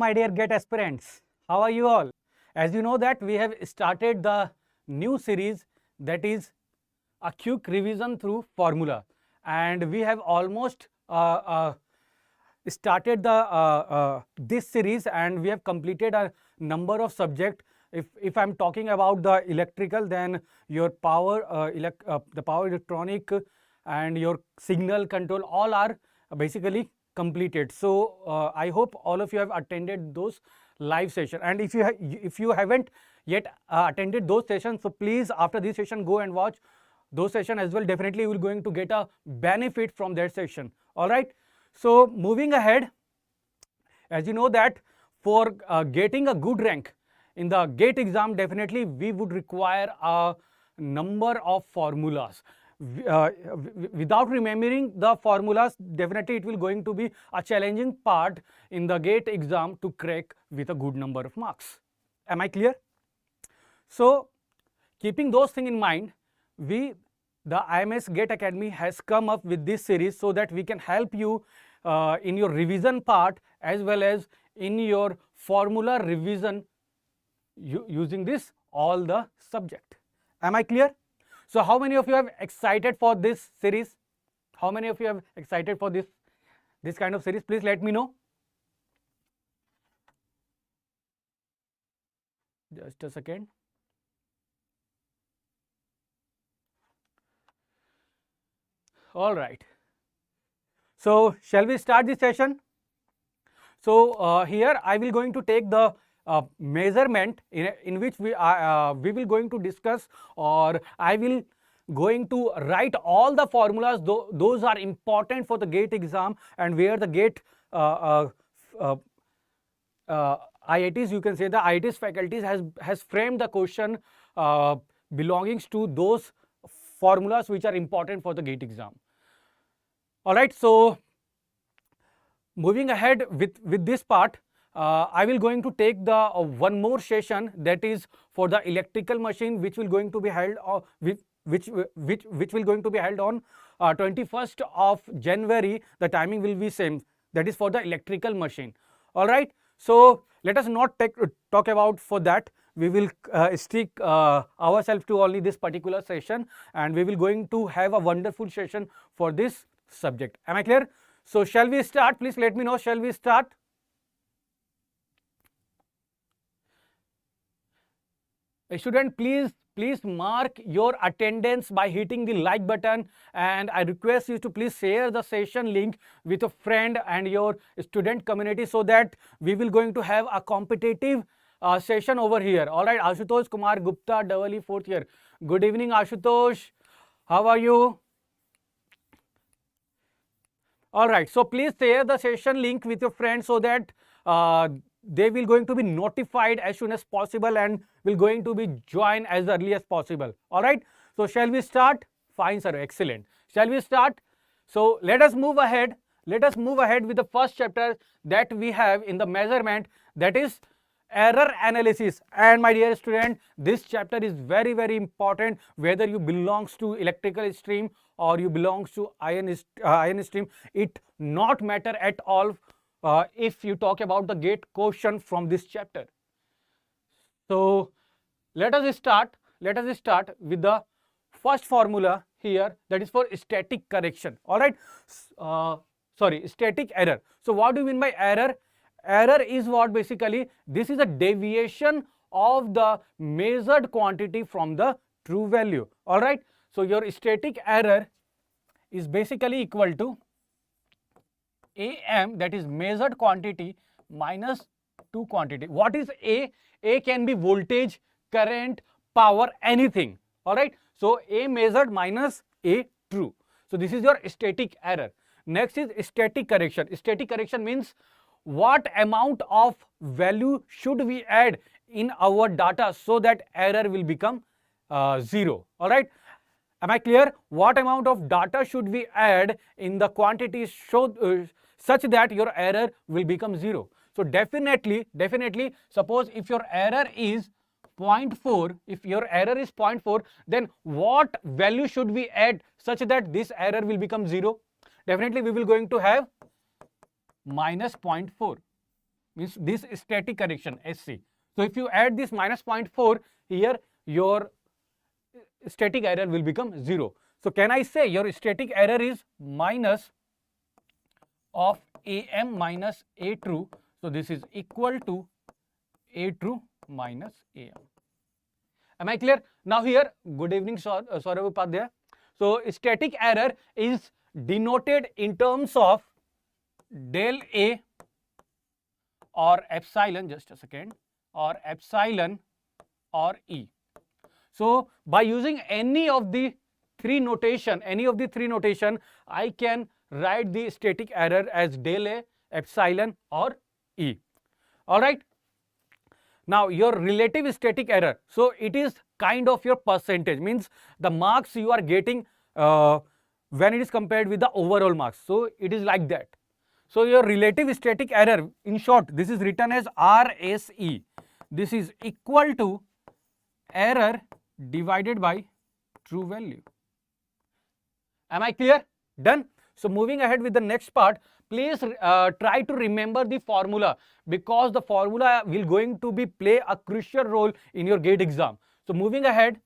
my dear GATE aspirants. How are you all? As you know that we have started the new series, that is a quick revision through formula, and we have almost started the this series, and we have completed a number of subjects. If I'm talking about the electrical, then your power, the power electronic and your signal control, all are basically completed. So I hope all of you have attended those live session, and if you haven't yet attended those sessions, so please after this session go and watch those sessions as well. Definitely you will going to get a benefit from that session. All right, so moving ahead, as you know that for getting a good rank in the GATE exam, definitely we would require a number of formulas. Without remembering the formulas, definitely it will going to be a challenging part in the GATE exam to crack with a good number of marks. Am I clear? So keeping those things in mind, the IMS GATE Academy has come up with this series so that we can help you in your revision part as well as in your formula revision using this all the subject. Am I clear? So how many of you are excited for this series? How many of you are excited for this kind of series? Please let me know. Just a second. All right. So shall we start this session? So here I will going to take the measurement in which we will going to discuss, or I will going to write all the formulas. Those are important for the GATE exam, and where the GATE IITs, you can say the IITs faculties has framed the question belongings to those formulas which are important for the GATE exam. All right, so moving ahead with this part, I will going to take the one more session, that is for the electrical machine, which will going to be held which will going to be held on 21st of January. The timing will be same, that is for the electrical machine. All right, so let us not talk about for that. We will stick ourselves to only this particular session, and we will going to have a wonderful session for this subject. Am I clear? So shall we start? Please let me know. Shall we start? Student, please mark your attendance by hitting the like button, and I request you to please share the session link with a friend and your student community so that we will going to have a competitive session over here. All right, Ashutosh Kumar Gupta, EE 4th year. Good evening, Ashutosh. How are you? All right, so please share the session link with your friends so that they will going to be notified as soon as possible and will going to be join as early as possible. All right, so shall we start? Fine, sir, excellent. Shall we start? So let us move ahead. Let us move ahead with the first chapter that we have in the measurement, that is error analysis. And my dear student, this chapter is very important, whether you belongs to electrical stream or you belongs to ion stream. It not matter at all if you talk about the GATE question from this chapter. So let us start with the first formula here, that is for static correction. All right, sorry, static error. So what do you mean by error? Error is what? Basically this is a deviation of the measured quantity from the true value. All right, so your static error is basically equal to AM, that is measured quantity, minus true quantity. What is A? A can be voltage, current, power, anything. All right, so A measured minus A true. So this is your static error. Next is static correction. Static correction means what amount of value should we add in our data so that error will become 0. All right, am I clear? What amount of data should we add in the quantity such that your error will become 0? So definitely suppose if your error is 0.4, if your error is 0.4, then what value should we add such that this error will become 0? Definitely we will going to have minus 0.4. means this static correction SC. So if you add this minus 0.4 here, your static error will become 0. So can I say your static error is minus of AM minus A true. So this is equal to A true minus AM. Am I clear? Now here, good evening, Saurav Upadhyay. So static error is denoted in terms of del A or epsilon, just a second, or epsilon or E. So by using any of the three notation, I can write the static error as del A, epsilon or E. All right. Now your relative static error, so it is kind of your percentage, means the marks you are getting when it is compared with the overall marks. So it is like that. So your relative static error, in short, this is written as RSE. This is equal to error divided by true value. Am I clear? Done. So moving ahead with the next part, please try to remember the formula, because the formula will going to be play a crucial role in your GATE exam. So moving ahead,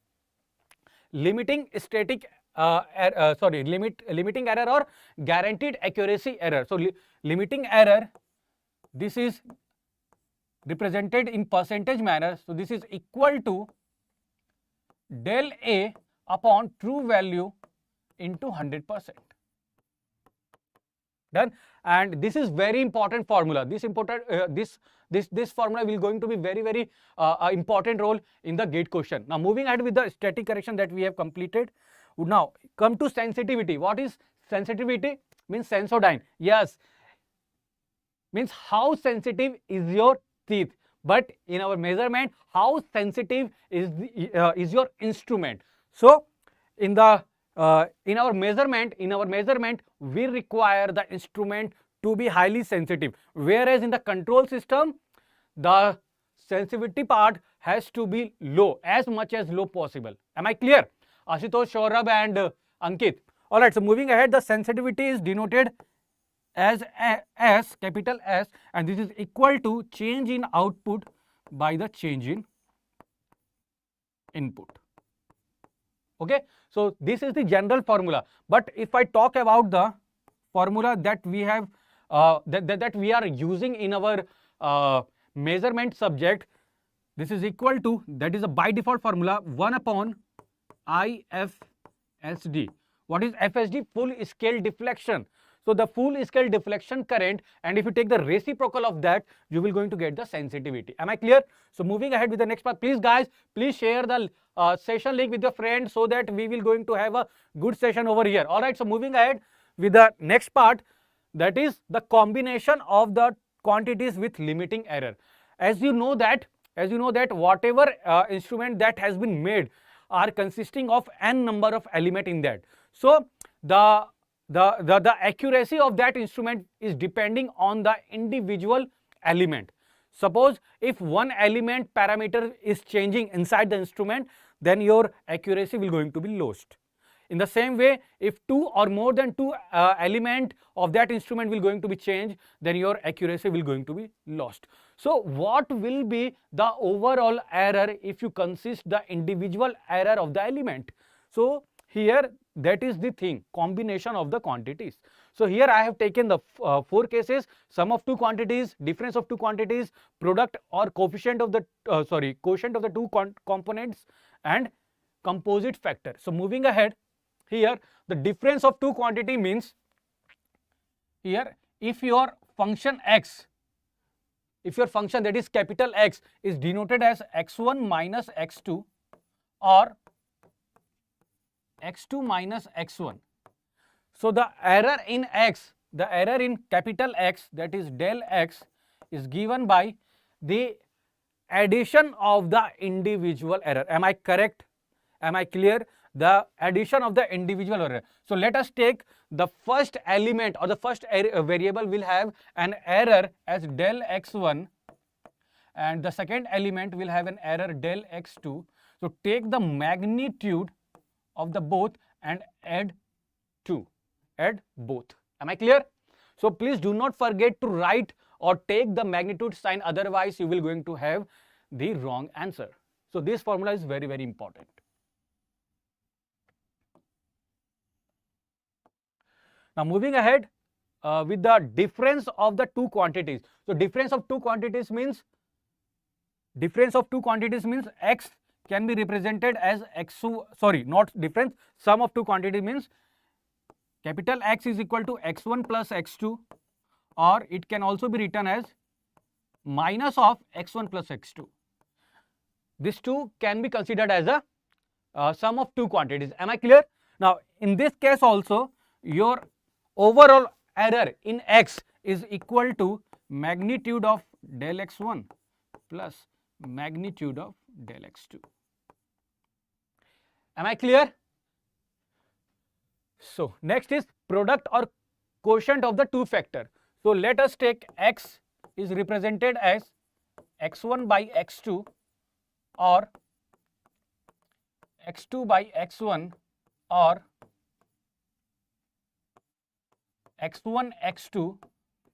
limiting static limiting error or guaranteed accuracy error. So limiting error, this is represented in percentage manner. So this is equal to del A upon true value into 100%. Done. And this is very important formula. This formula will going to be very important role in the GATE question. Now moving ahead with the static correction that we have completed. Now come to sensitivity. What is sensitivity? Means sensodyne. Yes, means how sensitive is your teeth. But in our measurement, how sensitive is your instrument. So in our measurement, we require the instrument to be highly sensitive, whereas in the control system, the sensitivity part has to be low, as much as low possible. Am I clear? Ashutosh, Saurabh and Ankit. All right, so moving ahead, the sensitivity is denoted as S, capital S, and this is equal to change in output by the change in input. Okay, so this is the general formula. But if I talk about the formula that we have that we are using in our measurement subject, this is equal to, that is a by default formula, 1 upon IFSD. What is FSD? Full scale deflection. So the full scale deflection current, and if you take the reciprocal of that, you will going to get the sensitivity. Am I clear? So moving ahead with the next part, please guys, please share the session link with your friends so that we will going to have a good session over here. All right, so moving ahead with the next part, that is the combination of the quantities with limiting error. As you know that whatever instrument that has been made are consisting of n number of element in that. So the accuracy of that instrument is depending on the individual element. Suppose if one element parameter is changing inside the instrument, then your accuracy will going to be lost. In the same way, if two or more than two element of that instrument will going to be changed, then your accuracy will going to be lost. So what will be the overall error if you consist the individual error of the element? So here, that is the thing, combination of the quantities. So here I have taken the 4 cases: sum of two quantities, difference of two quantities, product or coefficient of the quotient of the two components, and composite factor. So moving ahead, here the difference of two quantity means, here if your function x, if your function, that is capital X, is denoted as x1 minus x2 or x2 minus x1. So the error in x, the error in capital X, that is del x, is given by the addition of the individual error. Am I correct? Am I clear? The addition of the individual error. So let us take the first element or the first variable will have an error as del x1, and the second element will have an error del x2. So take the magnitude of the both and add both. Am I clear? So please do not forget to write or take the magnitude sign, otherwise you will going to have the wrong answer. So this formula is very, very important. Now moving ahead with the difference of the two quantities. So difference of two quantities means x can be represented as not difference, sum of two quantities means capital X is equal to x1 plus x2, or it can also be written as minus of x1 plus x2. These two can be considered as a sum of two quantities. Am I clear? Now in this case also, your overall error in x is equal to magnitude of del x1 plus magnitude of del x2. Am I clear? So next is product or quotient of the two factor. So let us take x is represented as x1 by x2 or x2 by x1 or x1 x2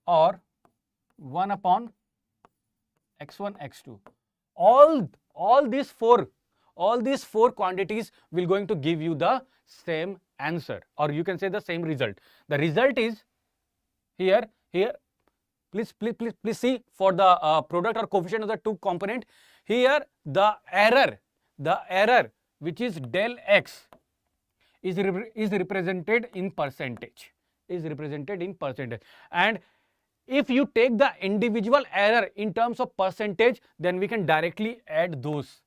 or 1 upon x1 x2. All these four quantities will going to give you the same answer, or you can say the same result. The result is here. Please see for the product or coefficient of the two component. Here the error which is del x is represented in percentage. And if you take the individual error in terms of percentage, then we can directly add those.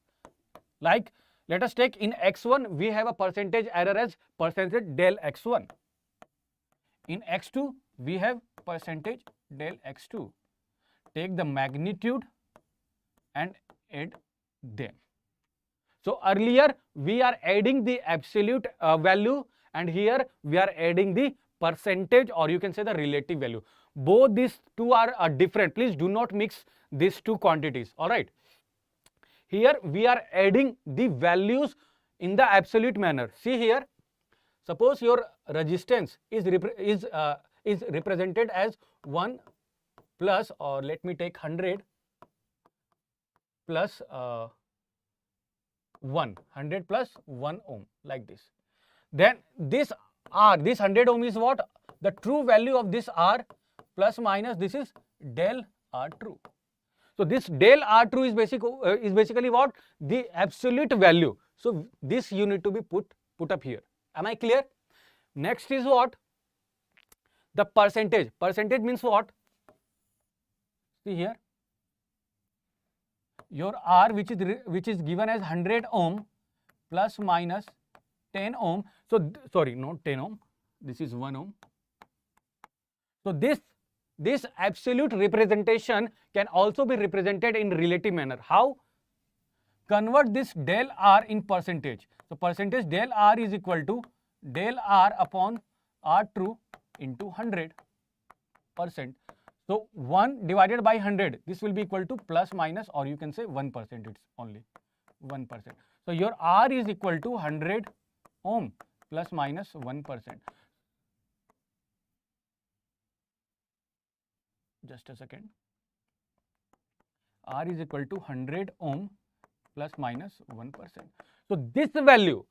Like let us take in x1 we have a percentage error as percentage del x1. In x2 we have percentage del x2. Take the magnitude and add them. So earlier we are adding the absolute value, and here we are adding the percentage, or you can say the relative value. Both these two are different. Please do not mix these two quantities. All right. Here we are adding the values in the absolute manner. See here, suppose your resistance is represented as 1 plus, or let me take 100 plus 100 plus 1 ohm, like this. Then this R, this 100 ohm is what? The true value of this R plus minus this is del R true. So this del R true is basically what? The absolute value. So this you need to be put up here. Am I clear? Next is what? The percentage. Percentage means what? See here. Your R which is given as 100 ohm plus minus 10 ohm. So sorry, not 10 ohm. This is 1 ohm. So this absolute representation can also be represented in relative manner. How? Convert this del R in percentage. So percentage del R is equal to del R upon R true into 100%. So 1 divided by 100, this will be equal to plus minus, or you can say 1%, it's only 1%. So your R is equal to 100 ohm plus minus 1%. Just a second. R is equal to 100 ohm plus minus 1%. So this value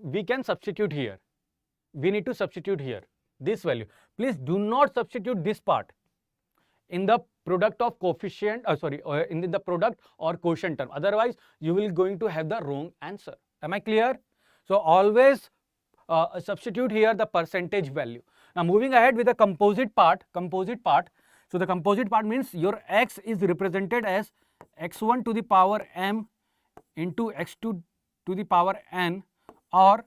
we can substitute here. We need to substitute here this value. Please do not substitute this part in the product of coefficient, in the product or quotient term. Otherwise, you will going to have the wrong answer. Am I clear? So always substitute here the percentage value. Now moving ahead with the composite part. So the composite part means your x is represented as x1 to the power m into x2 to the power n, or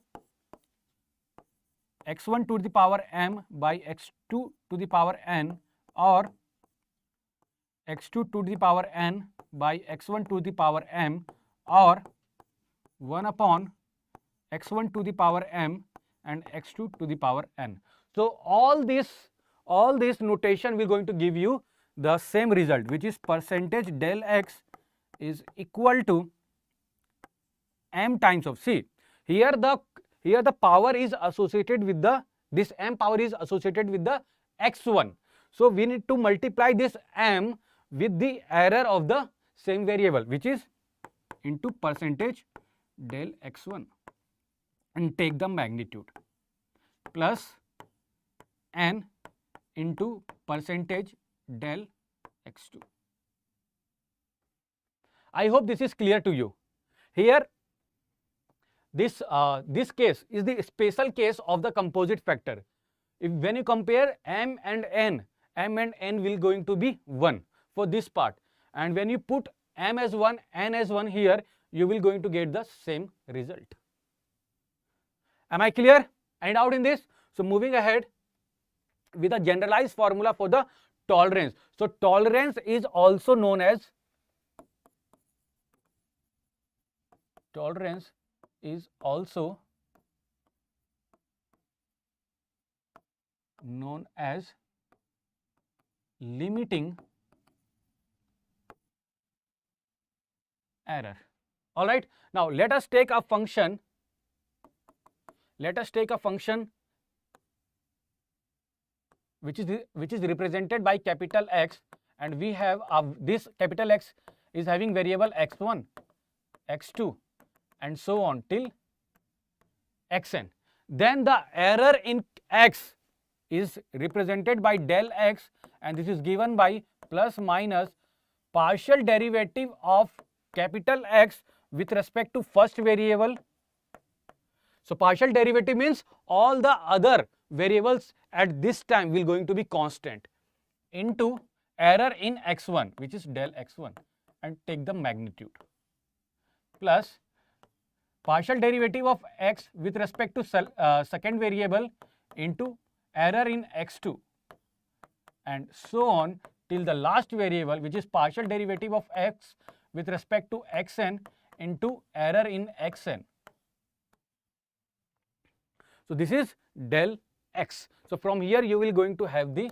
x1 to the power m by x2 to the power n, or x2 to the power n by x1 to the power m, or 1 upon x1 to the power m and x2 to the power n. So all this notation will going to give you the same result, which is percentage del x is equal to m times of, see here the power is associated with this m power is associated with the x1. So we need to multiply this m with the error of the same variable, which is into percentage del x1 and take the magnitude plus n into percentage del x2. I hope this is clear to you. Here, this case is the special case of the composite factor. When you compare m and n will going to be 1 for this part. And when you put m as 1, n as 1 here, you will going to get the same result. Am I clear? Any doubt in this? So moving ahead with a generalized formula for the tolerance. So tolerance is also known as limiting error. All right. Now let us take a function. Which is represented by capital X, and we have this capital X is having variable x1, x2, and so on till xn. Then the error in x is represented by del x, and this is given by plus minus partial derivative of capital X with respect to first variable. So partial derivative means all the other variables at this time will going to be constant into error in x1, which is del x1, and take the magnitude plus partial derivative of x with respect to second variable into error in x2, and so on till the last variable, which is partial derivative of x with respect to xn into error in xn. So this is del x. So from here you will going to have the,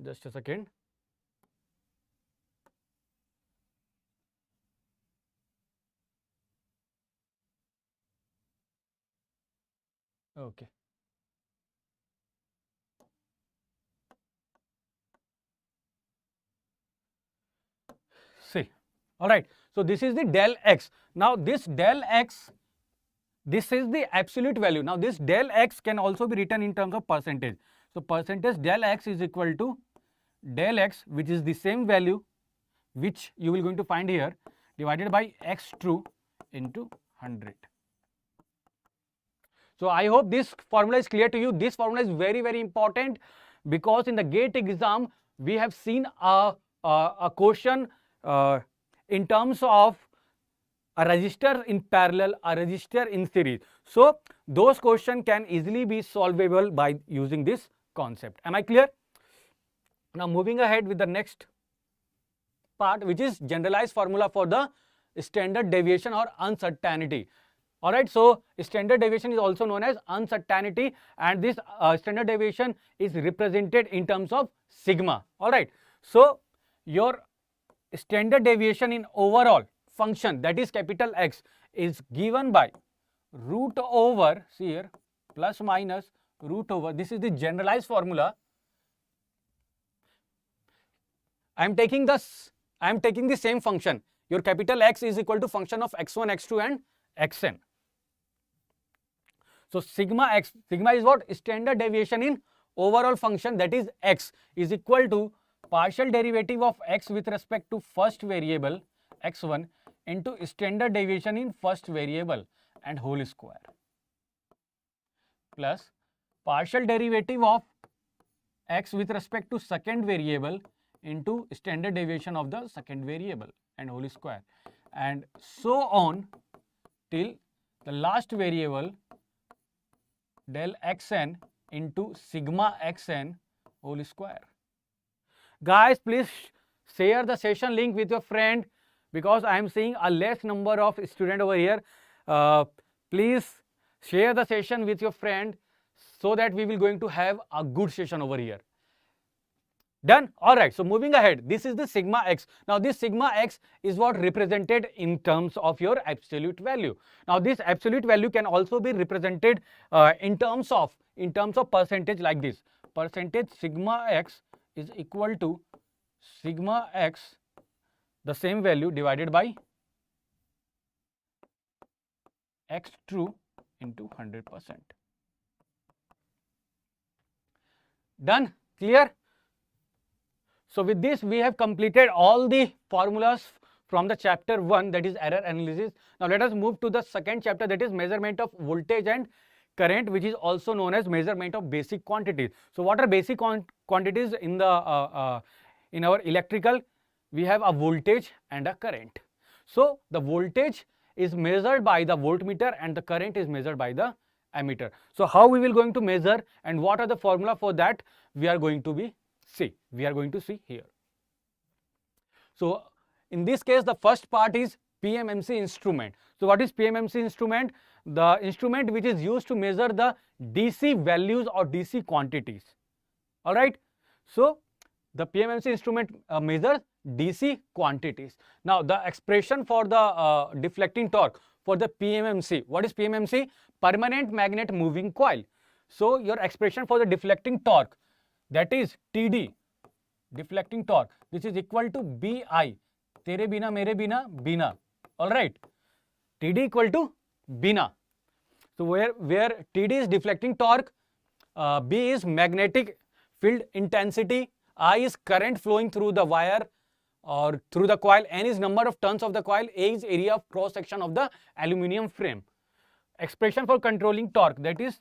just a second. Okay. See, all right. So this is the del x. Now this del x, this is the absolute value. Now this del x can also be written in terms of percentage. So percentage del x is equal to del x, which is the same value which you will going to find here, divided by x true into 100. So I hope this formula is clear to you. This formula is very, very important because in the GATE exam we have seen a question in terms of a resistor in parallel, a resistor in series. So those questions can easily be solvable by using this concept. Am I clear? Now moving ahead with the next part, which is generalized formula for the standard deviation or uncertainty. All right, so standard deviation is also known as uncertainty, and this standard deviation is represented in terms of sigma. All right, so your standard deviation in overall function, that is capital X, is given by root over, see here, plus minus root over, this is the generalized formula. I am taking the same function. Your capital X is equal to function of x1, x2 and xn. So sigma x, sigma is what? Standard deviation in overall function, that is x, is equal to partial derivative of x with respect to first variable x1 into standard deviation in first variable and whole square plus partial derivative of x with respect to second variable into standard deviation of the second variable and whole square, and so on till the last variable del xn into sigma xn whole square. Guys, please share the session link with your friend because I am seeing a less number of students over here. Please share the session with your friend so that we will going to have a good session over here. Done? Alright, so moving ahead, this is the sigma x. Now this sigma x is what represented in terms of your absolute value. Now this absolute value can also be represented in terms of percentage like this. Percentage sigma x is equal to sigma x, the same value, divided by x true into 100%. Done? Clear? So with this, we have completed all the formulas from the chapter 1, that is error analysis. Now let us move to the second chapter, that is measurement of voltage and current, which is also known as measurement of basic quantities. So what are basic quantities in the in our electrical? We have a voltage and a current. So the voltage is measured by the voltmeter and the current is measured by the ammeter. So how we will going to measure and what are the formula for that, we are going to see here. So in this case, the first part is PMMC instrument. So what is PMMC instrument? The instrument which is used to measure the DC values or DC quantities. All right. So the PMMC instrument measures DC quantities. Now the expression for the deflecting torque for the PMMC. What is PMMC? Permanent magnet moving coil. So your expression for the deflecting torque, that is TD, deflecting torque, this is equal to BI, tere bina mere bina bina. All right, TD equal to bina. So where TD is deflecting torque, B is magnetic field intensity, I is current flowing through the wire or through the coil, N is number of turns of the coil, A is area of cross section of the aluminum frame. Expression for controlling torque, that is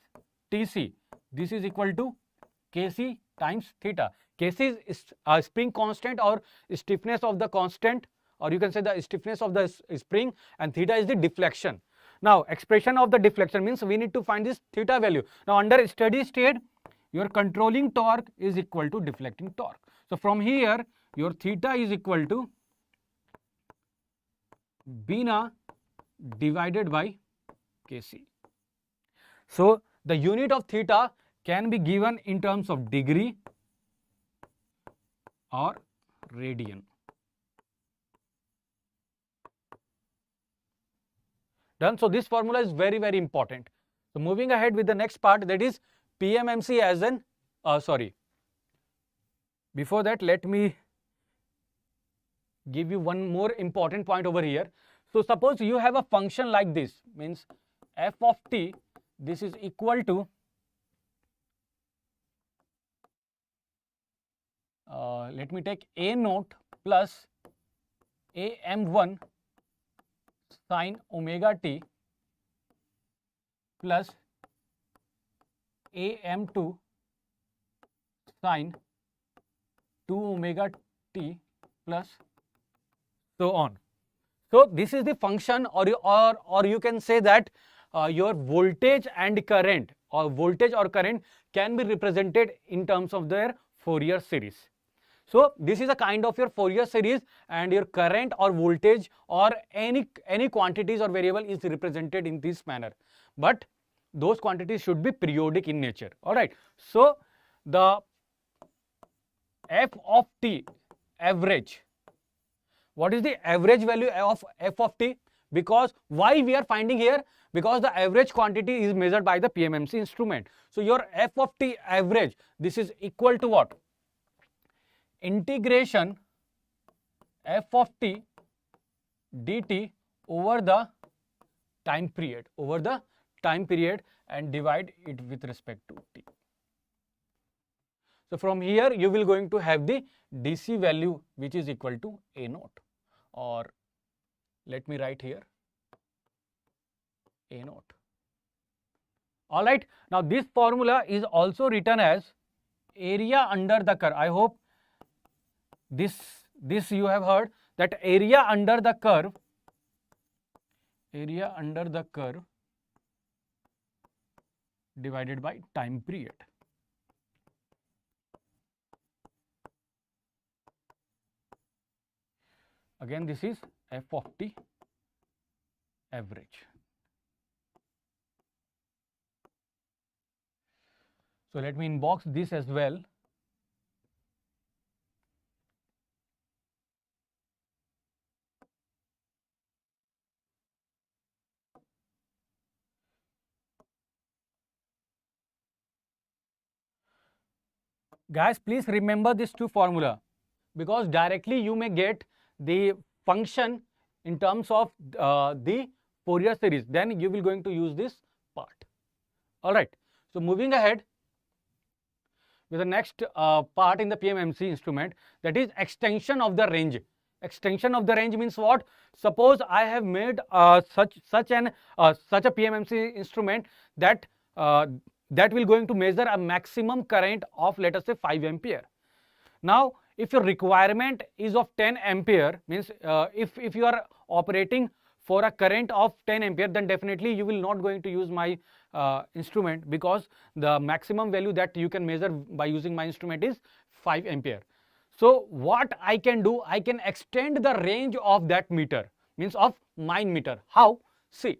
TC, this is equal to Kc times theta. Kc is spring constant or stiffness of the constant, or you can say the stiffness of the spring, and theta is the deflection. Now expression of the deflection means we need to find this theta value. Now under steady state, your controlling torque is equal to deflecting torque. So from here your theta is equal to bina divided by Kc. So the unit of theta can be given in terms of degree or radian. Done. So this formula is very, very important. So moving ahead with the next part, that is PMMC as an before that, let me give you one more important point over here. So suppose you have a function like this, means f of t, this is equal to let me take a naught plus am1 sin omega t plus am2 sin 2 omega t plus so on. So this is the function, or you can say that your voltage and current, or voltage or current, can be represented in terms of their Fourier series. So this is a kind of your Fourier series, and your current or voltage or any quantities or variable is represented in this manner, but those quantities should be periodic in nature. All right. So the f of t average, what is the average value of f of t? Because why we are finding here? Because the average quantity is measured by the PMMC instrument. So your f of t average, this is equal to what? Integration f of t dt over the time period, and divide it with respect to t. So from here you will going to have the DC value, which is equal to A naught, or let me write here A naught. All right. Now this formula is also written as area under the curve. I hope this you have heard, that area under the curve divided by time period. Again, this is f of t average. So let me inbox this as well. Guys, please remember this two formula, because directly you may get the function in terms of the Fourier series. Then you will going to use this part. All right. So moving ahead with the next part in the PMMC instrument, that is extension of the range. Extension of the range means what? Suppose I have made such a PMMC instrument that that will going to measure a maximum current of, let us say, 5 ampere. Now, if your requirement is of 10 ampere, means if you are operating for a current of 10 ampere, then definitely you will not going to use my instrument, because the maximum value that you can measure by using my instrument is 5 ampere. So what I can do, I can extend the range of that meter, means of mine meter. How? See.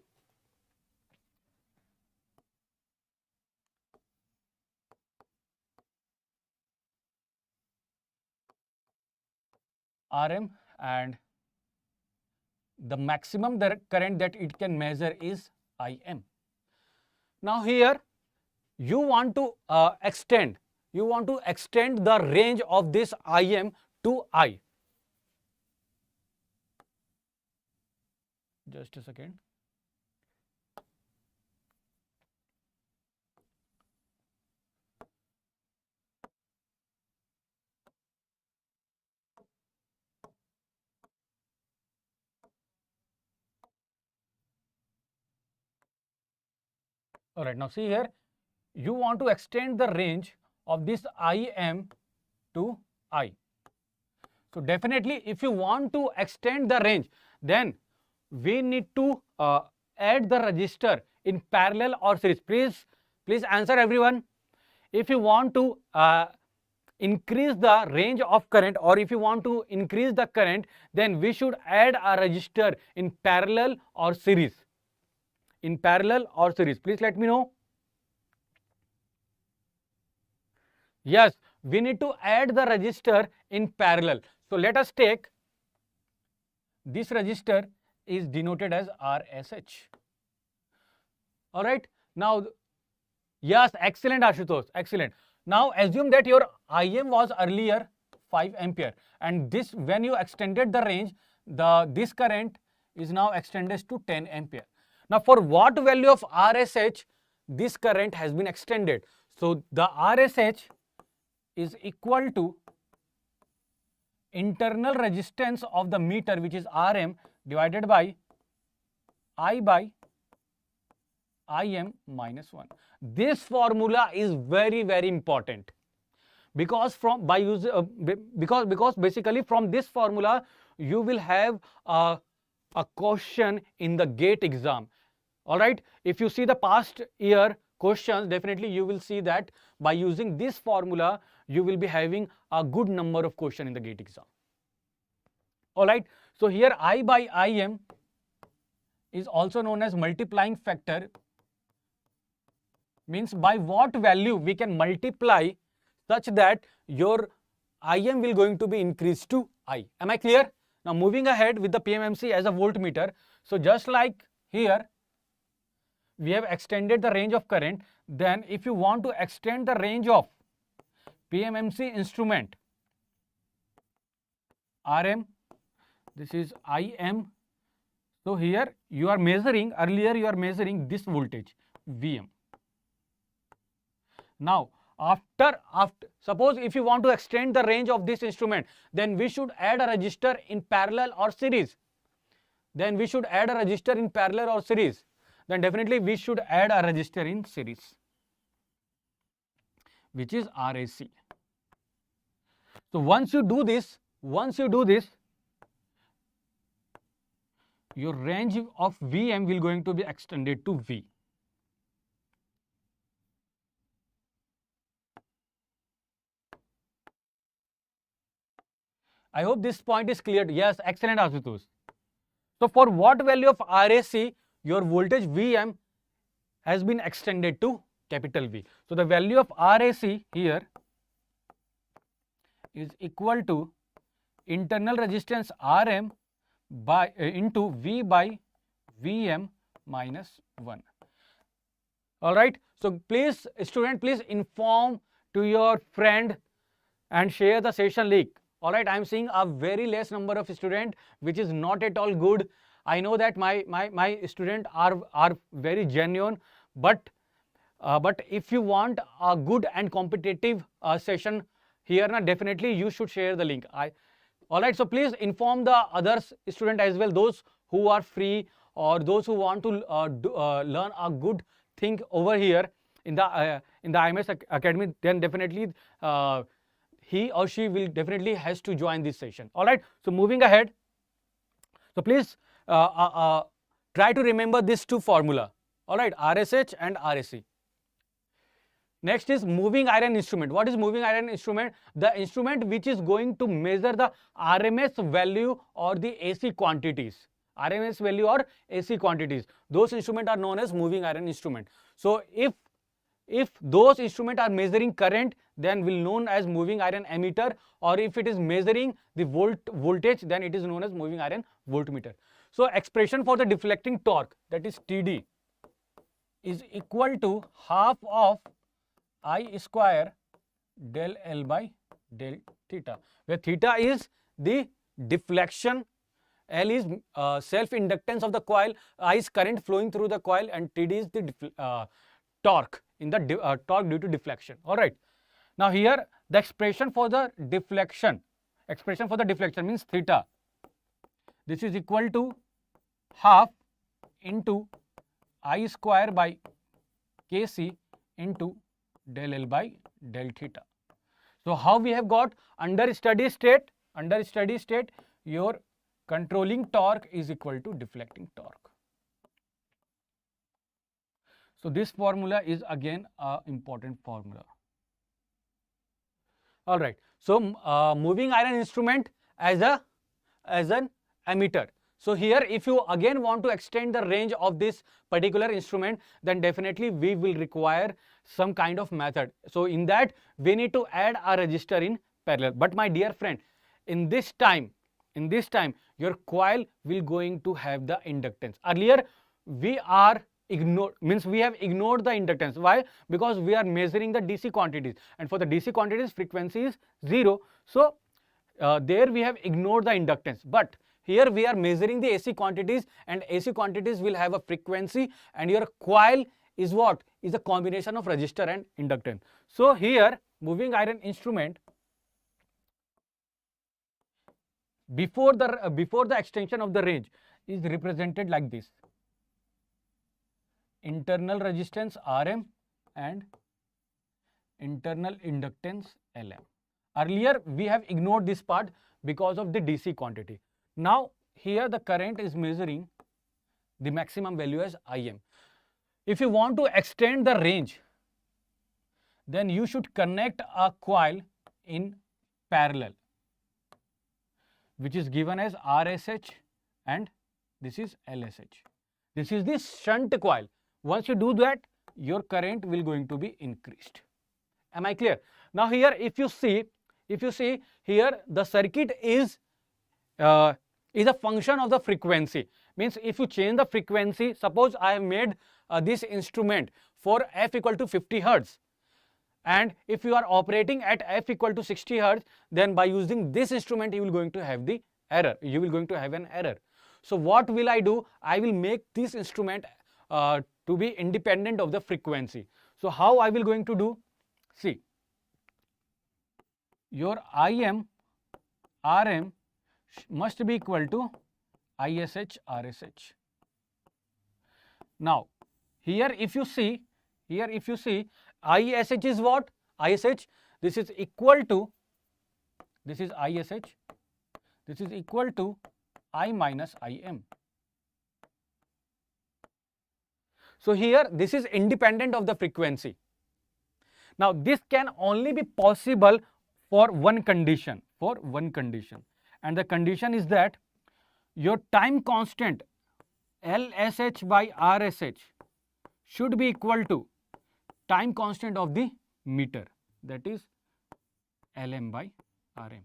Rm, and the maximum current that it can measure is Im. Now here you want to extend the range of this Im to I. Just a second. All right, now see here, you want to extend the range of this Im to I. So definitely, if you want to extend the range, then we need to add the resistor in parallel or series. Please answer everyone. If you want to increase the range of current, or if you want to increase the current, then we should add a resistor in parallel or series. In parallel or series, please let me know. Yes, we need to add the resistor in parallel. So let us take this resistor is denoted as RSH. All right. Now, yes, excellent, Ashutosh, excellent. Now assume that your Im was earlier 5 ampere, and this, when you extended the range, this current is now extended to 10 ampere. Now for what value of RSH this current has been extended? So the RSH is equal to internal resistance of the meter, which is Rm, divided by I by Im minus 1. This formula is very, very important, because because basically from this formula you will have a question in the GATE exam. All right. If you see the past year questions, definitely you will see that by using this formula you will be having a good number of questions in the GATE exam. All right. So here I by Im is also known as multiplying factor, means by what value we can multiply such that your Im will going to be increased to I. Am I clear? Now moving ahead with the PMMC as a voltmeter. So just like here, we have extended the range of current. Then if you want to extend the range of PMMC instrument, Rm, this is Im. So here you are measuring, earlier you are measuring this voltage, Vm. Now after suppose if you want to extend the range of this instrument, then we should add a resistor in parallel or series. Then definitely we should add a resistor in series, which is RAC. So once you do this, your range of Vm will going to be extended to V. I hope this point is clear. Yes, excellent, Ashutosh. So for what value of RAC your voltage Vm has been extended to capital V. So the value of RAC here is equal to internal resistance Rm by into V by Vm minus 1. All right. So please, student, please inform to your friend and share the session link. All right, I am seeing a very less number of students, which is not at all good. I know that my students are very genuine, but if you want a good and competitive session here, na, definitely you should share the link. All right, so please inform the others student as well, those who are free or those who want to learn a good thing over here in the IMS Academy. Then definitely he or she will definitely has to join this session. All right, so moving ahead. So please try to remember these two formula. All right, RSH and RSC. Next is moving iron instrument. What is moving iron instrument? The instrument which is going to measure the RMS value or the AC quantities. RMS value or AC quantities. Those instruments are known as moving iron instrument. So if those instruments are measuring current, then will known as moving iron ammeter, or if it is measuring the voltage, then it is known as moving iron voltmeter. So expression for the deflecting torque, that is TD, is equal to half of I square del L by del theta, where theta is the deflection, L is self-inductance of the coil, I is current flowing through the coil, and TD is the torque in the torque due to deflection. All right. Now here the expression for the deflection means theta. This is equal to half into I square by Kc into del L by del theta. So how we have got under steady state, your controlling torque is equal to deflecting torque. So this formula is again an important formula. All right. So moving iron instrument as an ammeter. So here if you again want to extend the range of this particular instrument, then definitely we will require some kind of method. So in that we need to add a resistor in parallel. But my dear friend, in this time your coil will going to have the inductance. Earlier we have ignored the inductance. Why? Because we are measuring the DC quantities, and for the DC quantities frequency is 0. So there we have ignored the inductance. But here we are measuring the AC quantities, and AC quantities will have a frequency, and your coil is what? Is a combination of resistor and inductance. So here moving iron instrument, before the extension of the range, is represented like this: internal resistance Rm and internal inductance Lm. Earlier we have ignored this part because of the DC quantity. Now here the current is measuring the maximum value as Im. If you want to extend the range, then you should connect a coil in parallel, which is given as RSH and this is LSH. This is the shunt coil. Once you do that, your current will going to be increased. Am I clear? Now here if you see here the circuit is a function of the frequency. Means if you change the frequency, suppose I have made this instrument for f equal to 50 Hertz, and if you are operating at f equal to 60 Hertz, then by using this instrument you will going to have the error. You will going to have an error. So what will I do? I will make this instrument to be independent of the frequency. So how I will going to do? See, your Im Rm must be equal to ISH RSH. Now here if you see ISH is what? ISH, this is equal to, this is ISH, this is equal to I minus Im. So here this is independent of the frequency. Now this can only be possible for one condition, and the condition is that your time constant LSH by RSH should be equal to time constant of the meter, that is Lm by Rm.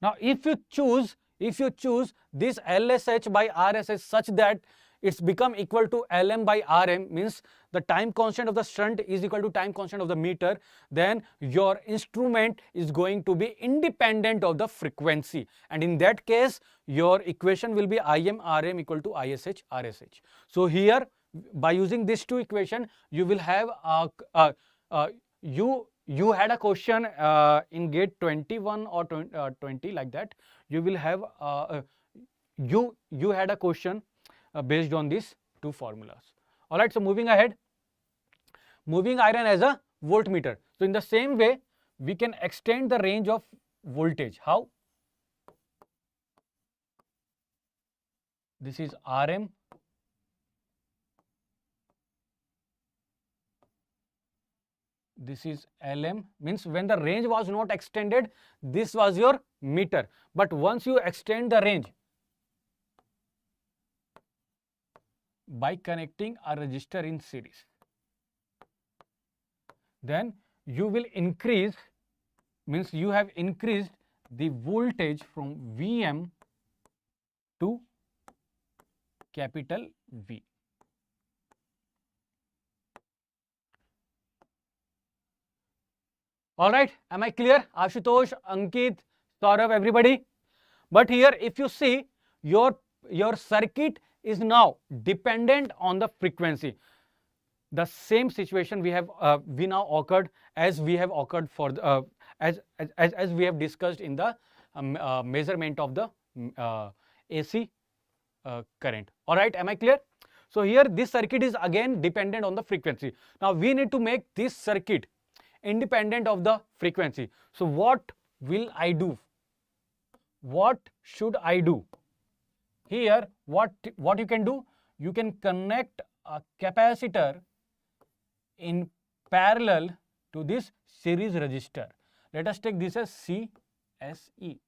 Now if you choose this LSH by RSH such that it's become equal to Lm by Rm, means the time constant of the shunt is equal to time constant of the meter, then your instrument is going to be independent of the frequency, and in that case your equation will be Im Rm equal to Ish Rsh. So here by using these two equation you will have you had a question in gate 21 or 20 like that. You will have you had a question based on these two formulas. All right, so moving ahead, moving iron as a voltmeter. So in the same way we can extend the range of voltage. How? This is Rm, this is Lm, means when the range was not extended, this was your meter, but once you extend the range by connecting a resistor in series, then you will increase, means you have increased the voltage from Vm to capital V. All right, am I clear? Ashutosh, Ankit, Saurabh, everybody. But here if you see, your circuit is now dependent on the frequency. The same situation we have we now occurred as we have occurred for the, as we have discussed in the measurement of the AC current. All right, am I clear? So here this circuit is again dependent on the frequency. Now we need to make this circuit independent of the frequency. So what will I do? What should I do? Here what you can do? You can connect a capacitor in parallel to this series resistor. Let us take this as CSE.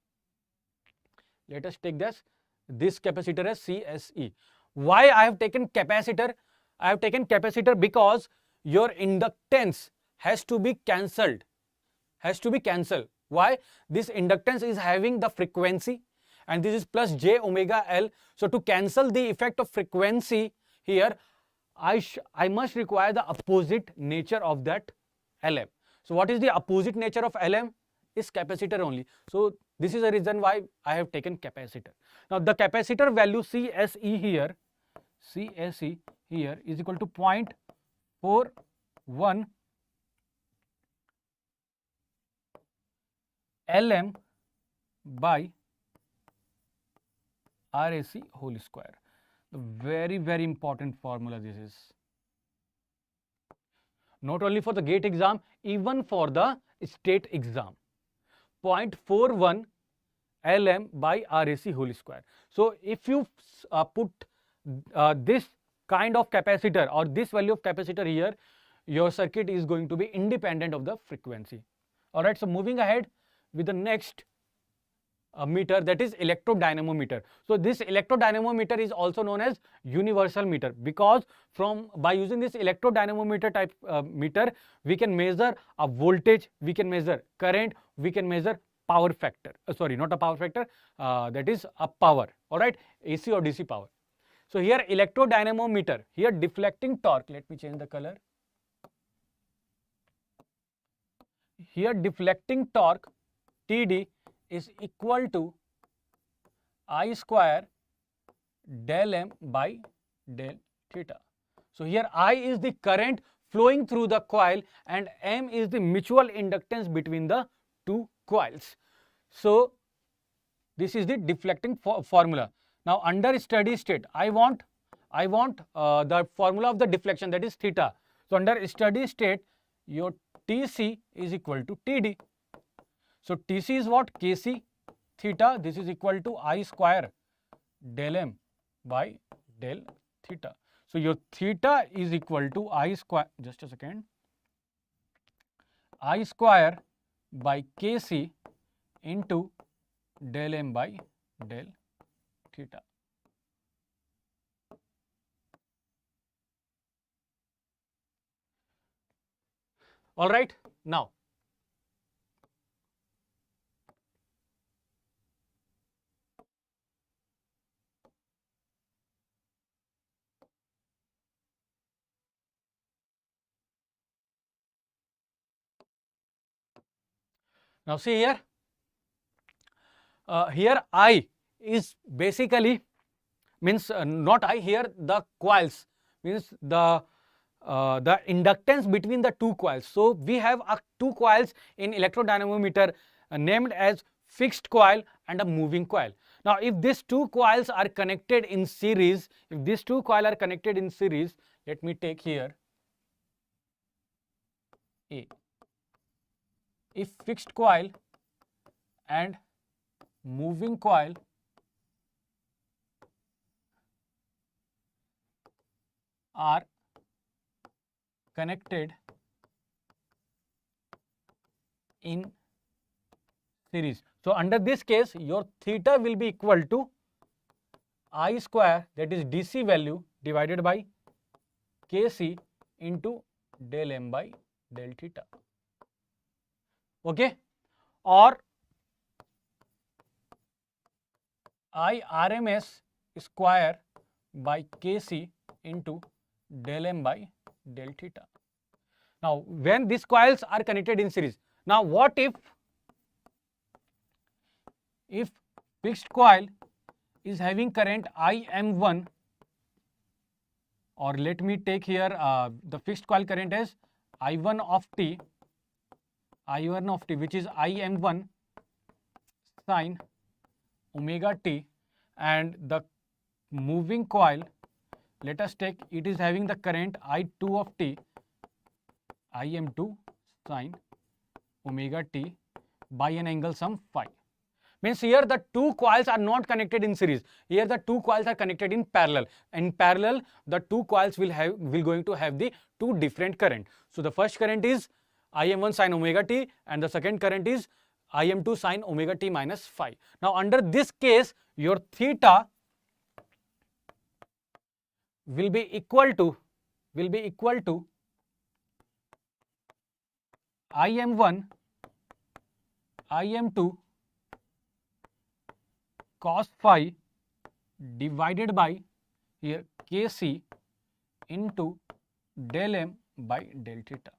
Let us take this capacitor as CSE. Why I have taken capacitor? I have taken capacitor because your inductance has to be cancelled. Why? This inductance is having the frequency and this is plus j omega L. So to cancel the effect of frequency here, I must require the opposite nature of that Lm. So what is the opposite nature of Lm? Is capacitor only. So this is the reason why I have taken capacitor. Now the capacitor value CSE here is equal to 0.41 Lm by RAC whole square. The very important formula this is. Not only for the GATE exam, even for the state exam. 0.41 Lm by RAC whole square. So if you put this kind of capacitor or this value of capacitor here, your circuit is going to be independent of the frequency. All right, so moving ahead with the next meter, that is electrodynamometer. So this electrodynamometer is also known as universal meter because by using this electrodynamometer type meter, we can measure a voltage, we can measure current, we can measure power factor. Sorry, not a power factor, that is a power. All right, AC or DC power. So here electrodynamometer, here deflecting torque, let me change the color. Here deflecting torque TD is equal to I square del M by del theta. So here I is the current flowing through the coil and M is the mutual inductance between the two coils. So this is the deflecting formula. Now under steady state, I want the formula of the deflection, that is theta. So under steady state, your TC is equal to TD. So TC is what? Kc theta. This is equal to I square del M by del theta. So your theta is equal to I square, just a second, I square by Kc into del M by del theta. All right, now Now see here, here I is basically means not I, here the coils means the inductance between the two coils. So we have two coils in electrodynamometer named as fixed coil and a moving coil. Now if these two coils are connected in series, let me take here A. If fixed coil and moving coil are connected in series. So under this case, your theta will be equal to I square, that is DC value, divided by Kc into del m by del theta. Okay, or I RMS square by Kc into del m by del theta. Now when these coils are connected in series, now what if fixed coil is having current IM1, or let me take here the fixed coil current as I1 of t, which is IM1 sin omega t, and the moving coil, let us take, it is having the current I2 of t, IM2 sin omega t by an angle sum phi. Means here the two coils are not connected in series. Here the two coils are connected in parallel. In parallel, the two coils will going to have the two different current. So the first current is Im1 sin omega t, and the second current is Im2 sin omega t minus phi. Now under this case, your theta will be equal to Im1 Im2 cos phi divided by here Kc into del m by del theta.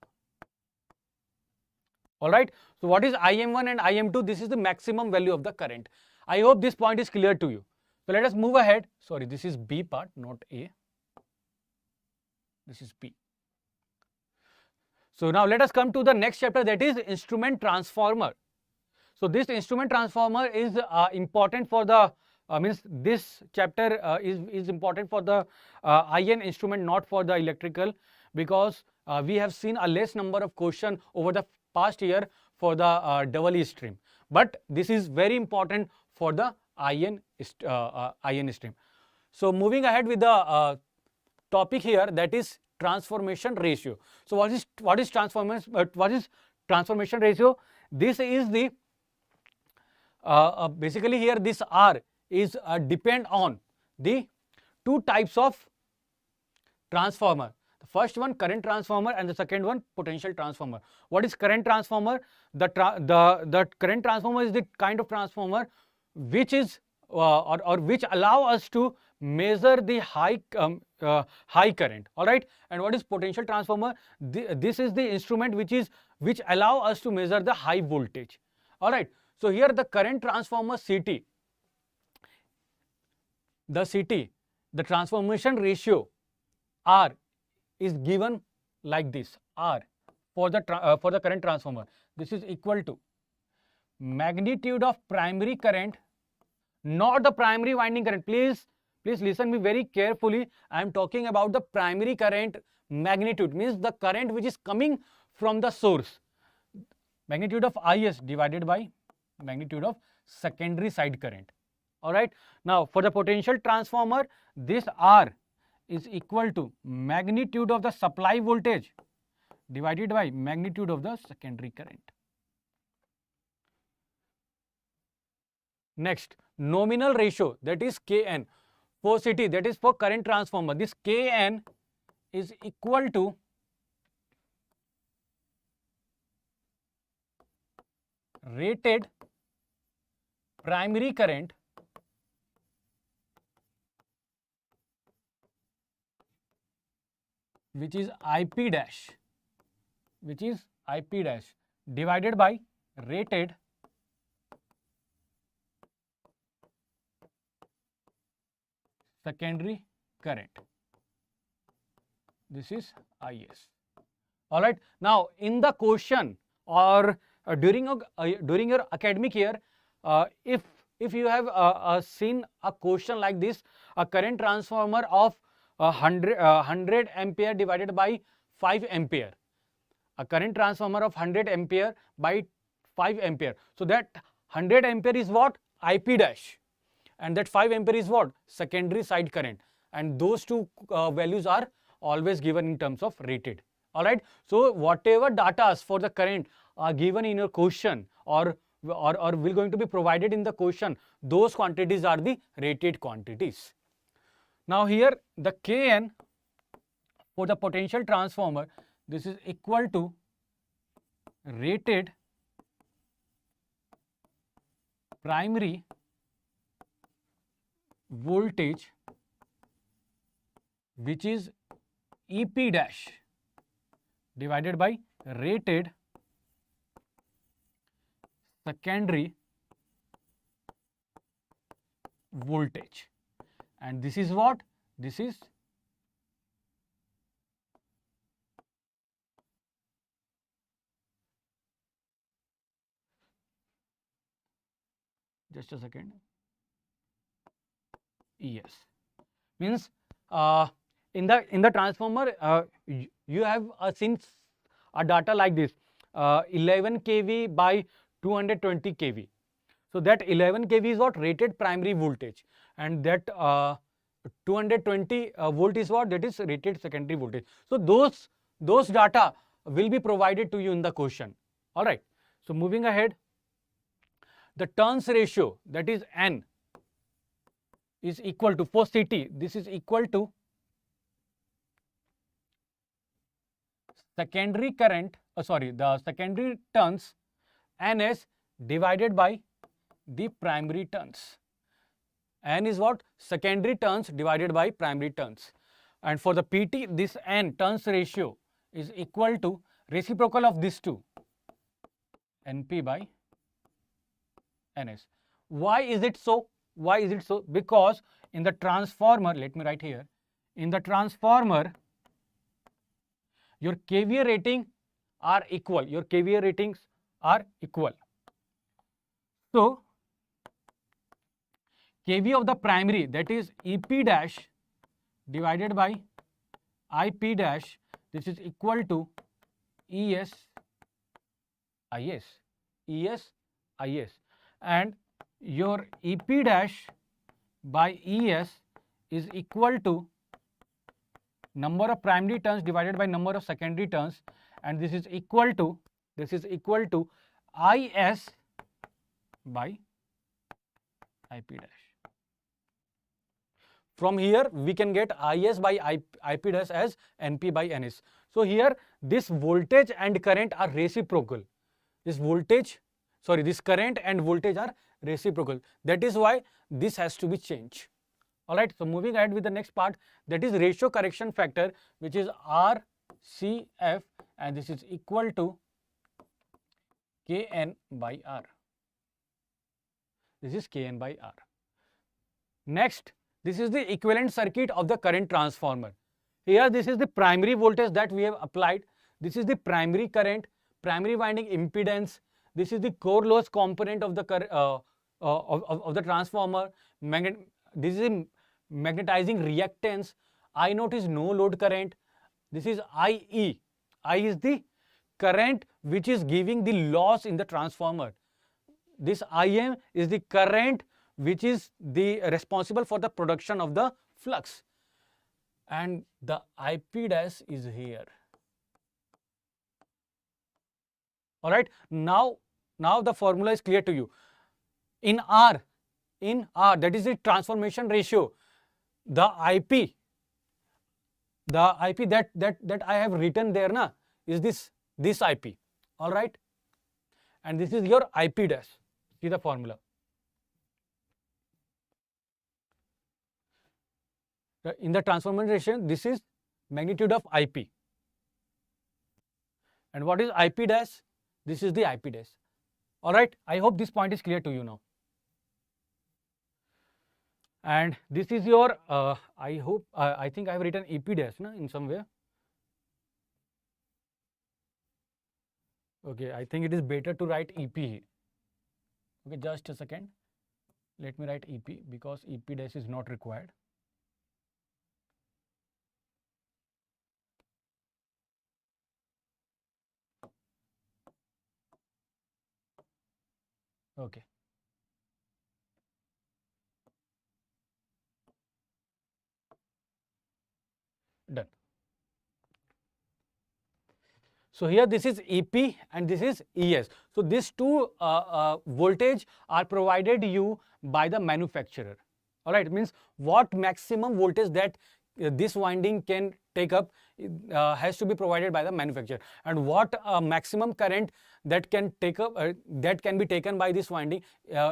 Alright. So what is Im1 and Im2? This is the maximum value of the current. I hope this point is clear to you. So let us move ahead. Sorry, this is B part, not A. This is B. So now let us come to the next chapter, that is instrument transformer. So this instrument transformer is important for the means this chapter is important for the IN instrument, not for the electrical, because we have seen a less number of question over the past year for the double E stream. But this is very important for the IN stream. So moving ahead with the topic here, that is transformation ratio. So what is transformation ratio? This is the basically here this R is depend on the two types of transformer. The first one current transformer and the second one potential transformer. What is current transformer? The current transformer is the kind of transformer which is or which allow us to measure the high current. All right. And what is potential transformer? This is the instrument which allow us to measure the high voltage. All right. So here the current transformer CT, the transformation ratio R is given like this. R for the current transformer, this is equal to magnitude of primary current, not the primary winding current. Please listen me very carefully. I am talking about the primary current magnitude, means the current which is coming from the source. Magnitude of IS divided by magnitude of secondary side current. All right. Now for the potential transformer, this R is equal to magnitude of the supply voltage divided by magnitude of the secondary current. Next, nominal ratio, that is Kn. For CT, that is for current transformer, this Kn is equal to rated primary current which is IP dash divided by rated secondary current. This is IS. All right. Now, in the question or during your academic year, if you have seen a question like this, a current transformer of 100 ampere divided by 5 ampere, a current transformer of 100 ampere by 5 ampere. So that 100 ampere is what? IP dash, and that 5 ampere is what? Secondary side current, and those two values are always given in terms of rated. All right. So whatever data for the current are given in your question or will going to be provided in the question, those quantities are the rated quantities. Now here the Kn for the potential transformer, this is equal to rated primary voltage, which is EP dash divided by rated secondary voltage, and this is what? This is just a second. Yes, means in the transformer you have seen a data like this, 11 kV by 220 kV. So that 11 kV is what? Rated primary voltage, and that 220 volt is what? That is rated secondary voltage. So those data will be provided to you in the question. All right. So moving ahead, the turns ratio, that is N, is equal to, for CT, this is equal to secondary current, the secondary turns NS divided by the primary turns. N is what? Secondary turns divided by primary turns. And for the PT, this N, turns ratio, is equal to reciprocal of these two, NP by NS. Why is it so? Why is it so? Because in the transformer, let me write here, in the transformer, your KVA rating are equal. Your KVA ratings are equal. So KVA of the primary, that is EP dash divided by IP dash, this is equal to ES IS. ES IS. And your EP dash by ES is equal to number of primary turns divided by number of secondary turns, and this is equal to IS by IP dash. From here we can get IS by IP dash as NP by NS. So here this voltage and current are reciprocal. This current and voltage are reciprocal. That is why this has to be changed. All right. So moving ahead with the next part, that is ratio correction factor, which is RCF, and this is equal to Kn by R. This is Kn by R. Next, this is the equivalent circuit of the current transformer. Here this is the primary voltage that we have applied. This is the primary current, primary winding impedance. This is the core loss component of the transformer. This is a magnetizing reactance. I naught is no load current. This is IE. I is the current which is giving the loss in the transformer. This IM is the current which is the responsible for the production of the flux. And the IP dash is here. All right. Now the formula is clear to you. In R, that is the transformation ratio, the IP that I have written there is this IP. All right. And this is your IP dash. See the formula. In the transformation, this is magnitude of IP. And what is IP dash? This is the IP dash. All right. I hope this point is clear to you now. And this is your, I hope, I think I have written EP dash in somewhere. Okay, I think it is better to write EP. Okay, just a second. Let me write EP because EP dash is not required. Okay. Done. So here this is EP and this is ES. So these two voltage are provided you by the manufacturer. All right, it means what maximum voltage that this winding can take up has to be provided by the manufacturer, and what maximum current that can take up that can be taken by this winding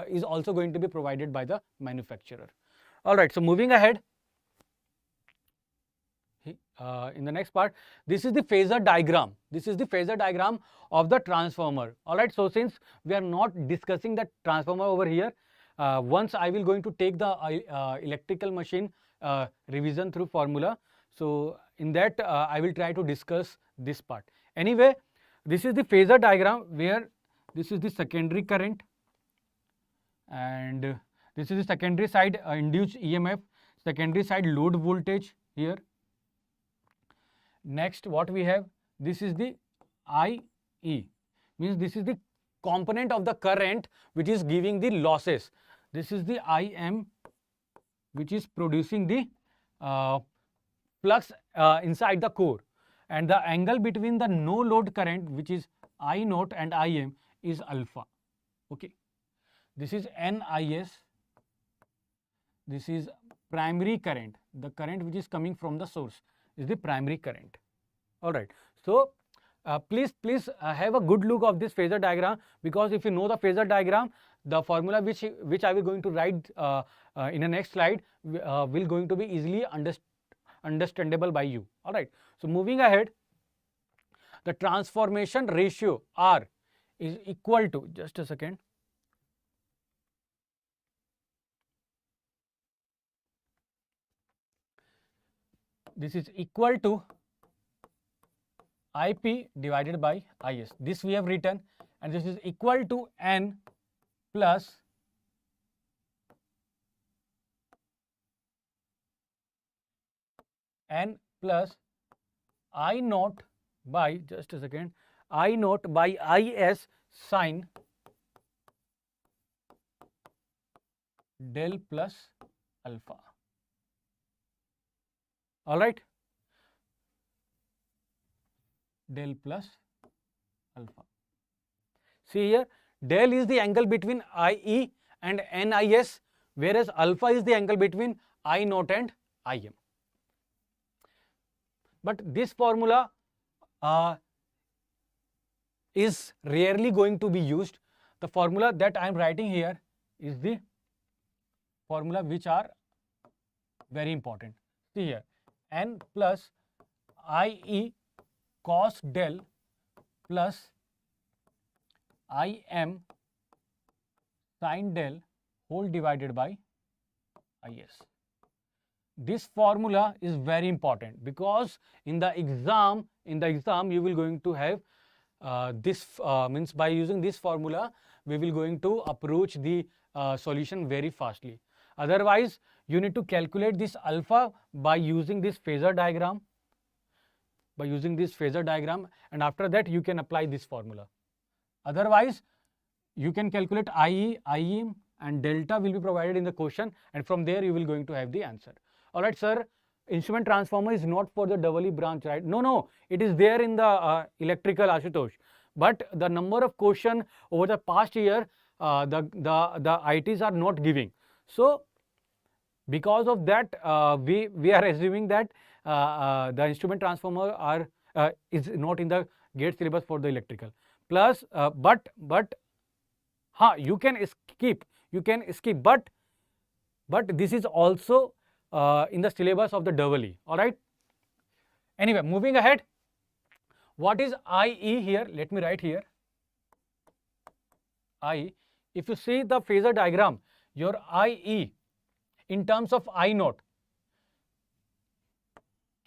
is also going to be provided by the manufacturer. All right, so moving ahead. In the next part, this is the phasor diagram. This is the phasor diagram of the transformer. All right. So since we are not discussing the transformer over here, once I will going to take the electrical machine revision through formula. So in that I will try to discuss this part. Anyway, this is the phasor diagram where this is the secondary current, and this is the secondary side induced EMF, secondary side load voltage here. Next, what we have, this is the IE, means this is the component of the current which is giving the losses. This is the IM, which is producing the flux inside the core, and the angle between the no load current, which is I naught, and IM is alpha. Okay, this is NIS. This is primary current. The current which is coming from the source is the primary current. All right. So please have a good look of this phasor diagram, because if you know the phasor diagram, the formula which I will going to write in the next slide will going to be easily understandable by you. All right. So moving ahead, the transformation ratio R is equal to, just a second. This is equal to IP divided by IS. This we have written, and this is equal to N plus I naught by, just a second, I naught by IS sine del plus alpha. All right, del plus alpha. See here, del is the angle between IE and NIS, whereas alpha is the angle between I naught and IM. But this formula is rarely going to be used. The formula that I am writing here is the formula which are very important. See here, N plus IE cos del plus IM sin del whole divided by IS. This formula is very important, because in the exam you will going to have this means by using this formula we will going to approach the solution very fastly. Otherwise, you need to calculate this alpha by using this phasor diagram. And after that you can apply this formula. Otherwise, you can calculate IE, IM, and delta will be provided in the question, and from there you will going to have the answer. All right, sir, instrument transformer is not for the double E branch, right? No, it is there in the electrical, Ashutosh. But the number of question over the past year, the IITs are not giving. So because of that, we are assuming that the instrument transformer is not in the GATE syllabus for the electrical. Plus, but you can skip, but this is also in the syllabus of the double E. All right. Anyway, moving ahead, what is IE here? Let me write here. IE. If you see the phasor diagram, your IE in terms of I naught.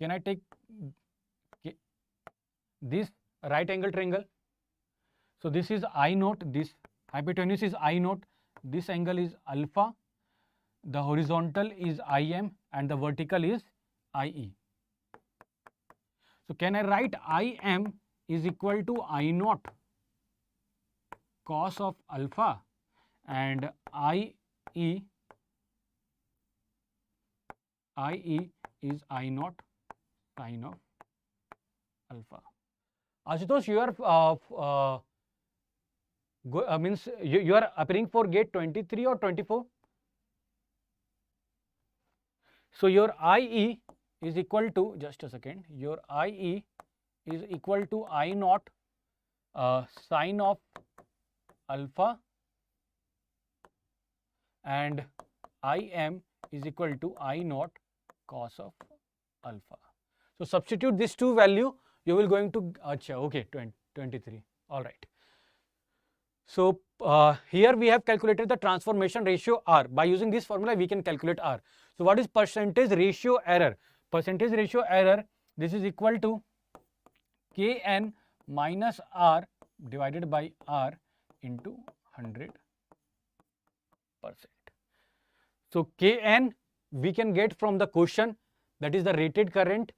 Can I take this right angle triangle? So this is I naught, this hypotenuse is I naught, this angle is alpha, the horizontal is IM and the vertical is IE. So can I write IM is equal to I naught cos of alpha and IE is I naught sin of alpha. Ashutosh, you are means you are appearing for gate 23 or 24. So your IE is equal to, just a second, your IE is equal to I naught sin of alpha and IM is equal to I naught cos of alpha. So substitute these two value, you will going to, okay, 23, all right. So here we have calculated the transformation ratio R. By using this formula, we can calculate R. So what is percentage ratio error? Percentage ratio error, this is equal to Kn minus R divided by R into 100%. So Kn we can get from the question, that is the rated current,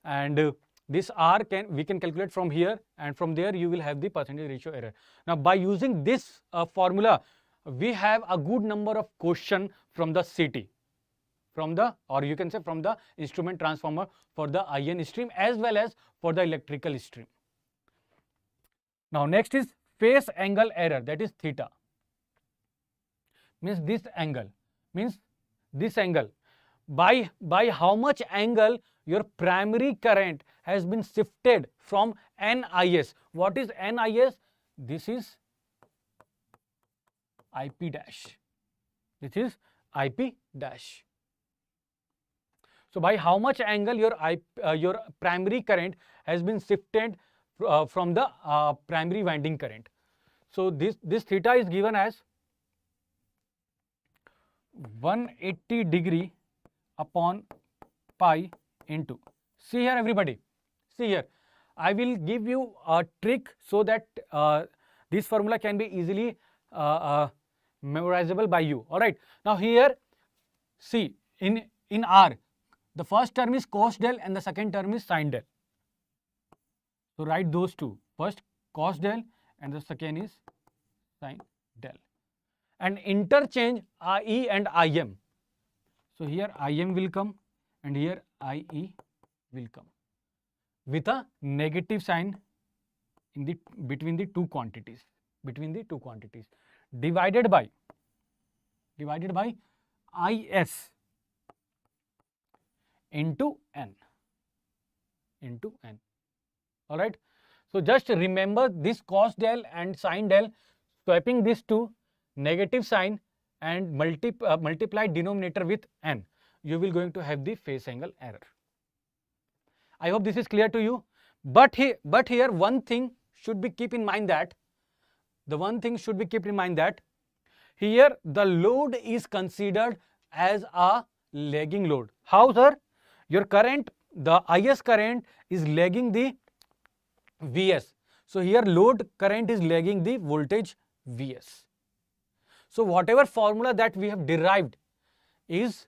and this R we can calculate from here, and from there you will have the percentage ratio error. Now by using this formula, we have a good number of question from the CT, from the, or you can say from the instrument transformer for the IN stream as well as for the electrical stream. Now next is phase angle error, that is theta. Means this angle, means this angle. By how much angle your primary current has been shifted from NIS. What is NIS? This is IP dash. This is IP dash. So by how much angle your primary current has been shifted from the primary winding current. So this theta is given as 180 degree upon pi into. See here everybody, see here. I will give you a trick so that this formula can be easily memorizable by you. All right. Now here, see in R, the first term is cos del and the second term is sin del. So write those two. First cos del and the second is sin del. And interchange IE and IM. So here IM will come and here IE will come with a negative sign in the between the two quantities, divided by IS into N. All right. So just remember this cos del and sin del, swapping these two, negative sign and multiply denominator with N, you will going to have the phase angle error. I hope this is clear to you. But here one thing should be keep in mind that here the load is considered as a lagging load. How, sir? Your current, the IS current is lagging the VS. So here load current is lagging the voltage VS. So whatever formula that we have derived is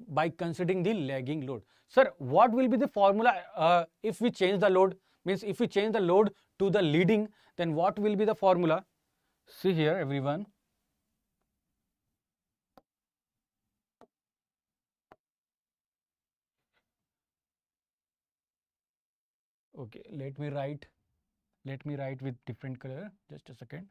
by considering the lagging load. Sir, what will be the formula if we change the load? Means if we change the load to the leading, then what will be the formula? See here everyone. Okay, let me write with different color. Just a second.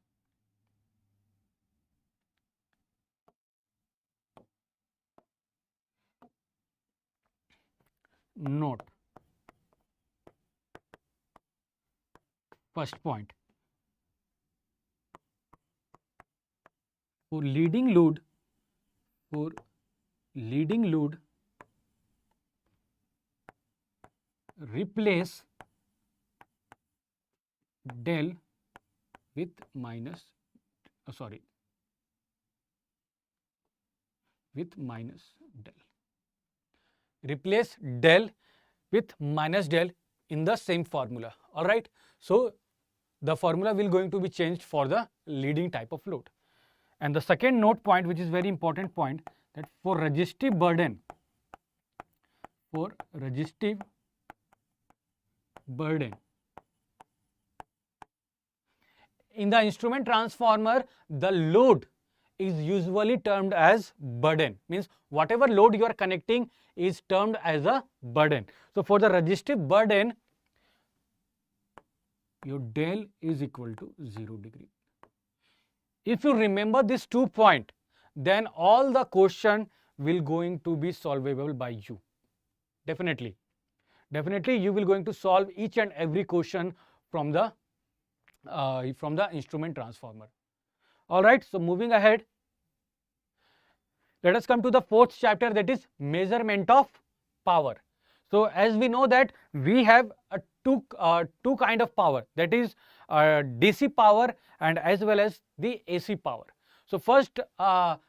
Note. First point. For leading load, replace del with minus, with minus del. Replace del with minus del in the same formula. All right. So the formula will going to be changed for the leading type of load. And the second note point, which is very important point, that for resistive burden, in the instrument transformer, the load is usually termed as burden. Means whatever load you are connecting is termed as a burden. So for the resistive burden, your del is equal to 0 degree. If you remember this 2 point, then all the question will going to be solvable by you. Definitely you will going to solve each and every question from the instrument transformer. All right, so moving ahead, let us come to the fourth chapter, that is measurement of power. So as we know that we have two kind of power, that is DC power and as well as the AC power. So first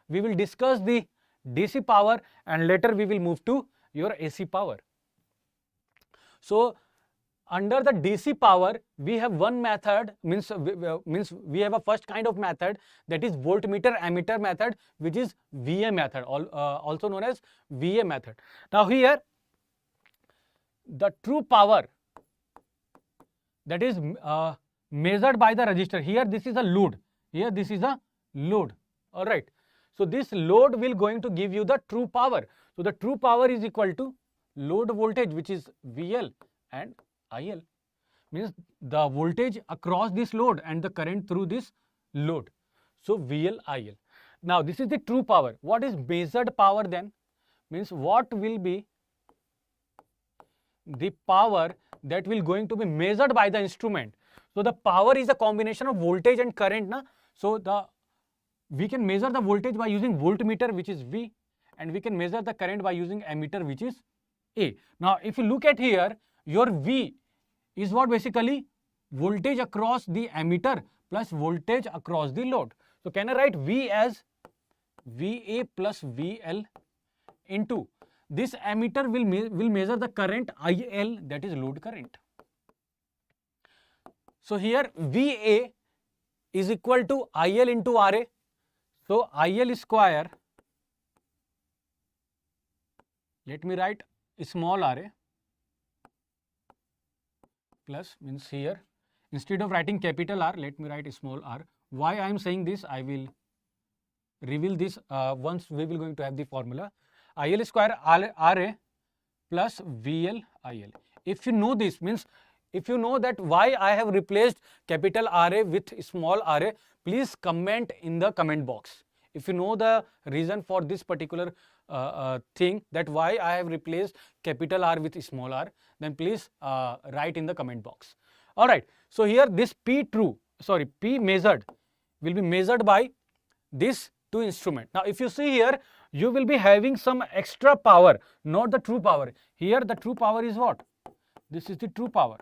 we will discuss the DC power and later we will move to your AC power. So under the DC power, we have one method, means we have a first kind of method, that is voltmeter ammeter method, which is VA method, also known as VA method. Now here the true power that is measured by the resistor. Here this is a load. Here this is a load. All right. So this load will going to give you the true power. So the true power is equal to load voltage, which is VL and IL. Means the voltage across this load and the current through this load. So VL IL. Now this is the true power. What is measured power then? Means what will be the power that will going to be measured by the instrument. So the power is a combination of voltage and current, na? So we can measure the voltage by using voltmeter, which is V, and we can measure the current by using ammeter, which is A. Now if you look at here, your V is what? Basically voltage across the ammeter plus voltage across the load. So can I write V as VA plus VL into this ammeter will measure the current IL, that is load current. So here VA is equal to IL into RA. So IL square, let me write small ra plus, means here instead of writing capital R, let me write small r. Why I am saying this? I will reveal this once we will going to have the formula. IL square RA plus VL IL. If you know this, means if you know that why I have replaced capital RA with small ra, please comment in the comment box. If you know the reason for this particular thing, that why I have replaced capital R with small r, then please write in the comment box. All right. So here this P measured will be measured by this two instrument. Now if you see here, you will be having some extra power, not the true power. Here the true power is what? This is the true power,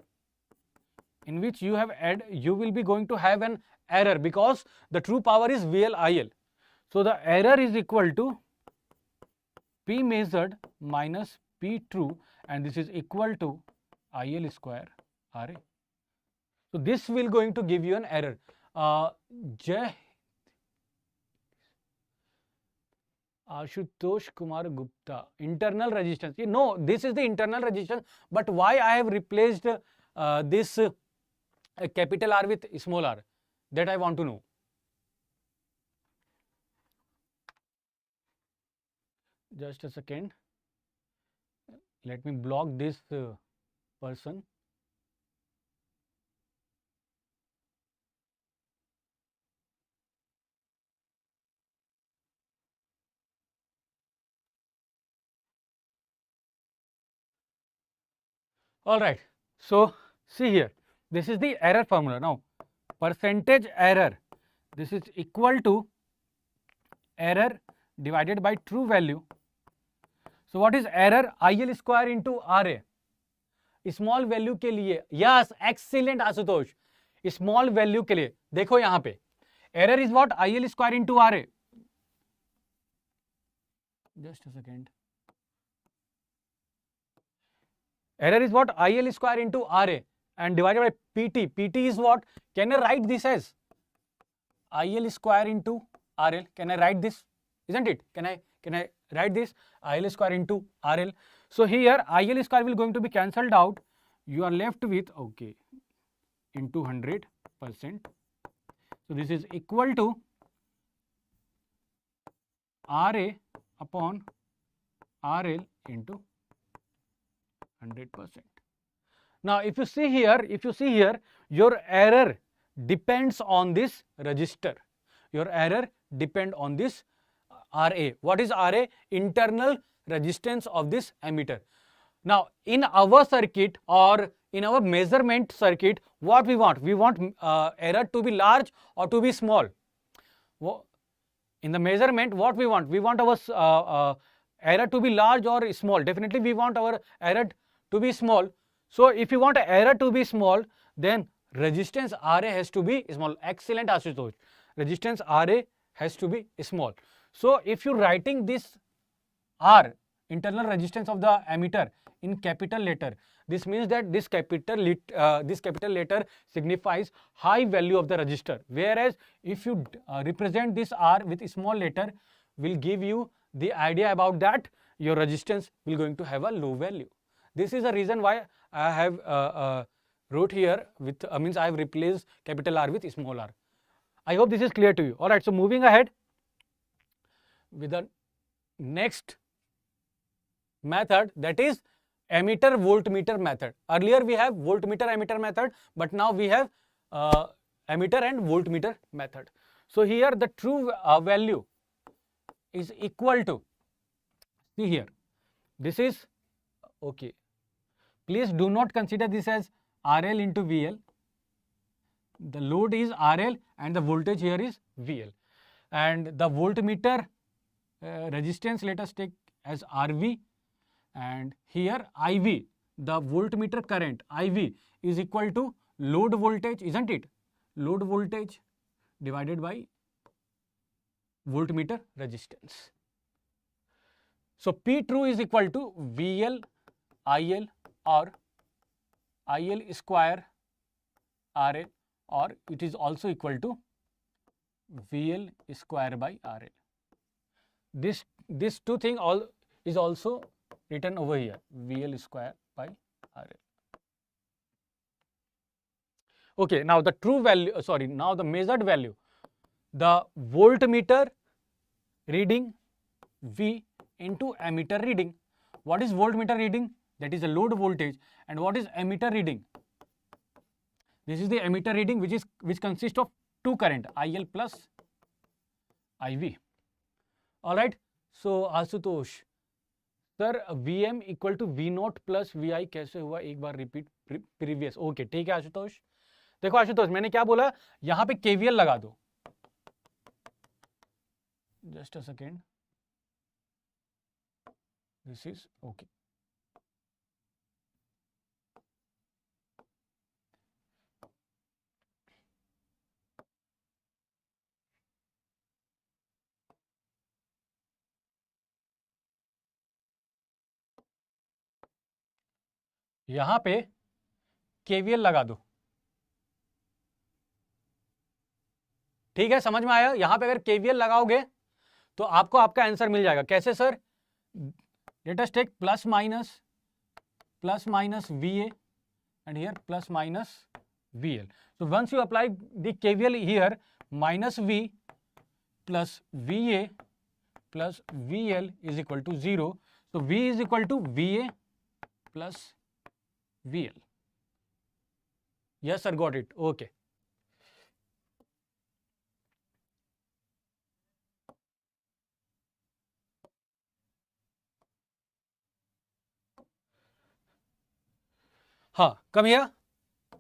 in which you will be going to have an error, because the true power is VL IL. So the error is equal to P measured minus P true, and this is equal to IL square RA. So this will going to give you an error. Ashutosh Kumar Gupta, internal resistance. You know, this is the internal resistance, but why I have replaced this capital R with small r? That I want to know. Just a second. Let me block this person. All right. So see here, this is the error formula. Now percentage error, this is equal to error divided by true value. So what is error? IL square into RA. Small value के लिए, yes excellent Ashutosh, small value के लिए देखो यहां पे error is what? IL square into RA. Just a second. Error is what? IL square into RA and divided by PT. PT is what? Can I write this as IL square into RL? Can I write this? Isn't it? Can I write this? IL square into RL. So here IL square will going to be cancelled out. You are left with, okay, into 100%. So this is equal to RA upon RL into 100%. Now if you see here, your error depends on this resistor. Your error depend on this RA. What is RA? Internal resistance of this ammeter. Now in our circuit or in our measurement circuit, what we want? We want error to be large or to be small. In the measurement, what we want? We want our error to be large or small. Definitely we want our error to be small. So if you want error to be small, then resistance RA has to be small. Excellent, Ashutosh. Resistance RA has to be small. So if you're writing this R, internal resistance of the ammeter, in capital letter, this means that this capital letter signifies high value of the resistor. Whereas if you represent this R with a small letter, will give you the idea about that your resistance will going to have a low value. This is the reason why I have wrote here with means I have replaced capital R with small r. I hope this is clear to you. All right. So moving ahead with the next method, that is ammeter voltmeter method. Earlier we have voltmeter ammeter method, but now we have ammeter and voltmeter method. So here the true value is equal to, see here, this is, okay, please do not consider this as RL into VL. The load is RL and the voltage here is VL, and the voltmeter resistance let us take as RV, and here IV, the voltmeter current IV is equal to load voltage, isn't it? Load voltage divided by voltmeter resistance. So P true is equal to VL IL or IL square RL, or it is also equal to VL square by RL. This two thing all is also written over here, VL square by RL. Okay, now the true value, now the measured value, the voltmeter reading V into ammeter reading. What is voltmeter reading? That is the load voltage. And what is ammeter reading? This is the ammeter reading which consists of two current, IL plus IV. All right. So Ashutosh, sir VM equal to V0 plus VI कैसे हुआ, एक बार repeat previous. Okay ठीक है आशुतोष. देखो आशुतोष, मैंने क्या बोला, यहां पे KVL लगा दो. Just a second, this is okay. यहां पे KVL लगा दो. ठीक है, समझ में आया? यहां पे अगर KVL लगाओगे तो आपको आपका आंसर मिल जाएगा. कैसे sir? Let us take plus minus VA and here plus minus VL. So once you apply the KVL here, minus V plus VA plus VL is equal to 0. So V is equal to VA plus VL. Yes sir, got it. Okay. Come here.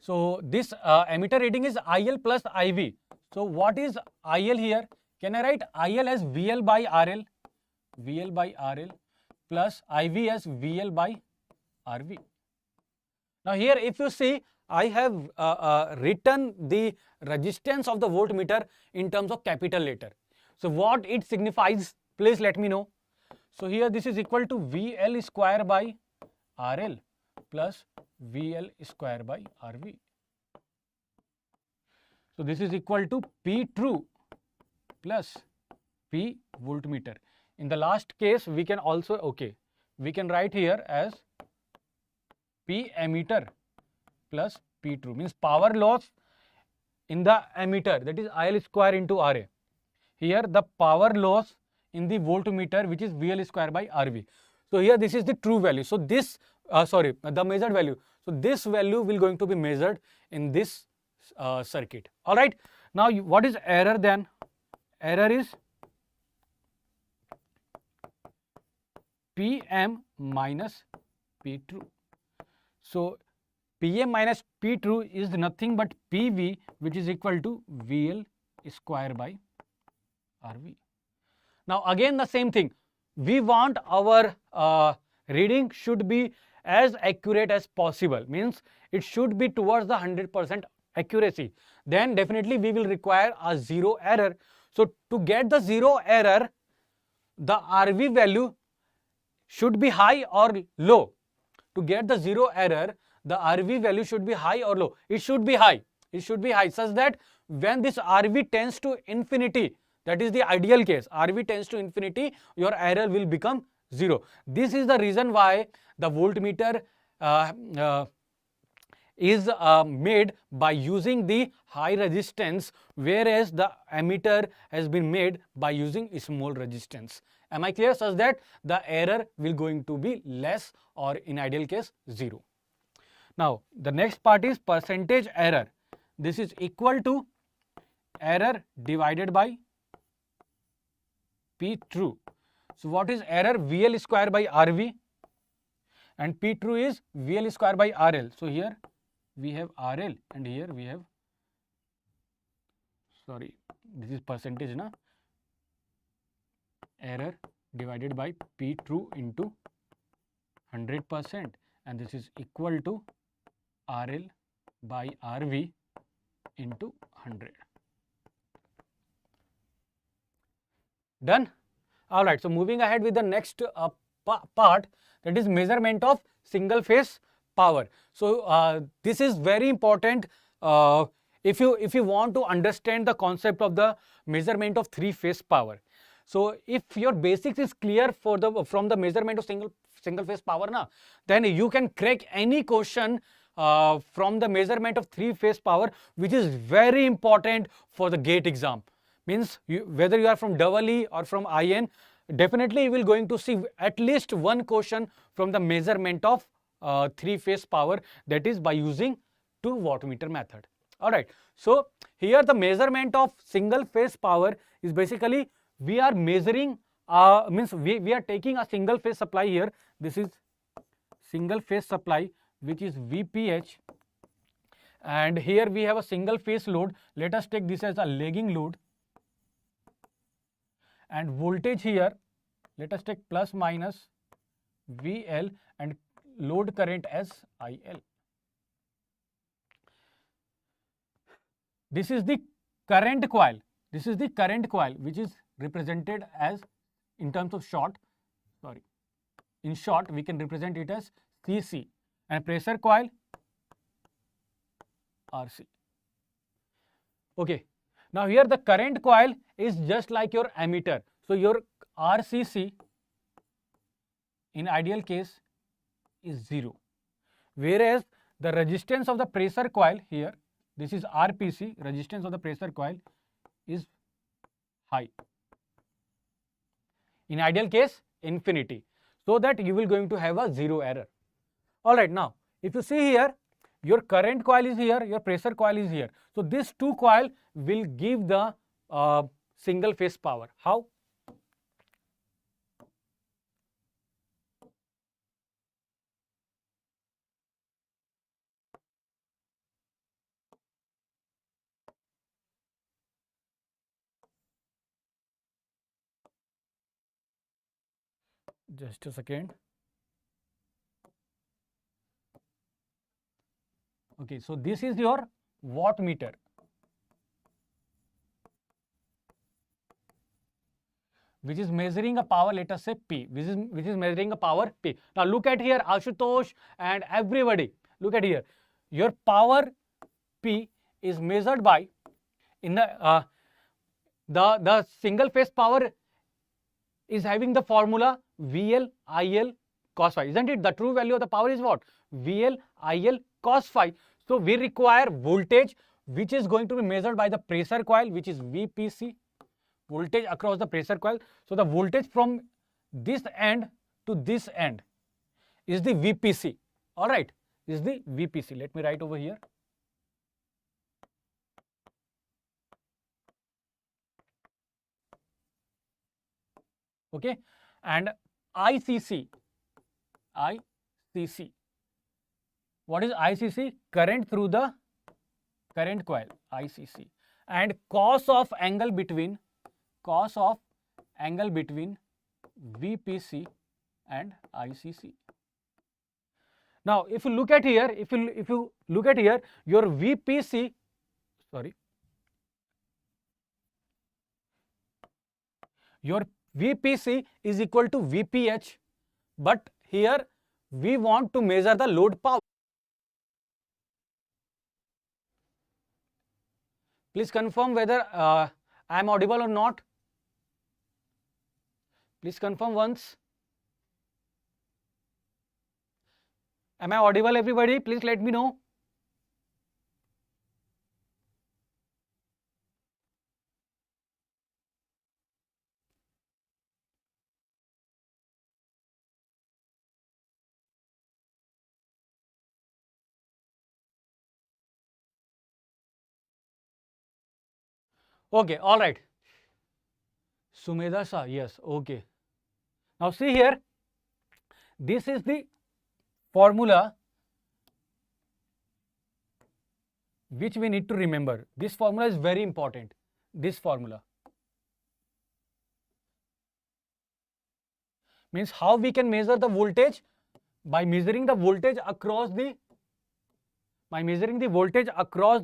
So this ammeter reading is IL plus IV. So what is IL here? Can I write IL as VL by RL? VL by RL plus IV as VL by RV. Now here if you see, I have written the resistance of the voltmeter in terms of capital letter. So what it signifies, please let me know. So here this is equal to VL square by RL plus VL square by RV. So this is equal to P true plus P voltmeter. In the last case, we can also, we can write here as P ammeter plus P true, means power loss in the ammeter, that is IL square into RA. Here the power loss in the voltmeter, which is VL square by RV. So here this is the true value. So this, the measured value. So this value will going to be measured in this circuit. All right. Now what is error then? Error is PM minus P true. So PM minus P true is nothing but PV, which is equal to VL square by RV. Now again the same thing. We want our reading should be as accurate as possible. Means it should be towards the 100% accuracy. Then definitely we will require a zero error. So to get the zero error, the RV value should be high or low. To get the zero error, the RV value should be high or low. It should be high. It should be high such that when this RV tends to infinity, that is the ideal case, RV tends to infinity, your error will become zero. This is the reason why the voltmeter is made by using the high resistance, whereas the ammeter has been made by using small resistance. Am I clear? Such that the error will going to be less, or in ideal case zero. Now the next part is percentage error. This is equal to error divided by P true. So what is error? VL square by RV, and P true is VL square by RL. So here we have RL and here we have, this is percentage, na? Error divided by P true into 100%, and this is equal to RL by RV into 100. Done? All right. So moving ahead with the next part, that is measurement of single phase power. So this is very important if you want to understand the concept of the measurement of three phase power. So if your basics is clear from the measurement of single phase power, then you can crack any question from the measurement of three phase power, which is very important for the GATE exam. Means whether you are from EE or from IN, definitely you will going to see at least one question from the measurement of three phase power, that is by using 2 wattmeter method. All right. So here the measurement of single phase power is basically we are measuring, means we are taking a single phase supply here. This is single phase supply, which is VPH, and here we have a single phase load. Let us take this as a lagging load, and voltage here, let us take plus minus VL, and load current as IL. This is the current coil. This is the current coil, which is represented as, in terms of short, in short we can represent it as CC, and pressure coil RC. Okay. Now here the current coil is just like your ammeter. So your RCC in ideal case is 0. Whereas the resistance of the pressure coil here, this is RPC, resistance of the pressure coil is high. In ideal case, infinity. So that you will going to have a 0 error. All right. Now, if you see here, your current coil is here, your pressure coil is here. So these two coil will give the single phase power. How? Just a second. Okay, so this is your wattmeter. which is measuring a power, let us say P, which is measuring a power P. Now look at here, Ashutosh and everybody, look at here. Your power P is measured by, in the single phase power is having the formula VL IL cos phi, isn't it? The true value of the power is what? VL IL cos phi. So we require voltage which is going to be measured by the pressure coil, which is VPC, voltage across the pressure coil. So the voltage from this end to this end is the VPC. All right, is the VPC. Let me write over here. Okay, and ICC. What is ICC? Current through the current coil, ICC. And cos of angle between VPC and ICC. Now, if you look at here, your VPC, your VPC is equal to VPH, but here we want to measure the load power. Please confirm whether I am audible or not. Please confirm once. Am I audible, everybody? Please let me know. Okay, all right. Sumedha Shah, yes, okay. Now see here, this is the formula which we need to remember. This formula is very important. This formula means how we can measure the voltage by measuring the voltage across the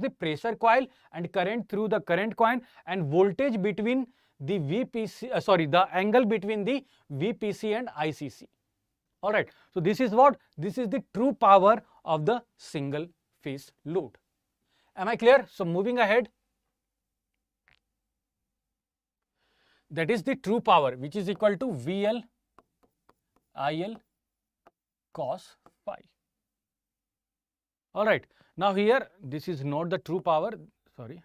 pressure coil and current through the current coil, and voltage between the VPC, the angle between the VPC and ICC. All right. So this is what? This is the true power of the single phase load. Am I clear? So moving ahead, that is the true power, which is equal to VL IL cos phi. All right. Now here, this is not the true power, sorry.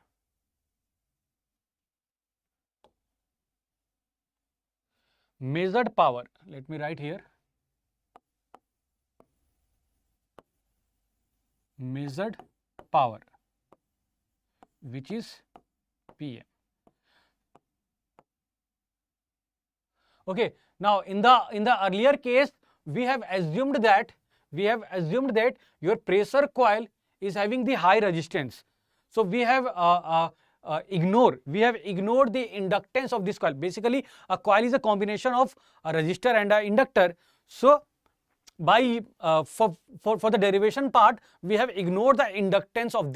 Measured power, let me write here. Measured power, which is PM. Okay. Now in the earlier case, we have assumed that your pressure coil is having the high resistance. So we have ignored the inductance of this coil. Basically, a coil is a combination of a resistor and an inductor. So by for the derivation part, we have ignored the inductance of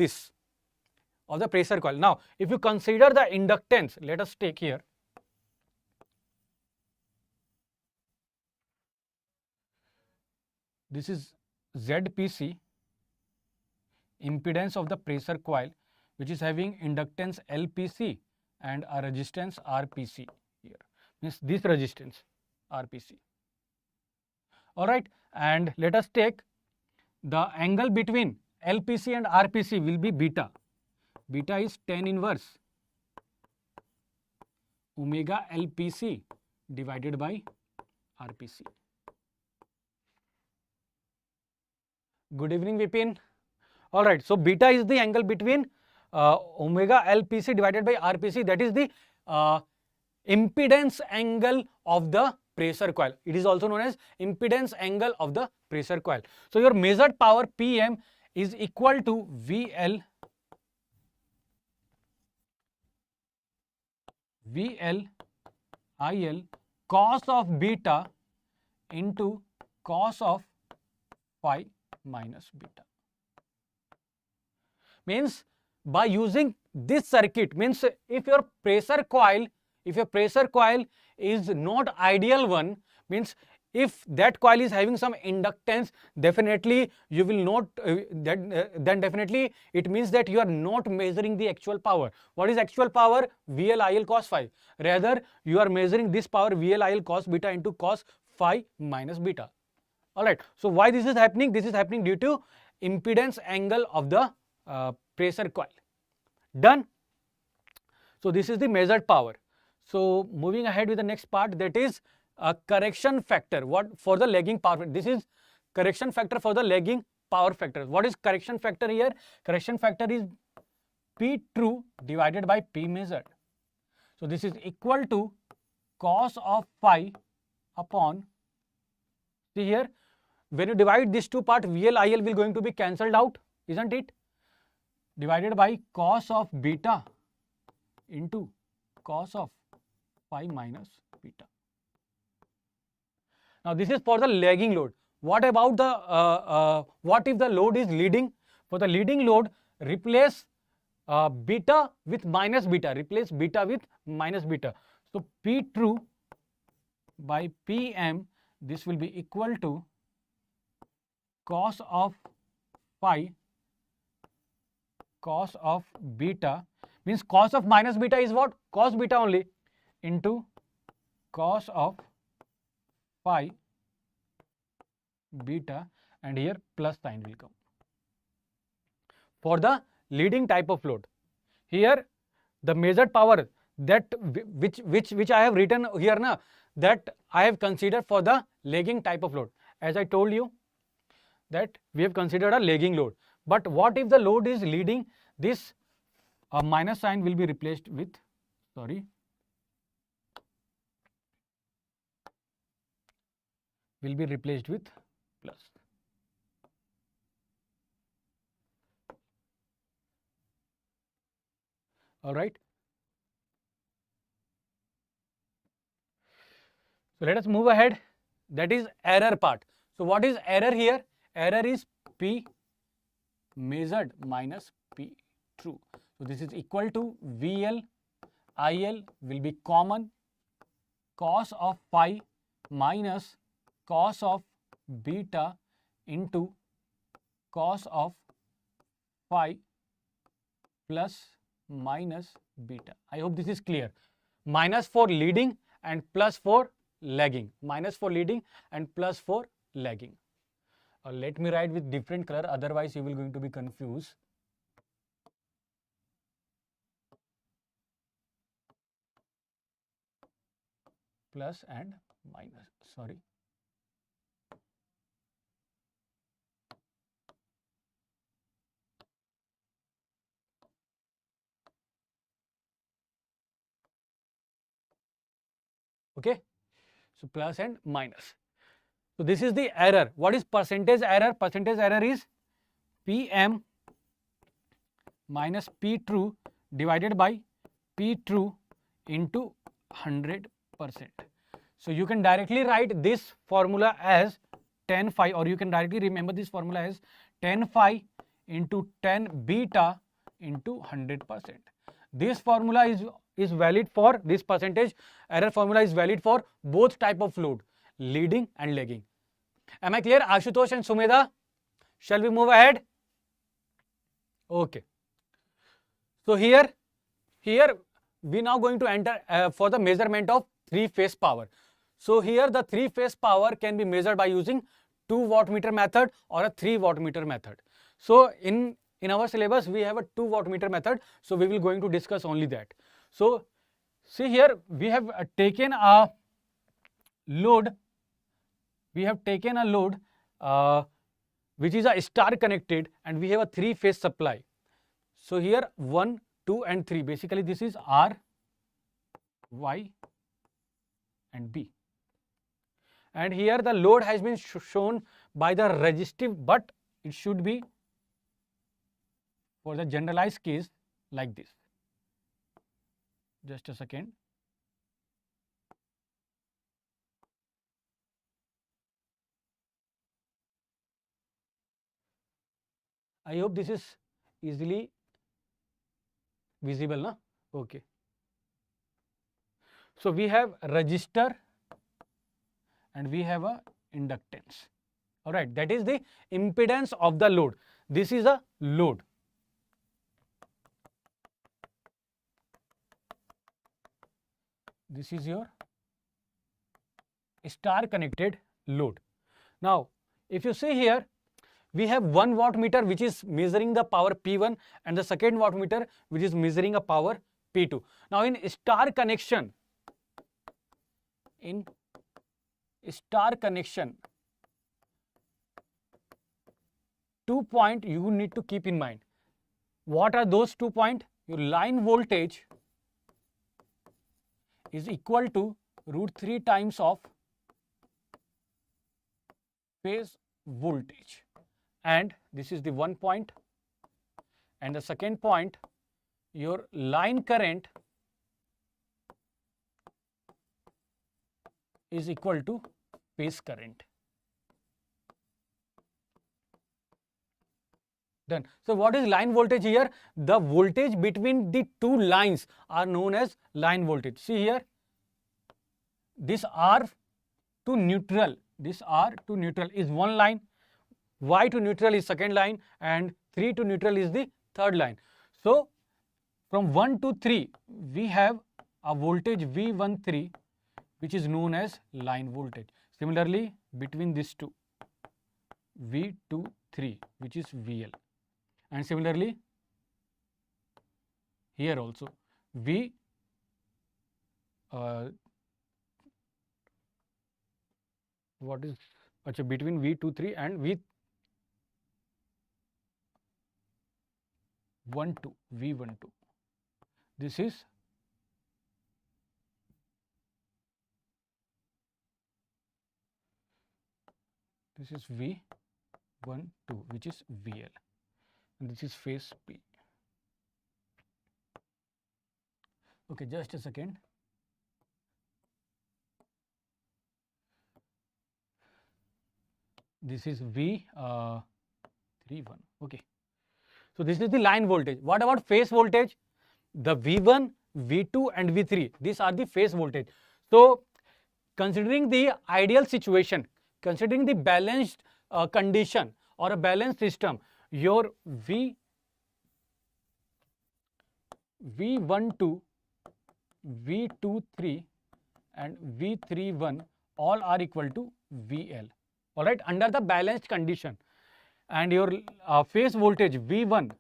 the pressure coil. Now, if you consider the inductance, let us take here. This is ZPC, impedance of the pressure coil, which is having inductance LPC and a resistance RPC here. Means this resistance RPC. All right, and let us take the angle between LPC and RPC will be beta. Beta is tan inverse omega LPC divided by RPC. Good evening, Vipin. All right, so beta is the angle between omega LPC divided by RPC. That is the impedance angle of the pressure coil. It is also known as impedance angle of the pressure coil. So your measured power PM is equal to VL IL cos of beta into cos of phi minus beta. Means by using this circuit, means if your pressure coil is not ideal one, means if that coil is having some inductance, definitely you will not then definitely it means that you are not measuring the actual power. What is actual power? VL IL cos phi. Rather you are measuring this power VL IL cos beta into cos phi minus beta. Alright, so why this is happening? This is happening due to impedance angle of the pressure coil. Done. So this is the measured power. So moving ahead with the next part, that is a correction factor. What for the lagging power? This is correction factor for the lagging power factor. What is correction factor here? Correction factor is P true divided by P measured. So this is equal to cos of phi upon, see here, when you divide these two parts, VL IL will going to be cancelled out, isn't it? Divided by cos of beta into cos of phi minus beta. Now this is for the lagging load. What about the what if the load is leading? For the leading load, replace beta with minus beta. Replace beta with minus beta. So P true by Pm, this will be equal to cos of phi cos of beta, means cos of minus beta is what? Cos beta only, into cos of phi beta, and here plus sign will come. For the leading type of load, here the measured power that which I have written here now, that I have considered for the lagging type of load. As I told you that we have considered a lagging load. But what if the load is leading? This minus sign will be replaced with, sorry, will be replaced with plus. All right. So let us move ahead. That is error part. So what is error here? Error is P measured minus P true. So this is equal to VL IL will be common, cos of phi minus cos of beta into cos of phi plus minus beta. I hope this is clear. Minus for leading and plus for lagging. Minus for leading and plus for lagging. Let me write with different color, otherwise you will going to be confused. Plus and minus, sorry. Okay, so plus and minus. So this is the error. What is percentage error? Percentage error is Pm minus P true divided by P true into 100%. So you can directly write this formula as 10 phi, or you can directly remember this formula as 10 phi into 10 beta into 100%. This formula is valid for, this percentage error formula is valid for both type of load, leading and lagging. Am I clear, Ashutosh and Sumedha? Shall we move ahead? Okay. So here we now going to enter for the measurement of three-phase power. So here the three-phase power can be measured by using 2 wattmeter method or a 3 wattmeter method. So in our syllabus we have a 2 wattmeter method, so we will going to discuss only that. So see here we have taken a load, which is a star connected, and we have a three-phase supply. So here 1, 2 and 3, basically this is R, Y and B. And here the load has been shown by the resistive, but it should be for the generalized case like this. Just a second. I hope this is easily visible, na? Okay. So we have resistor and we have a inductance. All right, that is the impedance of the load. This is a load. This is your star connected load. Now, if you see here, we have one wattmeter which is measuring the power P1 and the second wattmeter which is measuring a power P2. Now, in star connection, two points you need to keep in mind. What are those 2 points? Your line voltage is equal to √3 times of phase voltage, and this is the 1 point, and the second point, your line current is equal to phase current. Done. So what is line voltage here? The voltage between the two lines are known as line voltage. See here, this R to neutral, this R to neutral is one line, Y to neutral is second line, and 3 to neutral is the third line. So from 1 to 3 we have a voltage V13 which is known as line voltage. Similarly, between these two, V23 which is VL. And similarly, here also between V23 and V12. This is V12 which is VL. And this is phase P. Okay, just a second. This is V31. Okay. So this is the line voltage. What about phase voltage? The V1, V2 and V3. These are the phase voltage. So considering the ideal situation, considering the balanced condition or a balanced system, your V12, V23 and V31 all are equal to VL. All right, under the balanced condition, and your phase voltage V1,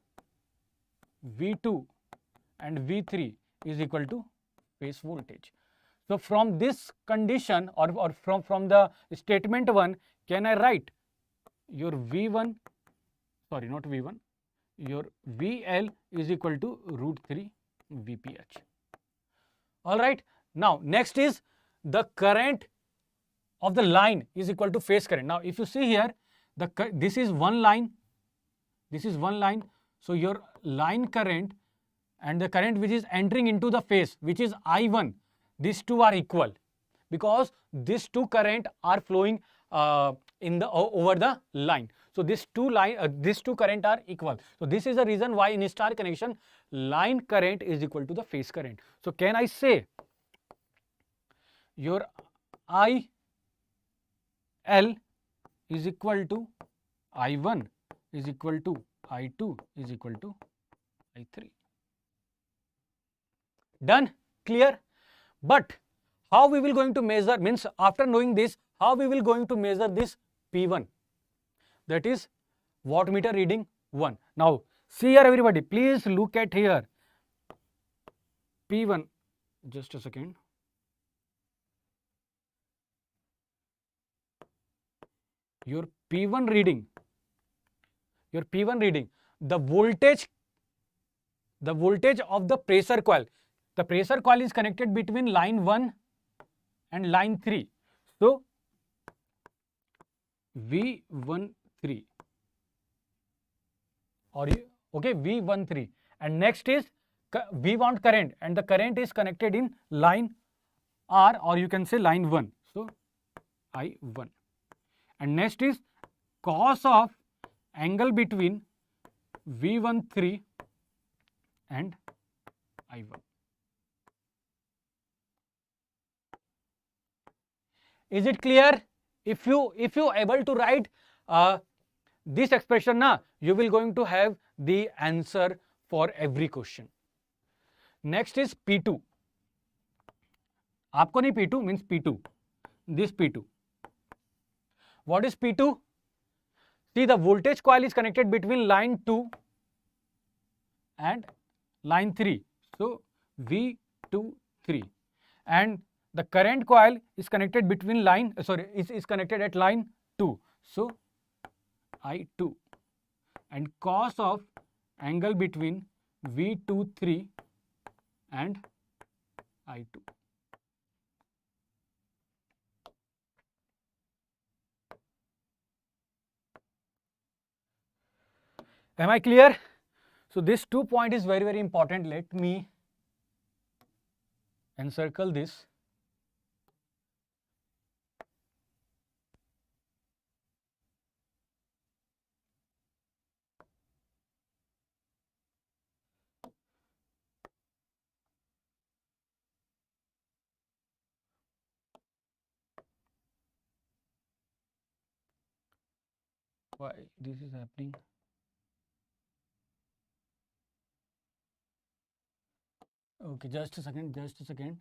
V2 and V3 is equal to phase voltage. So from this condition or from the statement 1, can I write your V1, sorry, not V1, your VL is equal to √3 VPH. All right. Now, next is the current of the line is equal to phase current. Now, if you see here, this is one line, this is one line. So your line current and the current which is entering into the phase, which is I1, these two are equal because these two current are flowing over the line. So these two current are equal. So this is the reason why in star connection line current is equal to the phase current. So can I say your IL is equal to I1 is equal to I2 is equal to I3. Done? Clear? But how we will going to measure, means after knowing this, how we will going to measure this P1? That is wattmeter reading 1. Now see here everybody, please look at here. P1, just a second. Your P1 reading, the voltage of the pressure coil. The pressure coil is connected between line 1 and line 3. So V13 or okay, V13, and next is we want current, and the current is connected in line R, or you can say line 1. So I1, and next is cos of angle between V13 and I1. Is it clear? If you able to write this expression na, you will going to have the answer for every question. Next is P2. आपको नहीं P2 means P2. This P2. What is P2? See, the voltage coil is connected between line 2 and line 3. So V2 3, and the current coil is connected between line is connected at line 2. So I2, and cos of angle between V2 3 and I2. Am I clear? So this 2 point is very, very important. Let me encircle this. Why this is happening? Okay, just a second, just a second.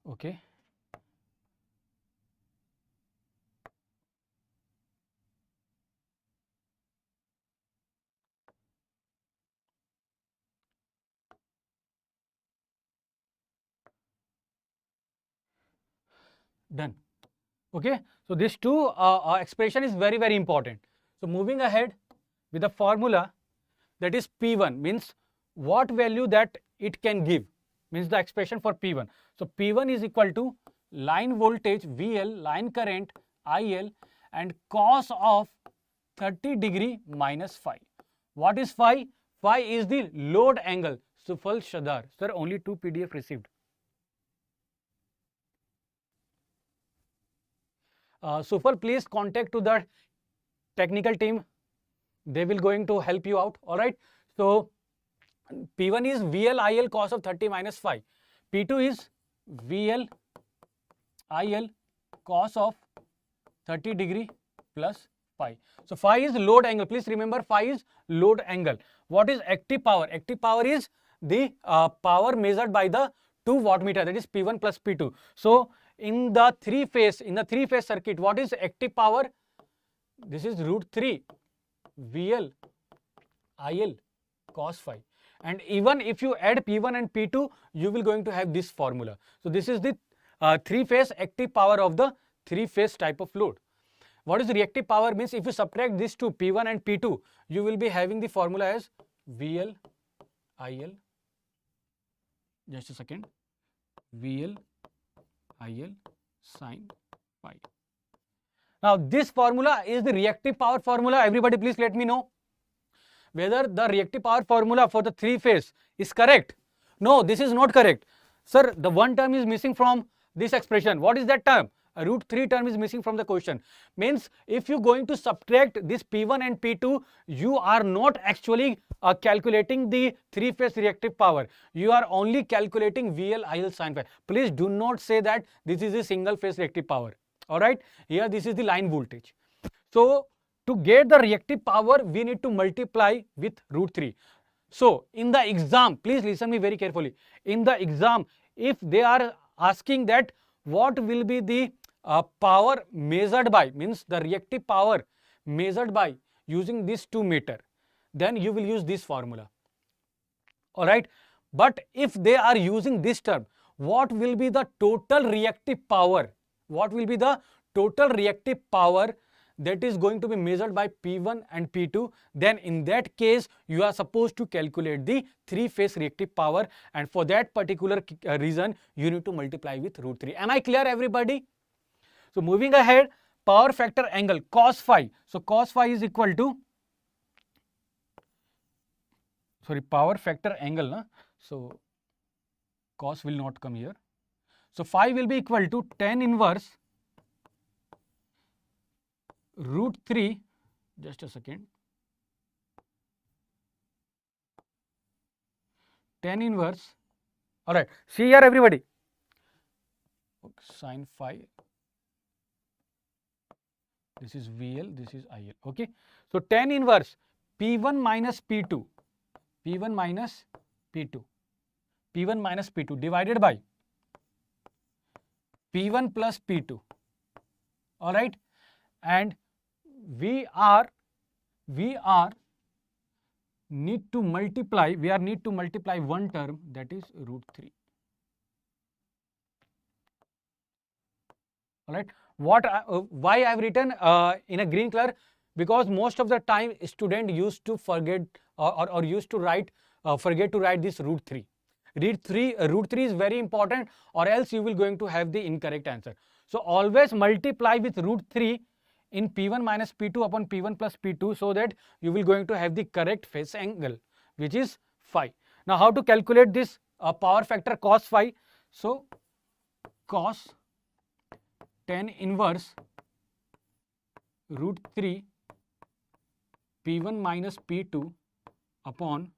Okay. Done. Okay, so this two expression is very, very important. So moving ahead with the formula, that is P1 means what value that it can give, means the expression for P1. So P1 is equal to line voltage VL, line current IL, and cos of 30 degree minus phi. What is phi? Phi is the load angle. Sufal Shadar. Sir, only 2 PDF received. Sufal, please contact to the technical team. They will going to help you out. All right. So P1 is VL IL cos of 30 minus phi. P2 is VL IL cos of 30 degree plus phi. So phi is load angle. Please remember, phi is load angle. What is active power? Active power is the power measured by the 2 wattmeter, that is P1 plus P2. So in the three phase circuit, what is active power? This is root 3 VL IL cos phi. And even if you add P1 and P2, you will going to have this formula. So this is the 3-phase active power of the 3-phase type of load. What is reactive power? Means if you subtract these two, P1 and P2, you will be having the formula as VL IL, just a second, VL IL sin phi. Now this formula is the reactive power formula. Everybody please let me know whether the reactive power formula for the 3-phase is correct. No, this is not correct. Sir, the one term is missing from this expression. What is that term? A root 3 term is missing from the question. Means if you going to subtract this P1 and P2, you are not actually calculating the 3-phase reactive power. You are only calculating VL IL sin phi. Please do not say that this is a single phase reactive power. All right. Here this is the line voltage. So to get the reactive power, we need to multiply with root 3. So in the exam, please listen me very carefully. In the exam, if they are asking that what will be the power measured by, means the reactive power measured by using this 2 meter, then you will use this formula. All right. But if they are using this term, what will be the total reactive power? What will be the total reactive power that is going to be measured by P1 and P2? Then in that case, you are supposed to calculate the 3-phase reactive power, and for that particular reason, you need to multiply with root 3. Am I clear, everybody? So moving ahead, power factor angle cos phi. So cos phi is equal to, power factor angle, na? So cos will not come here. So phi will be equal to tan inverse root 3, just a second, tan inverse. All right, see here everybody, sin phi, this is VL, this is IL. Okay, so tan inverse P1 minus P2, P1 minus P2, P1 minus P2 divided by P1 plus P2. All right, and we are need to multiply one term, that is root 3. All right, why I have written in a green color? Because most of the time student used to forget or used to write forget to write this root 3. Root 3 is very important, or else you will going to have the incorrect answer. So always multiply with root 3 in P1 minus P2 upon P1 plus P2, so that you will going to have the correct phase angle, which is phi. Now how to calculate this power factor cos phi? So cos tan inverse root 3 P1 minus P2 upon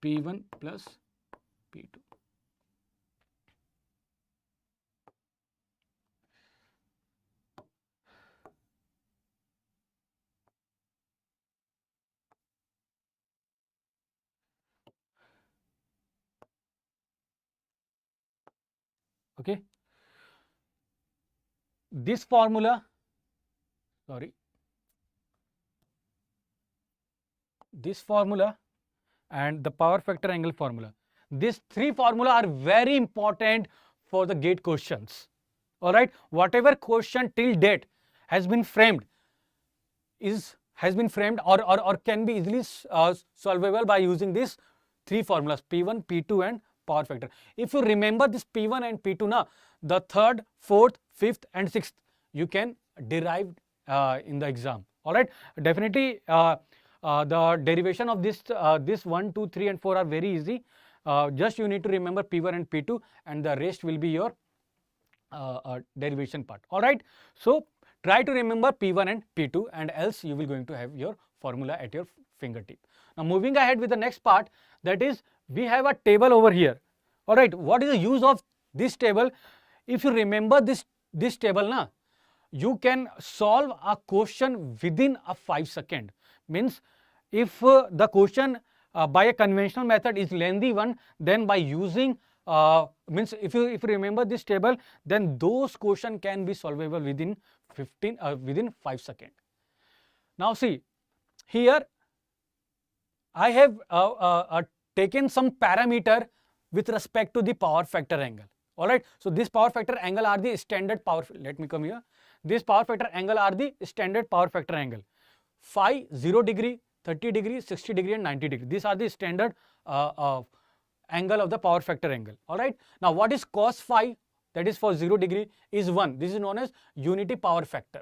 P1 plus P2. Okay, this formula, this formula and the power factor angle formula, these three formula are very important for the GATE questions. All right, whatever question till date has been framed or can be easily solvable by using these three formulas, P1, P2 and power factor. If you remember this P1 and P2 now, the third, fourth, fifth and sixth you can derive in the exam. All right, definitely the derivation of this 1, 2, 3 and 4 are very easy. Just you need to remember P1 and P2, and the rest will be your derivation part. All right, so try to remember P1 and P2, and else you will going to have your formula at your fingertip. Now moving ahead with the next part, that is we have a table over here. All right, what is the use of this table? If you remember this table na, you can solve a question within a 5 second. Means if the question by a conventional method is lengthy one, then by using means if you remember this table, then those question can be solvable within 5 seconds. Now see here, I have taken some parameter with respect to the power factor angle. All right, so this power factor angle are the standard power. Let me come here. This power factor angle are the standard power factor angle. Phi 0 degree, 30 degree, 60 degree and 90 degree. These are the standard angle of the power factor angle. All right. Now what is cos phi? That is for 0 degree is 1. This is known as unity power factor.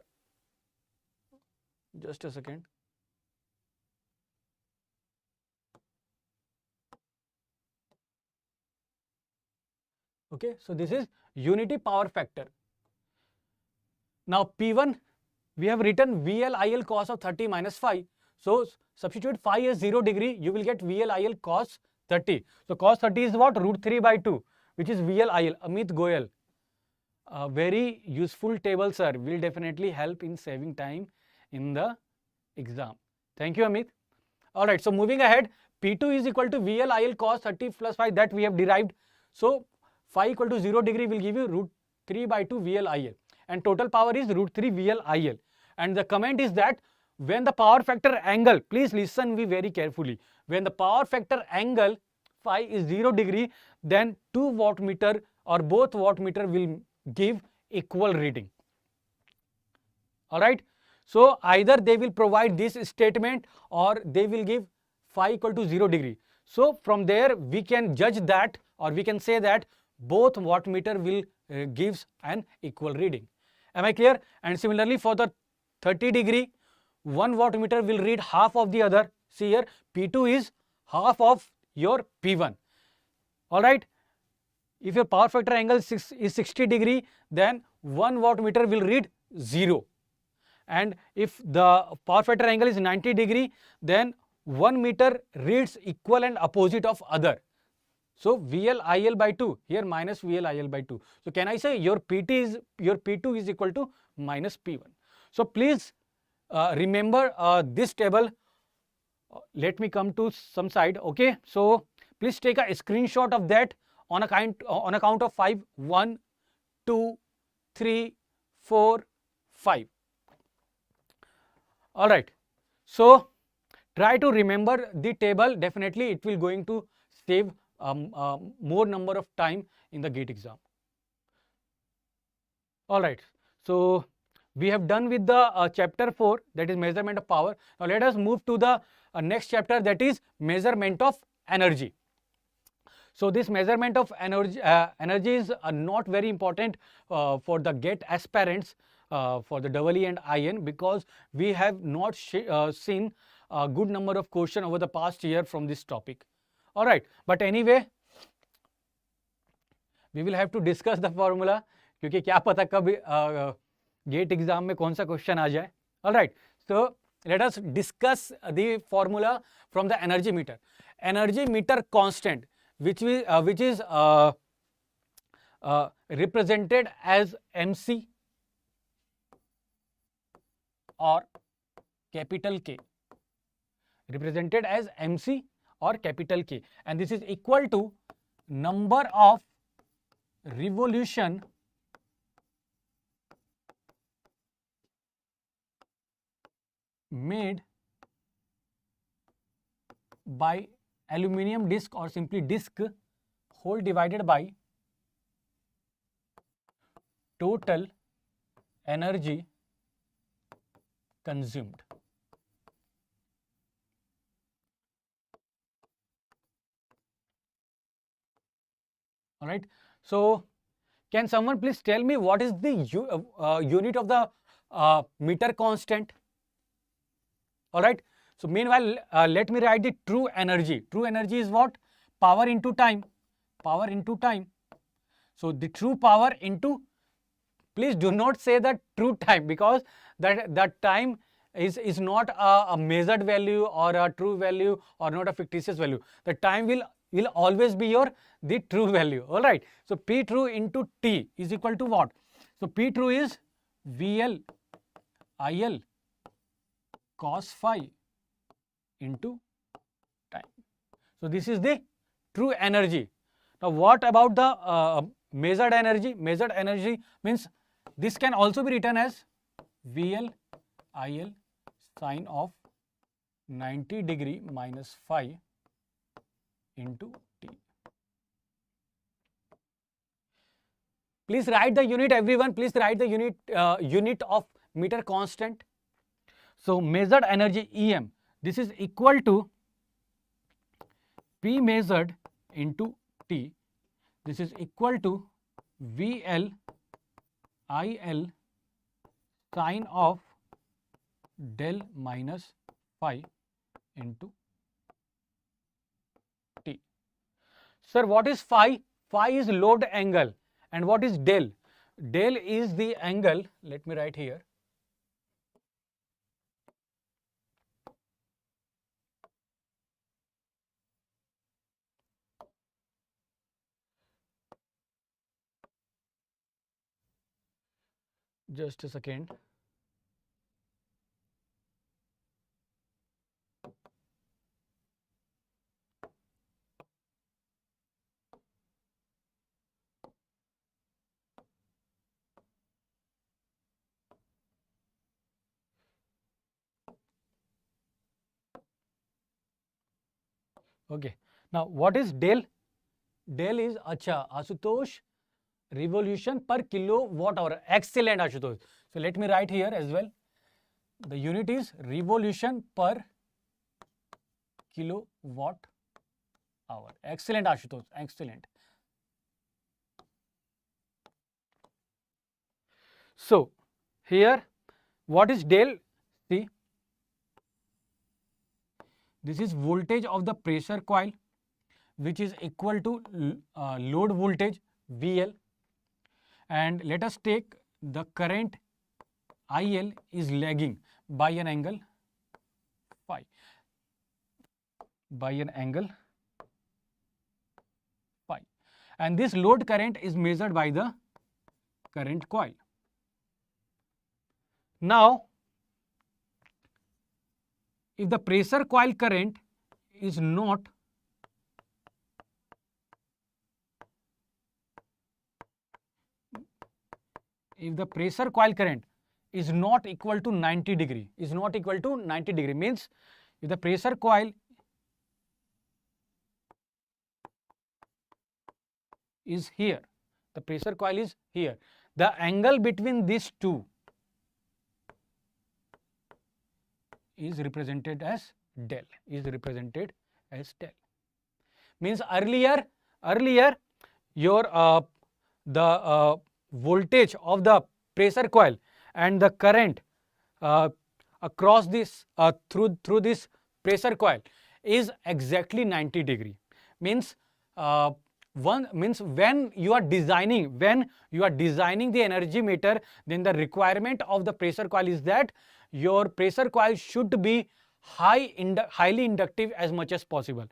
Just a second. Okay, so this is unity power factor. Now P1 we have written VL IL cos of 30 minus phi. So substitute phi as 0 degree, you will get VL IL cos 30. So cos 30 is what? Root 3 by 2, which is VL IL. Amit Goyal. Very useful table, sir. Will definitely help in saving time in the exam. Thank you, Amit. All right, so moving ahead, P2 is equal to VL IL cos 30 plus phi, that we have derived. So phi equal to 0 degree will give you root 3 by 2 VL IL, and total power is root 3 VL IL. And the comment is that when the power factor angle, please listen me very carefully, when the power factor angle phi is 0 degree, then two wattmeter or both wattmeter will give equal reading. All right, so either they will provide this statement or they will give phi equal to 0 degree. So from there we can judge that, or we can say that both wattmeter will gives an equal reading. Am I clear? And similarly for the 30 degree, one wattmeter will read half of the other. See here, P2 is half of your P1. All right, if your power factor angle is 60 degree, then one wattmeter will read 0. And if the power factor angle is 90 degree, then one meter reads equal and opposite of other. So VL IL by 2, here minus VL IL by 2. So can I say your P2 is equal to minus P1. So please remember this table. Let me come to some side. Okay, so please take a screenshot of that on a count of 5. 1, 2, 3, 4, 5. All right. So try to remember the table. Definitely it will going to save more number of time in the GATE exam. All right. So we have done with the chapter 4, that is measurement of power. Now let us move to the next chapter, that is measurement of energy. So this measurement of energy is not very important for the GATE aspirants for the EE and IN, because we have not seen a good number of questions over the past year from this topic. All right, but anyway, we will have to discuss the formula, क्योंकि क्या पता कब GATE exam में कौन सा question आ जाए. All right, so let us discuss the formula from the energy meter. Energy meter constant, which is represented as MC or capital K, represented as MC or capital K, and this is equal to number of revolution made by aluminum disc or simply disc whole divided by total energy consumed. All right. So can someone please tell me what is the unit of the meter constant? All right. So meanwhile, let me write the true energy. True energy is what? Power into time. Power into time. So the true power into, please do not say the true time, because that time is not a measured value or a true value or not a fictitious value. The time will always be the true value. All right. So P true into T is equal to what? So P true is VL IL cos phi into time. So this is the true energy. Now what about the measured energy? Measured energy means this can also be written as VL IL sine of 90 degree minus phi into T. Please write the unit, everyone. Please write the unit of meter constant. So measured energy EM, this is equal to P measured into T. This is equal to VL IL sine of del minus phi into T. Sir, what is phi? Phi is load angle. And what is del? Del is the angle, let me write here. Just a second. Okay. Now what is del? Del is Ashutosh, revolution per kilowatt hour. Excellent, Ashutosh. So let me write here as well. The unit is revolution per kilowatt hour. Excellent, Ashutosh. Excellent. So here, what is del? See, this is voltage of the pressure coil, which is equal to load voltage VL, and let us take the current IL is lagging by an angle phi. by an angle phi. And this load current is measured by the current coil. Now, if the pressure coil current is not equal to 90 degree, means if the pressure coil is here, the angle between these two is represented as del, means earlier your the voltage of the pressure coil and the current across this through this pressure coil is exactly 90 degree. Means when you are designing the energy meter, then the requirement of the pressure coil is that your pressure coil should be highly inductive as much as possible.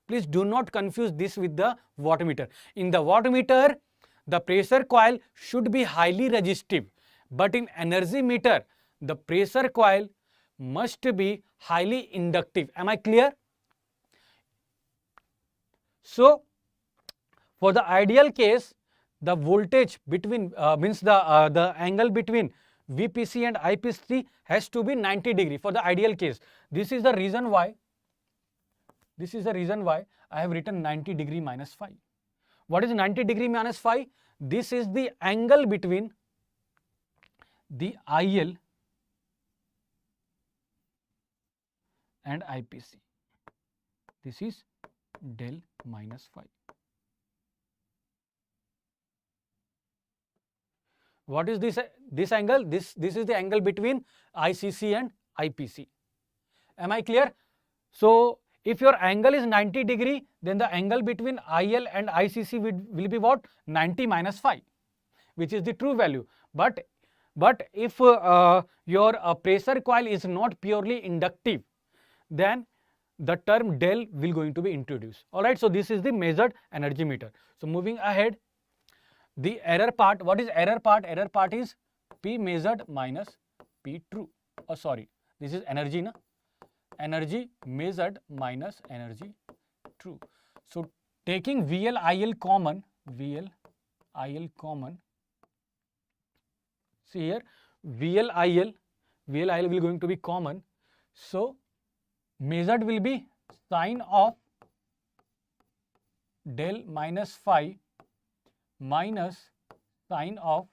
Please do not confuse this with the wattmeter. In the wattmeter, the pressure coil should be highly resistive, but in energy meter, the pressure coil must be highly inductive. Am I clear? So, for the ideal case, the voltage between the angle between VPC and IPC has to be 90 degree for the ideal case. This is the reason why I have written 90 degree minus phi. What is 90 degree minus phi? This is the angle between the IL and IPC. This is del minus phi. What is this angle? This is the angle between ICC and IPC. Am I clear? So, if your angle is 90 degree, then the angle between IL and ICC will be what? 90 minus phi, which is the true value. But if your pressure coil is not purely inductive, then the term del will going to be introduced. Alright, so this is the measured energy meter. So, moving ahead. The error part, what is error part? Error part is P measured minus P true. Oh, sorry, this is energy, na? Energy measured minus energy true. So, taking VL common, see here, VL will going to be common. So, measured will be sine of del minus phi minus sine of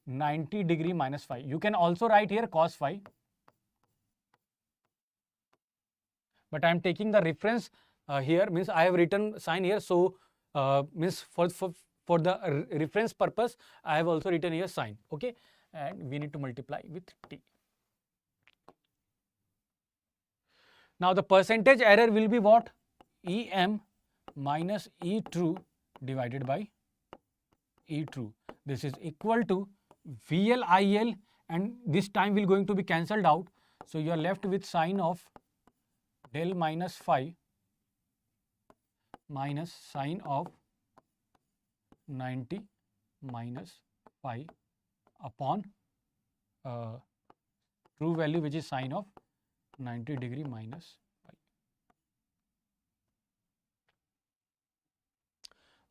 90 degree minus phi. You can also write here cos phi, but I am taking the reference here, means I have written sine here. So, means for the reference purpose, I have also written here sine. Okay, and we need to multiply with t. Now, the percentage error will be what? EM minus E true divided by E true. This is equal to VL and this time will going to be cancelled out. So, you are left with sine of del minus phi minus sine of 90 minus phi upon true value, which is sine of 90 degree minus phi.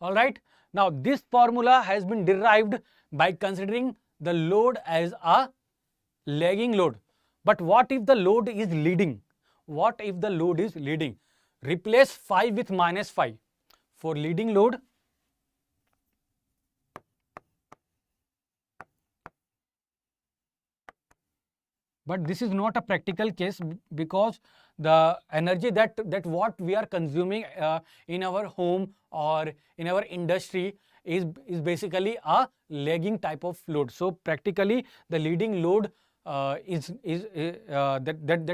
All right. Now, this formula has been derived by considering the load as a lagging load. But what if the load is leading? Replace phi with minus phi. For leading load, but this is not a practical case because the energy that what we are consuming in our home or in our industry is basically a lagging type of load. So, practically the leading load that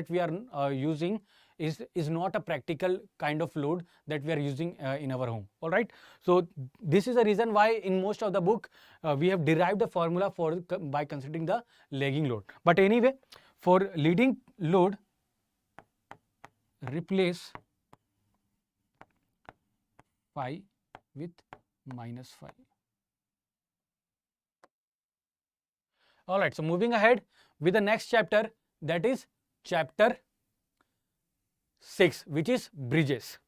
we are using is not a practical kind of load that we are using in our home. All right. So, this is the reason why in most of the book we have derived the formula by considering the lagging load. But anyway, for leading load, replace phi with minus phi. All right, so moving ahead with the next chapter, that is chapter 6, which is bridges.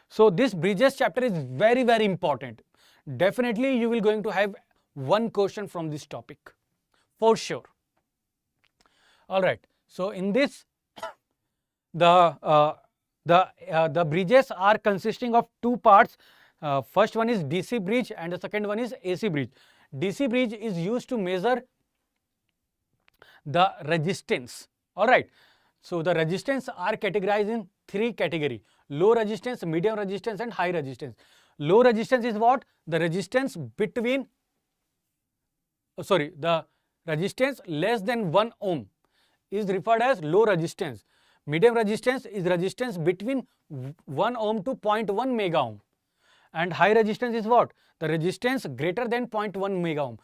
So this bridges chapter is very, very important. Definitely you will going to have one question from this topic for sure. All right, so in this the bridges are consisting of two parts. First one is DC bridge and the second one is AC bridge. DC bridge is used to measure the resistance. All right, so the resistance are categorized in three categories: low resistance, medium resistance and high resistance. Low resistance is what? The resistance between the resistance less than 1 ohm is referred as low resistance. Medium resistance is resistance between 1 ohm to 0.1 mega ohm. And high resistance is what? The resistance greater than 0.1 mega ohm.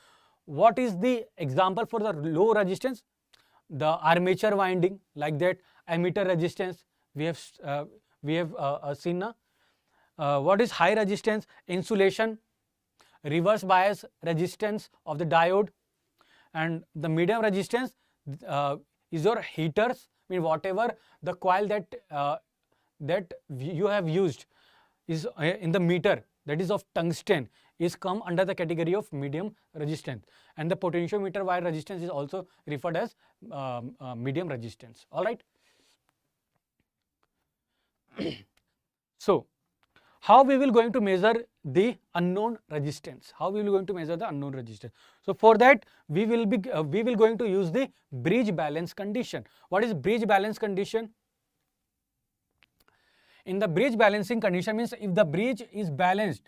What is the example for the low resistance? The armature winding, like that. Ammeter resistance we have seen now. What is high resistance? Insulation, reverse bias resistance of the diode. And the medium resistance is your heaters, mean whatever the coil that you have used is in the meter, that is of tungsten, is come under the category of medium resistance. And the potentiometer wire resistance is also referred as medium resistance. All right. So how we will going to measure the unknown resistance? How we will going to measure the unknown resistance? So for that we will going to use the bridge balance condition. What is bridge balance condition? In the bridge balancing condition means if the bridge is balanced,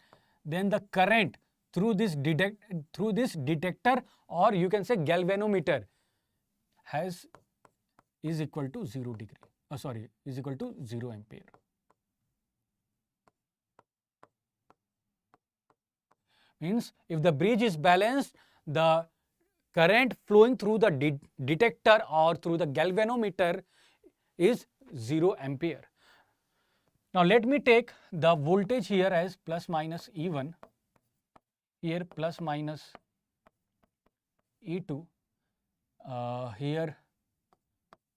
then the current through this detector, or you can say galvanometer, is equal to 0 degree. Is equal to 0 ampere. Means if the bridge is balanced, the current flowing through the detector or through the galvanometer is 0 ampere. Now let me take the voltage here as plus minus E1, here plus minus E2, here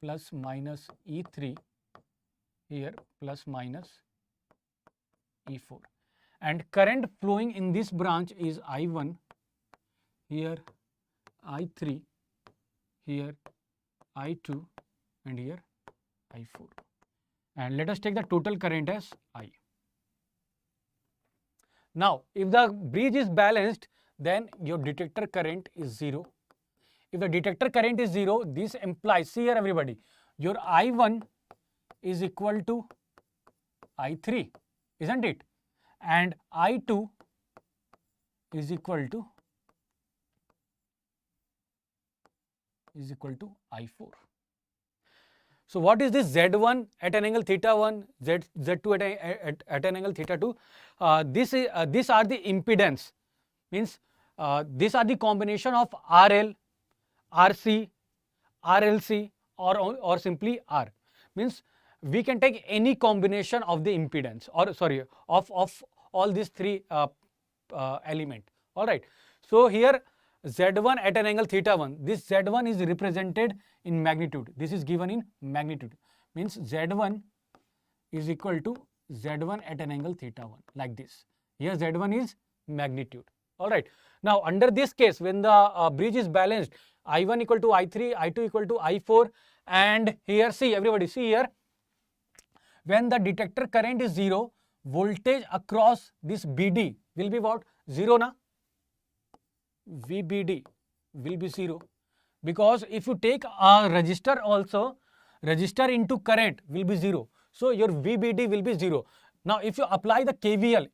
plus minus E3, here plus minus E4. And current flowing in this branch is I1, here I3, here I2 and here I4. And let us take the total current as I. Now, if the bridge is balanced, then your detector current is 0. If the detector current is 0, this implies, see here everybody, your I1 is equal to I3, isn't it? And I2 is equal to I4. So what is this Z1 at an angle theta 1, Z2 at an angle theta 2? These are the impedance. Means these are the combination of RL, RC, RLC, or simply R. Means we can take any combination of the impedance, or sorry, of all these three element. All right. So here Z1 at an angle theta 1. This Z1 is represented in magnitude. This is given in magnitude. Means Z1 is equal to Z1 at an angle theta 1, like this. Here Z1 is magnitude. All right. Now under this case, when the bridge is balanced, I1 equal to I3, I2 equal to I4, and here see everybody, see here, when the detector current is 0, voltage across this BD will be what? 0 na? VBD will be 0, because if you take a resistor also, resistor into current will be 0. So your VBD will be 0. Now if you apply the KVL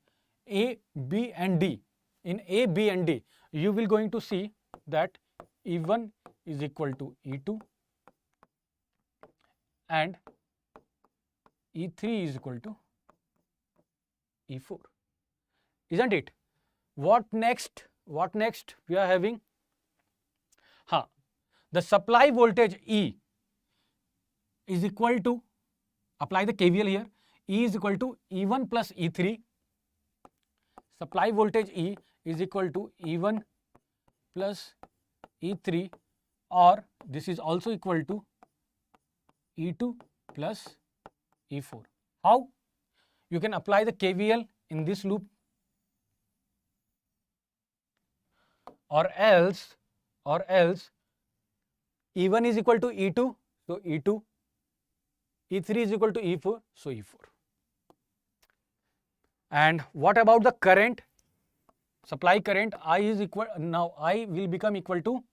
A, B and D, in A, B and D, you will going to see that E1 is equal to E2 and E3 is equal to E4, isn't it? What next? What next we are having? The supply voltage E is equal to, apply the KVL here, E is equal to E1 plus E3 supply voltage E is equal to E1 plus E3, or this is also equal to E2 plus E4. How? You can apply the KVL in this loop, or else E1 is equal to E2, so E2, E3 is equal to E4, so E4. And what about the current? Supply current I is equal, now I will become equal to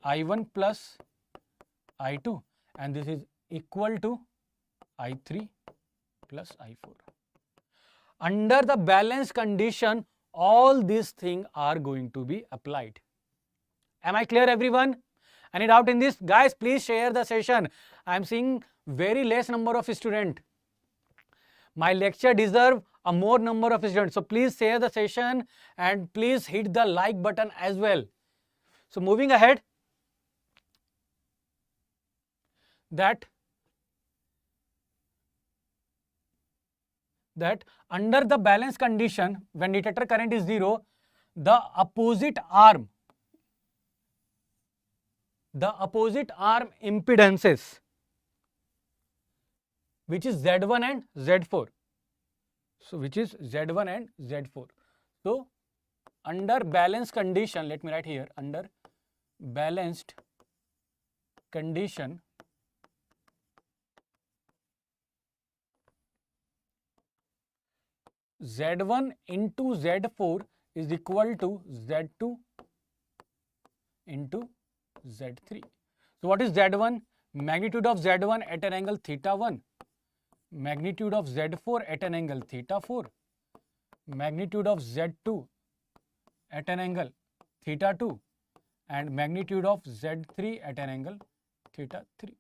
I1 plus I2, and this is equal to I3 plus I4. Under the balance condition, all these things are going to be applied. Am I clear, everyone? Any doubt in this? Guys, please share the session. I am seeing very less number of students. My lecture deserve a more number of students. So please share the session and please hit the like button as well. So moving ahead, that under the balance condition, when detector current is 0, the opposite arm impedances, which is Z1 and Z4. So which is Z1 and Z4. So under balance condition, let me write here, under balanced condition, Z1 into Z4 is equal to Z2 into Z3. So what is Z1? Magnitude of Z1 at an angle theta 1, magnitude of Z4 at an angle theta 4, magnitude of Z2 at an angle theta 2, and magnitude of Z3 at an angle theta 3.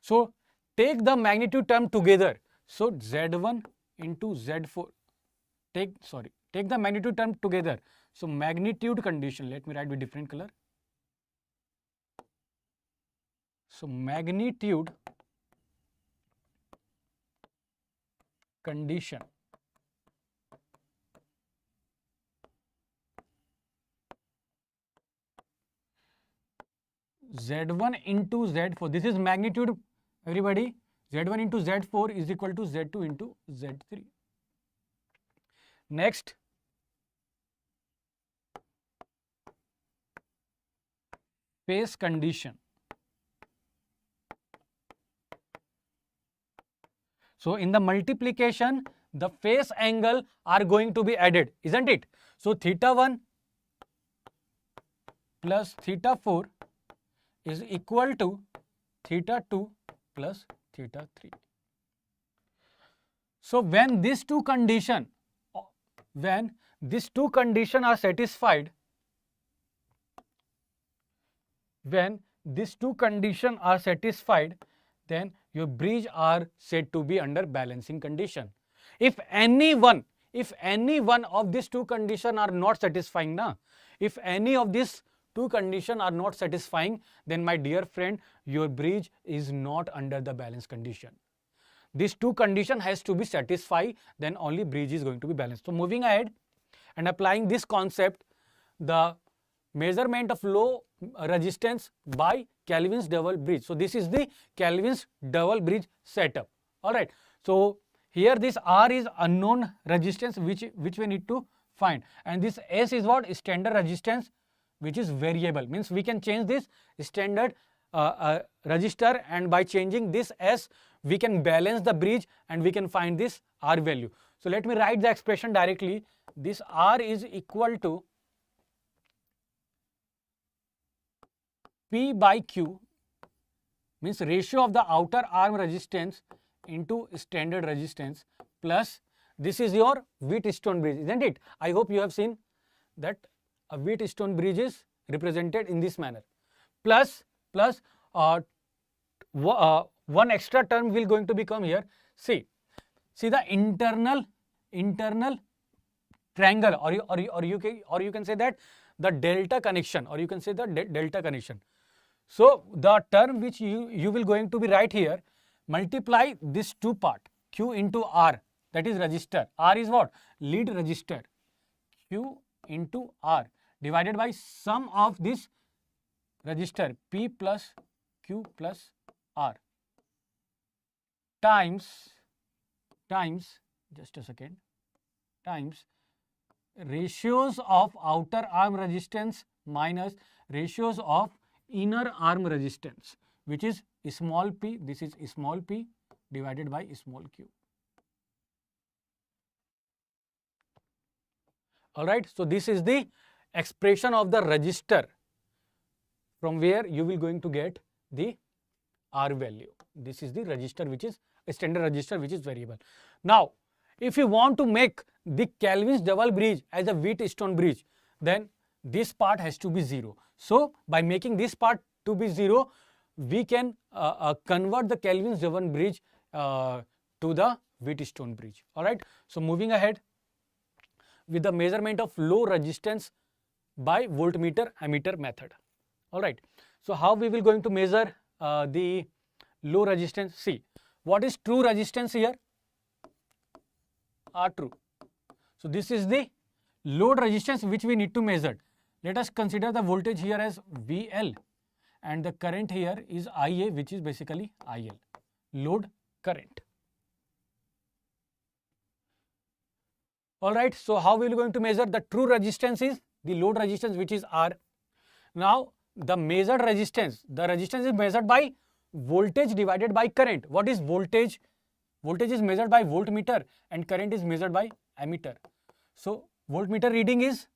So take the magnitude term together. So Z1 into Z4, take the magnitude term together. So magnitude condition, let me write with different color. So magnitude condition Z1 into Z4, this is magnitude, everybody. Z1 into Z4 is equal to Z2 into Z3. Next, phase condition. So in the multiplication, the phase angle are going to be added, isn't it? So theta 1 plus theta 4 is equal to theta 2 plus theta 3. So when these two conditions are satisfied, then your bridge are said to be under balancing condition. If any one of these two conditions are not satisfying, then my dear friend, your bridge is not under the balance condition. These two conditions has to be satisfied, then only bridge is going to be balanced. So moving ahead and applying this concept, the measurement of low resistance by Kelvin's double bridge. So this is the Kelvin's double bridge setup. All right. So here this R is unknown resistance which we need to find, and this S is what? Standard resistance, which is variable. Means we can change this standard resistor, and by changing this S, we can balance the bridge and we can find this R value. So let me write the expression directly. This R is equal to P by Q, means ratio of the outer arm resistance into standard resistance, plus this is your Wheatstone bridge, isn't it? I hope you have seen that a Wheatstone bridge is represented in this manner. Plus one extra term will going to become here. See the internal triangle, or you can say that the delta connection, or you can say the delta connection. So the term which you will going to be write here, multiply this two part, Q into R, that is resistor. R is what? Lead resistor. Q into R divided by sum of this resistor P plus Q plus R times just a second times ratios of outer arm resistance minus ratios of inner arm resistance, which is small p, this is small p divided by small q. Alright, so this is the expression of the resistor from where you will going to get the R value. This is the resistor which is a standard resistor which is variable. Now, if you want to make the Kelvin's double bridge as a Wheatstone bridge, then this part has to be 0. So, by making this part to be 0, we can convert the Kelvin's double bridge to the Wheatstone bridge. Alright, so moving ahead with the measurement of low resistance by voltmeter ammeter method. Alright, so how we will going to measure the low resistance? See, what is true resistance here? R true. So this is the load resistance which we need to measure. Let us consider the voltage here as VL and the current here is IA, which is basically IL, load current. Alright, so how we are going to measure? The true resistance is the load resistance which is R. Now the measured resistance, the resistance is measured by voltage divided by current. What is voltage? Voltage is measured by voltmeter and current is measured by ammeter. So voltmeter reading is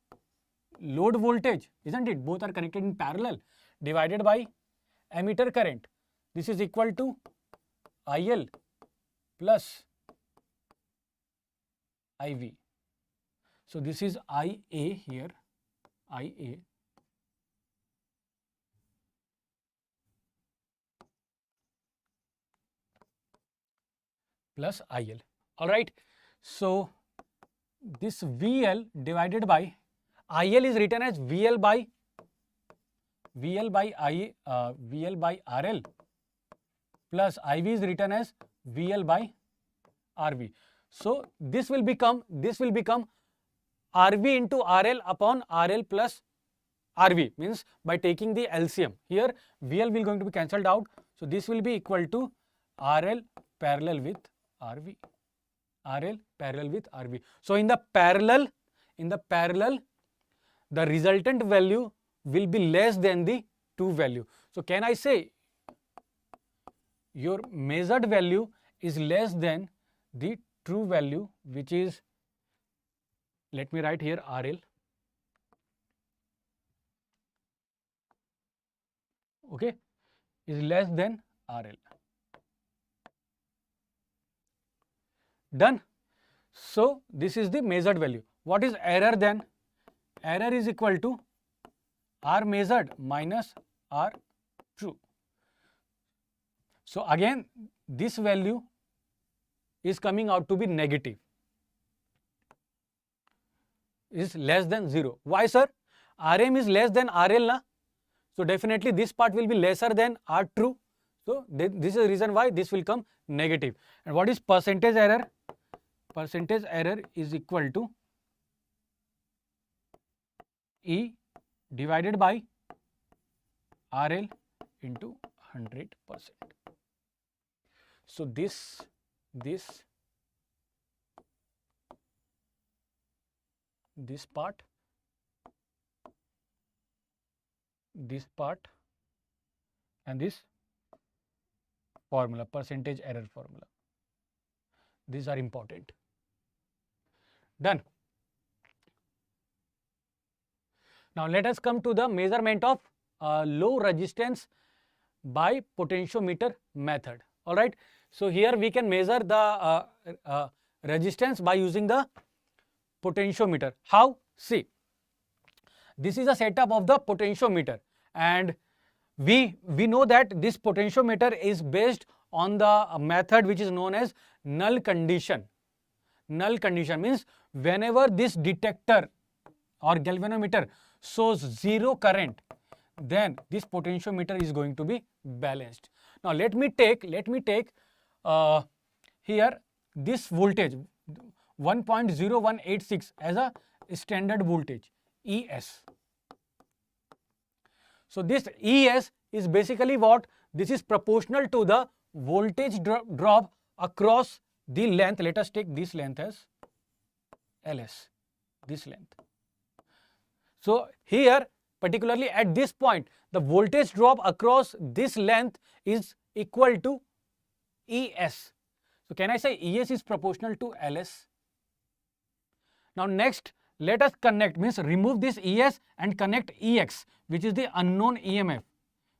load voltage, isn't it? Both are connected in parallel, divided by ammeter current. This is equal to IL plus IV. So this is IA here, IA plus IL. Alright, so this VL divided by IL is written as VL by RL plus IV is written as VL by RV. So this will become RV into RL upon RL plus RV, means by taking the LCM. Here VL will going to be cancelled out. So this will be equal to RL parallel with RV. RL parallel with RV. So in the parallel, the resultant value will be less than the true value. So can I say your measured value is less than the true value, which is, let me write here RL. Okay, is less than RL. Done. So this is the measured value. What is error then? Error is equal to R measured minus R true. So again this value is coming out to be negative, is less than 0. Why, sir? RM is less than RL na? So definitely this part will be lesser than R true. So this is the reason why this will come negative. And what is percentage error? Percentage error is equal to E divided by RL into 100%. So this part and this formula, percentage error formula, these are important. Done. Now let us come to the measurement of low resistance by potentiometer method. Alright, so here we can measure the resistance by using the potentiometer. How? See, this is a setup of the potentiometer, and we know that this potentiometer is based on the method which is known as null condition. Null condition means whenever this detector or galvanometer shows 0 current, then this potentiometer is going to be balanced. Now let me take here this voltage 1.0186 as a standard voltage, ES. So this ES is basically what? This is proportional to the voltage drop across the length. Let us take this length as LS, this length. So here, particularly at this point, the voltage drop across this length is equal to ES. So can I say ES is proportional to LS? Now next, let us connect, means remove this ES and connect EX, which is the unknown EMF,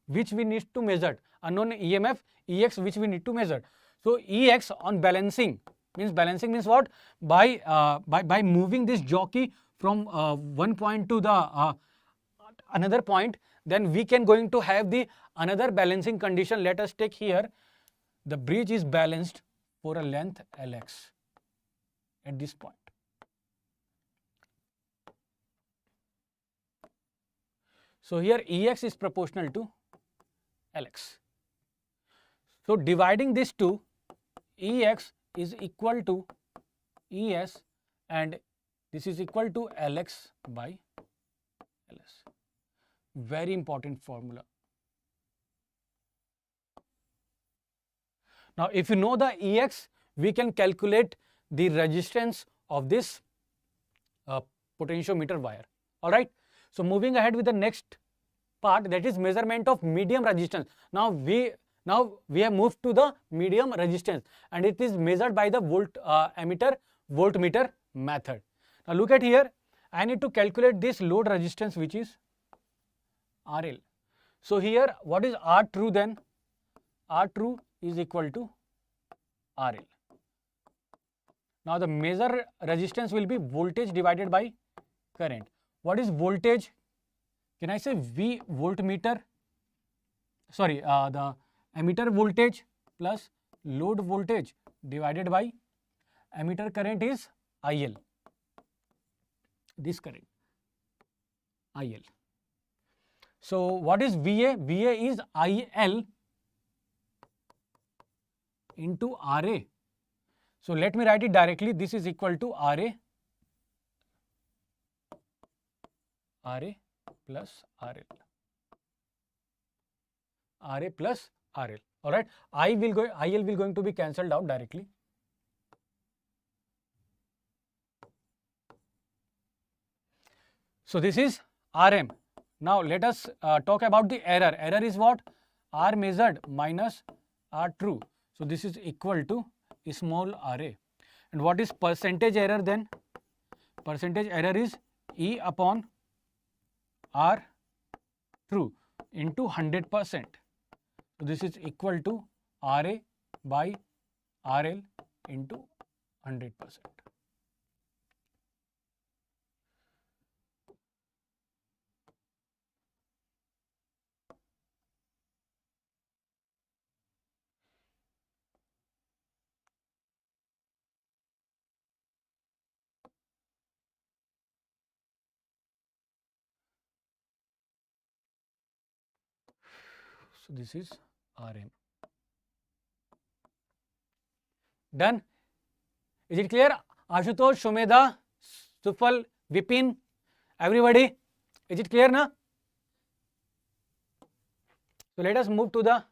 which we need to measure. Unknown EMF, EX, which we need to measure. So EX on balancing means what? By moving this jockey from one point to the another point, then we can going to have the another balancing condition. Let us take here, the bridge is balanced for a length Lx at this point. So here Ex is proportional to Lx. So dividing this two, Ex is equal to Es and this is equal to Lx by Ls. Very important formula. Now if you know the Ex, we can calculate the resistance of this potentiometer wire. Alright. So moving ahead with the next part, that is measurement of medium resistance. Now we have moved to the medium resistance and it is measured by the voltmeter method. Now look at here, I need to calculate this load resistance, which is RL. So here what is R true then? R true is equal to RL. Now the measure resistance will be voltage divided by current. What is voltage? Can I say V voltmeter? Sorry, the ammeter voltage plus load voltage divided by ammeter current is IL. This current, IL. So what is VA? VA is IL into RA. So let me write it directly. This is equal to RA plus RL. RA plus RL. Alright. IL will going to be cancelled out directly. So this is RM. Now let us talk about the error. Error is what? R measured minus R true. So this is equal to small RA. And what is percentage error then? Percentage error is E upon R true into 100%. So this is equal to RA by RL into 100%. So this is RM. Done? Is it clear? Ashutosh, Shumeda, Sufal, Vipin, everybody? Is it clear now? So let us move to the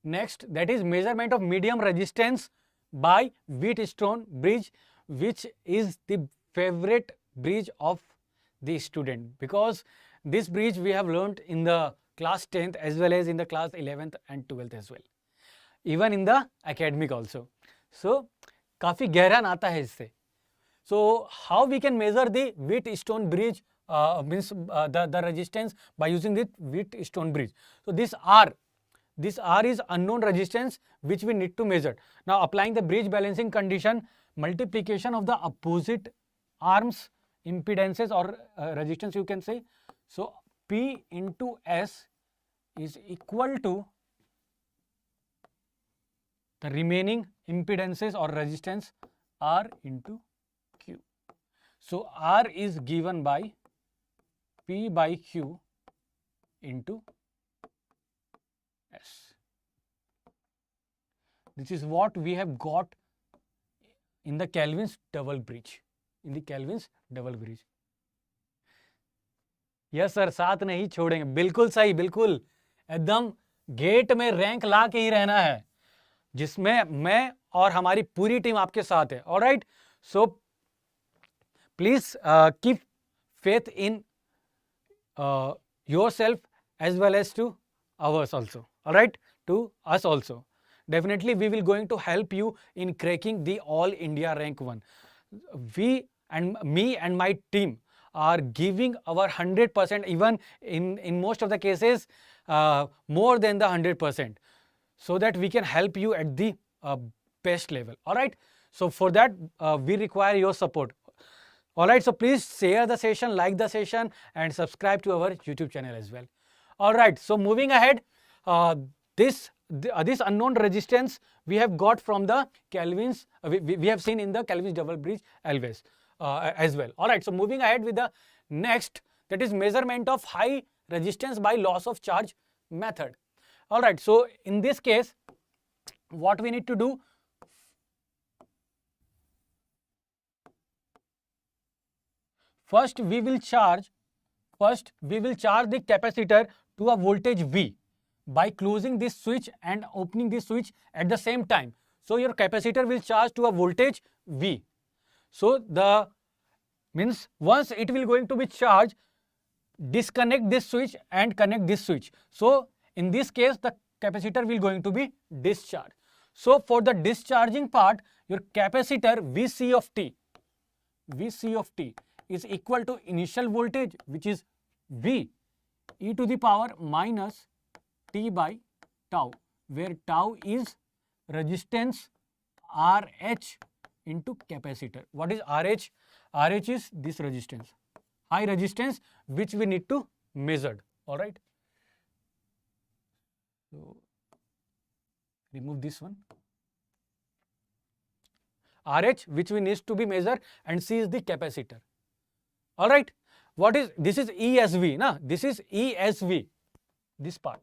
next, that is measurement of medium resistance by Wheatstone bridge, which is the favorite bridge of the student, because this bridge we have learnt in the class 10th as well as in the class 11th and 12th as well, even in the academic also. So काफी गहरा नाता है इससे. So how we can measure the Wheatstone bridge, means the resistance by using the Wheatstone bridge. So this R is unknown resistance which we need to measure. Now applying the bridge balancing condition, multiplication of the opposite arms impedances or resistance you can say. So P into S is equal to the remaining impedances or resistance R into Q. So R is given by P by Q into S. This is what we have got in the Kelvin's double bridge. in the Kelvin's double bridge. Yes sir, साथ नहीं छोड़ेंगे, बिल्कुल सही, बिल्कुल एकदम gate में rank ला के ही रहना है, जिसमें मैं और हमारी पूरी टीम आपके साथ है. Alright, so please keep faith in yourself as well as to ours also. All right, to us also. Definitely we will going to help you in cracking the all India rank 1. We and me and my team are giving our 100%, even in most of the cases more than the 100%, so that we can help you at the best level. All right, so for that we require your support. Alright, so please share the session, like the session and subscribe to our YouTube channel as well. Alright, so moving ahead, this unknown resistance we have got from the Kelvin's, we have seen in the Kelvin's double bridge always as well. Alright, so moving ahead with the next, that is measurement of high resistance by loss of charge method. Alright, so in this case, what we need to do, First, we will charge the capacitor to a voltage V by closing this switch and opening this switch at the same time. So your capacitor will charge to a voltage V. So the means once it will going to be charged, disconnect this switch and connect this switch. So in this case, the capacitor will going to be discharged. So for the discharging part, your capacitor Vc of t is equal to initial voltage, which is V e to the power minus t by tau, where tau is resistance RH into capacitor. What is RH? RH is this resistance, high resistance, which we need to measure. All right. So remove this one. RH, which we need to be measured, and C is the capacitor. All right, what is this? Is ESV, na? This is ESV, this part.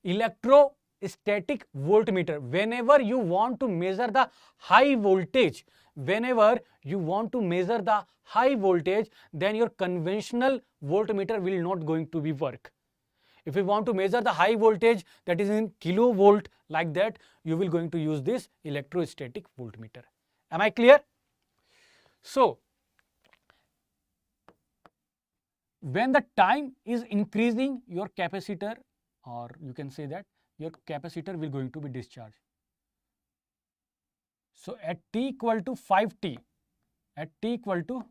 Electrostatic voltmeter. Whenever you want to measure the high voltage, then your conventional voltmeter will not going to be work. If you want to measure the high voltage, that is in kilovolt, like that, you will going to use this electrostatic voltmeter. Am I clear? So when the time is increasing, your capacitor, or you can say that your capacitor will going to be discharged. So at t equal to 5t, at t equal to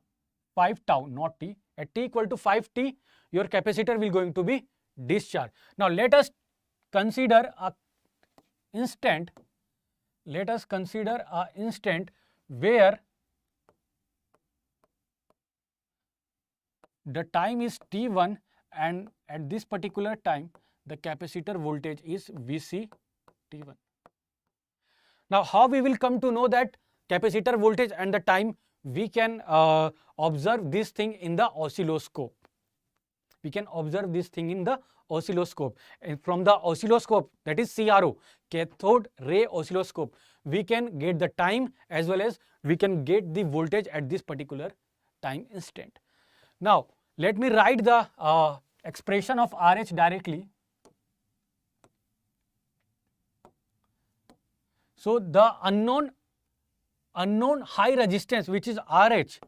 5 tau, not t, at t equal to 5t, your capacitor will going to be discharged. Now let us consider a instant, where the time is t1, and at this particular time the capacitor voltage is Vc t1. Now how we will come to know that capacitor voltage and the time? We can observe this thing in the oscilloscope. And from the oscilloscope, that is CRO, cathode ray oscilloscope, we can get the time as well as we can get the voltage at this particular time instant. Now let me write the expression of RH directly. So the unknown high resistance, which is RH,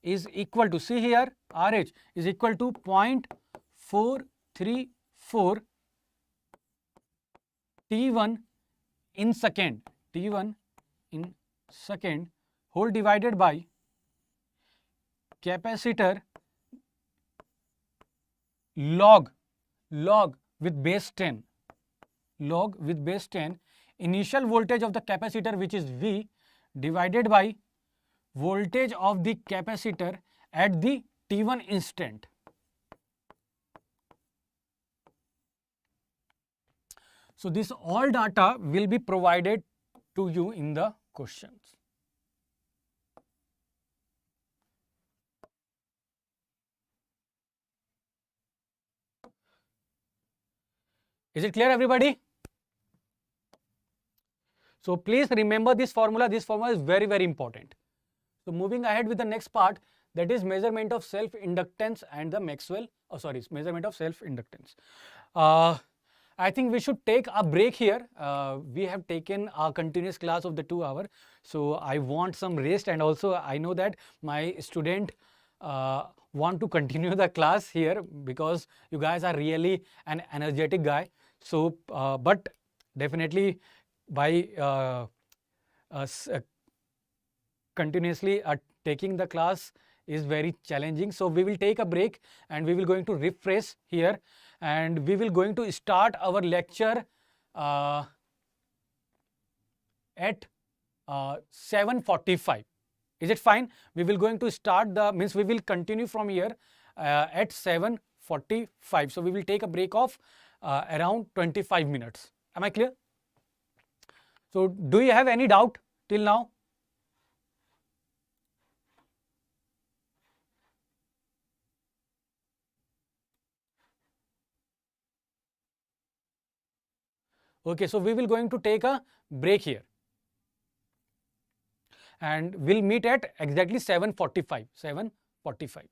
is equal to, see here, RH is equal to 0.434 T1 in second, whole divided by capacitor log with base 10, initial voltage of the capacitor, which is V, divided by voltage of the capacitor at the T1 instant. So this all data will be provided to you in the questions. Is it clear, everybody? So please remember this formula. This formula is very, very important. So moving ahead with the next part, that is measurement of self-inductance and the measurement of self-inductance. I think we should take a break here. We have taken a continuous class of the 2 hour. So I want some rest, and also I know that my student want to continue the class here because you guys are really an energetic guy. So, but definitely by continuously taking the class is very challenging. So we will take a break and we will going to refresh here, and we will going to start our lecture at 7:45. Is it fine? We will going to start we will continue from here at 7:45. So we will take a break of around 25 minutes. Am I clear? So do you have any doubt till now? Okay, so we will going to take a break here, and we'll meet at exactly 7:45. 7:45.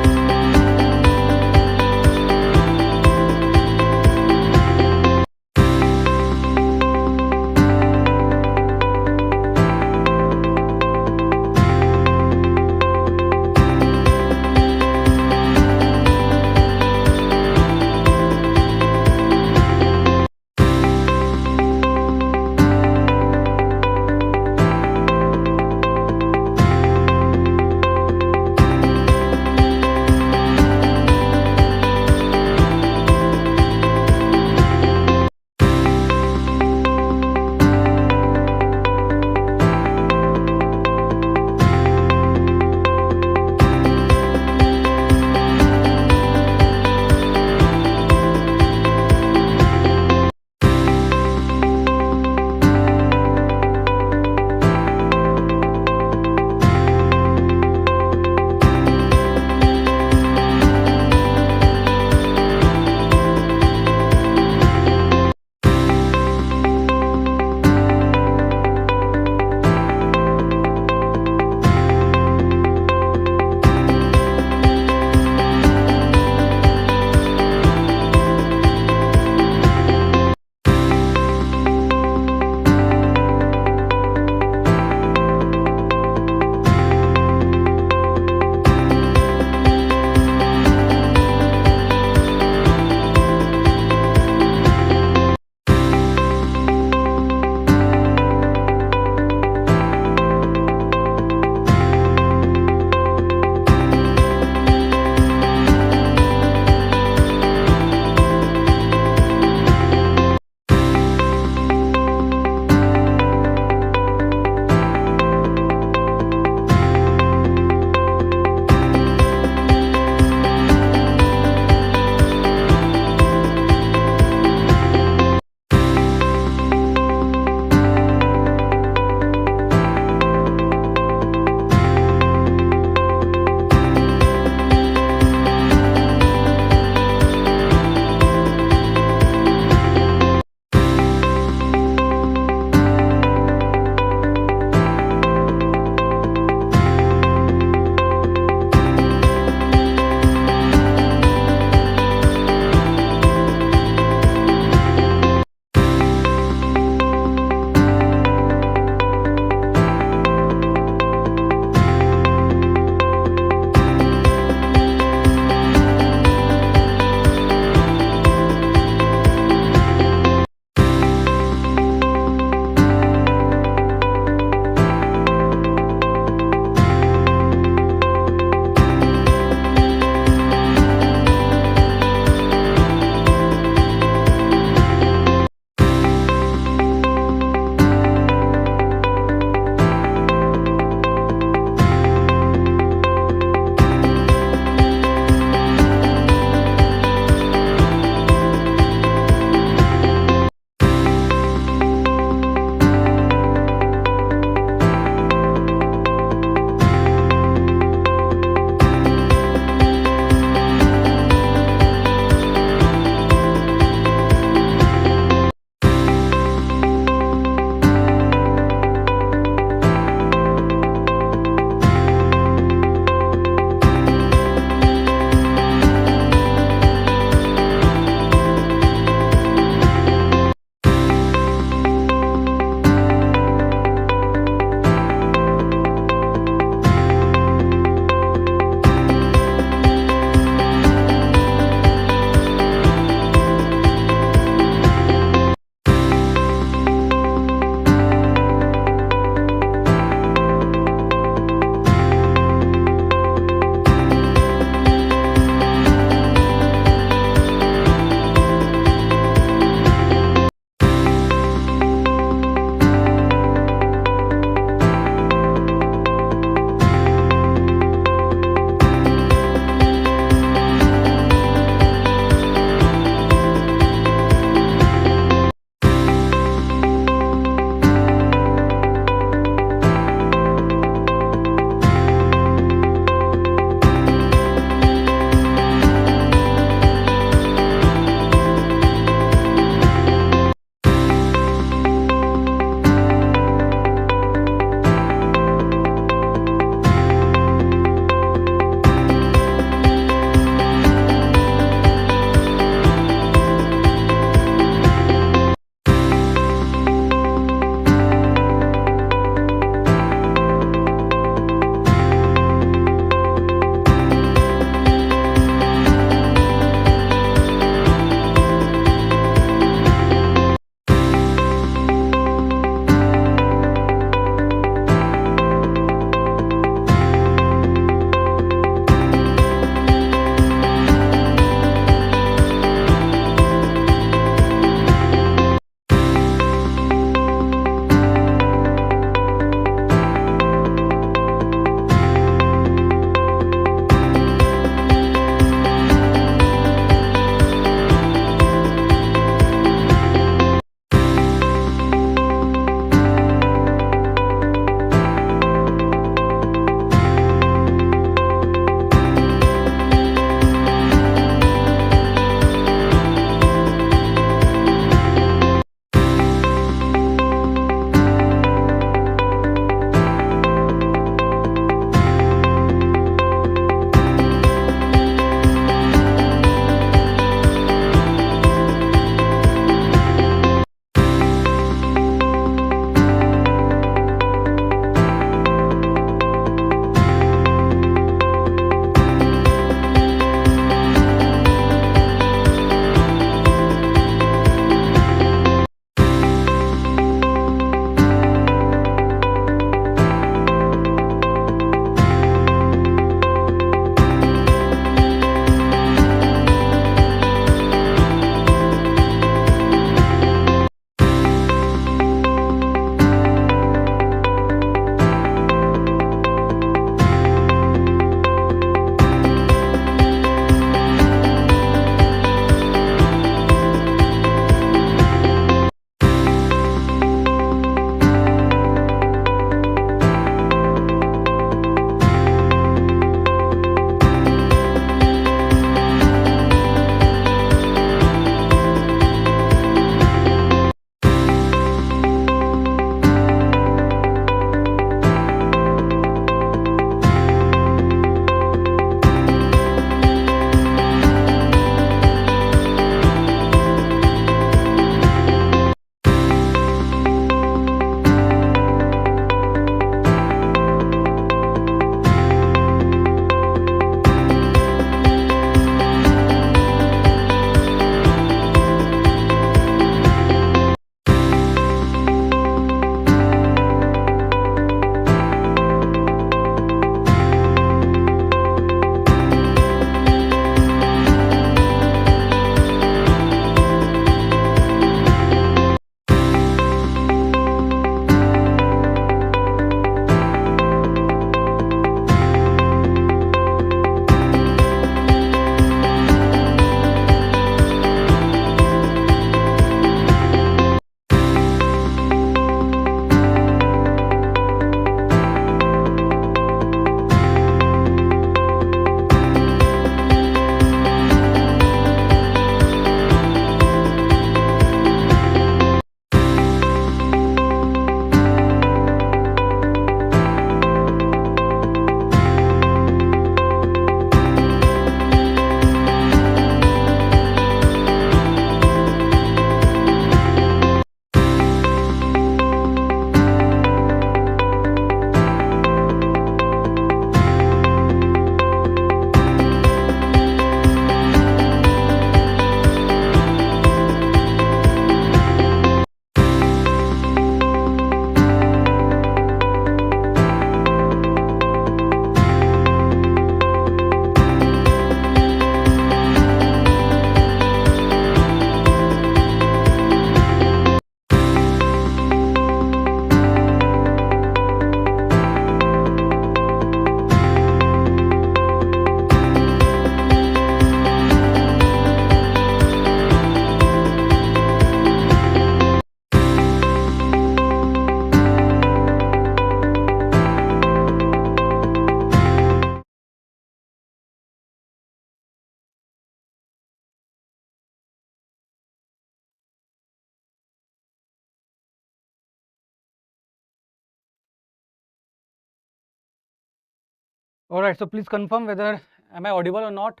Alright, so please confirm whether am I audible or not.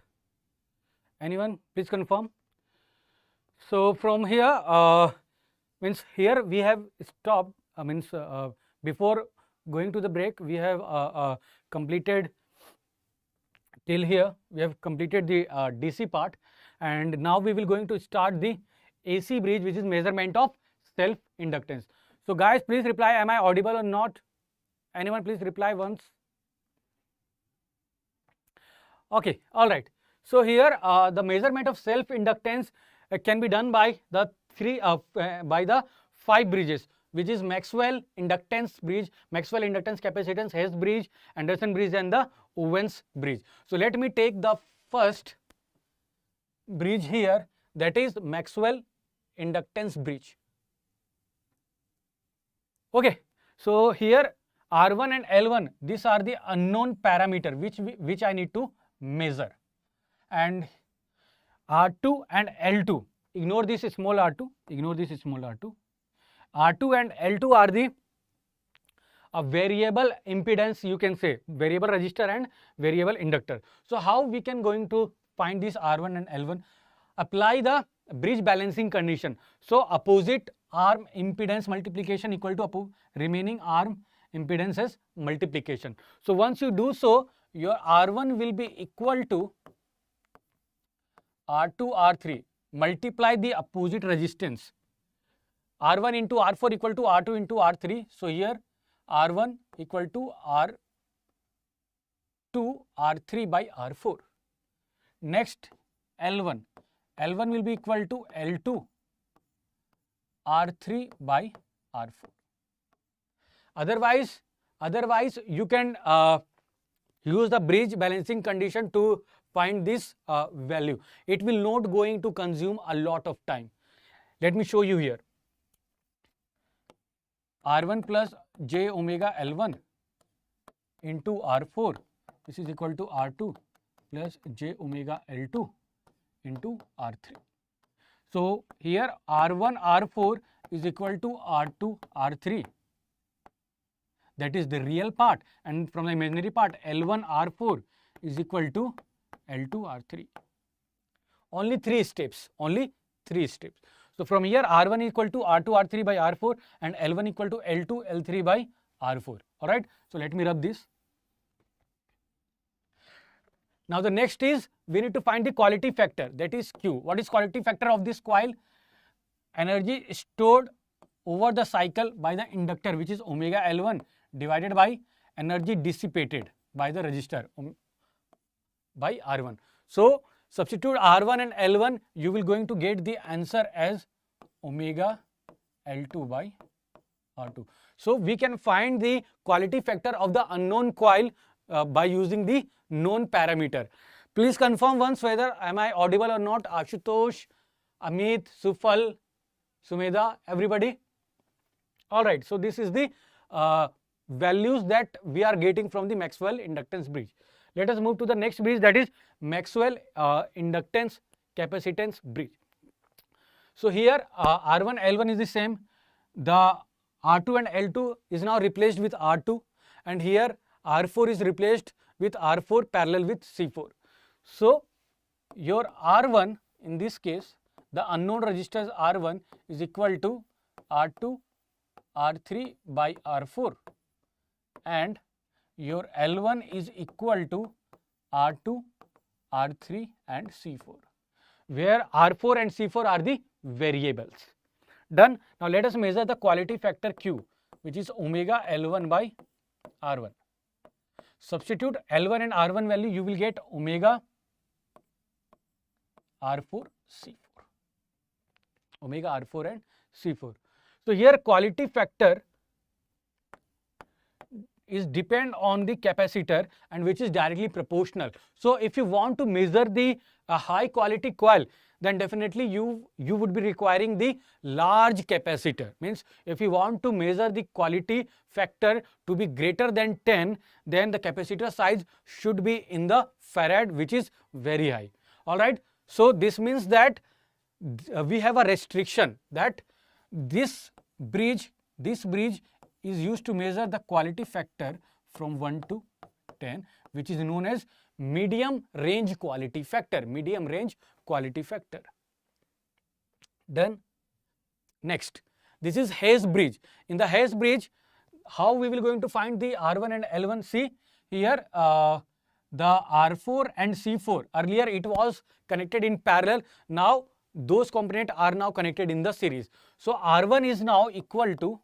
Anyone, please confirm. So from here, means here we have stopped, before going to the break, we have completed till here, we have completed the DC part, and now we will going to start the AC bridge, which is measurement of self inductance. So guys, please reply, am I audible or not? Anyone, please reply once. Okay, all right. So here the measurement of self inductance can be done by the five bridges, which is Maxwell inductance bridge, Maxwell inductance capacitance, Hess bridge, Anderson bridge, and the Owens bridge. So let me take the first bridge here, that is Maxwell inductance bridge. Okay, so here R1 and L1, these are the unknown parameter which I need to measure, and R2 and L2, ignore this small r2, ignore this small r2. R2 and L2 are the variable impedance, you can say, variable resistor and variable inductor. So how we can going to find this R1 and L1? Apply the bridge balancing condition. So opposite arm impedance multiplication equal to remaining arm impedances multiplication. So once you do so, your R1 will be equal to R2 R3 multiply the opposite resistance. R1 into R4 equal to R2 into R3. So here R1 equal to R2 R3 by R4. Next L1. L1 will be equal to L2 R3 by R4. Otherwise you can use the bridge balancing condition to find this value. It will not going to consume a lot of time. Let me show you here. R1 plus j omega L1 into R4, this is equal to R2 plus j omega L2 into R3. So here R1 R4 is equal to R2 R3. That is the real part, and from the imaginary part L1 R4 is equal to L2 R3. Only 3 steps, only 3 steps. So from here R1 equal to R2 R3 by R4 and L1 equal to L2 L3 by R4. Alright, so let me rub this. Now the next is we need to find the quality factor, that is Q. What is quality factor of this coil? Energy stored over the cycle by the inductor, which is omega L1 divided by energy dissipated by the resistor by R1. So substitute R1 and L1, you will going to get the answer as omega L2 by R2. So we can find the quality factor of the unknown coil by using the known parameter. Please confirm once whether am I audible or not. Ashutosh, Amit, Sufal, Sumedha, everybody. Alright, so this is the values that we are getting from the Maxwell inductance bridge. Let us move to the next bridge, that is Maxwell inductance capacitance bridge. So here R1 L1 is the same, the R2 and L2 is now replaced with R2, and here R4 is replaced with R4 parallel with C4. So your R1 in this case, the unknown resistors R1 is equal to R2 R3 by R4, and your L1 is equal to R2 R3 and C4, where R4 and C4 are the variables. Done. Now let us measure the quality factor Q, which is omega L1 by R1. Substitute L1 and R1 value, you will get omega R4 C4, omega R4 and C4. So here quality factor is depend on the capacitor and which is directly proportional. So if you want to measure the high quality coil, then definitely you would be requiring the large capacitor. Means if you want to measure the quality factor to be greater than 10, then the capacitor size should be in the farad, which is very high. Alright, so this means that we have a restriction that this bridge is used to measure the quality factor from 1 to 10, which is known as medium range quality factor. Medium range quality factor. Done. Next, this is Hayes bridge. In the Hayes bridge, how we will going to find the R1 and L1? See here, the R4 and C4. Earlier it was connected in parallel. Now those components are now connected in the series. So R1 is now equal to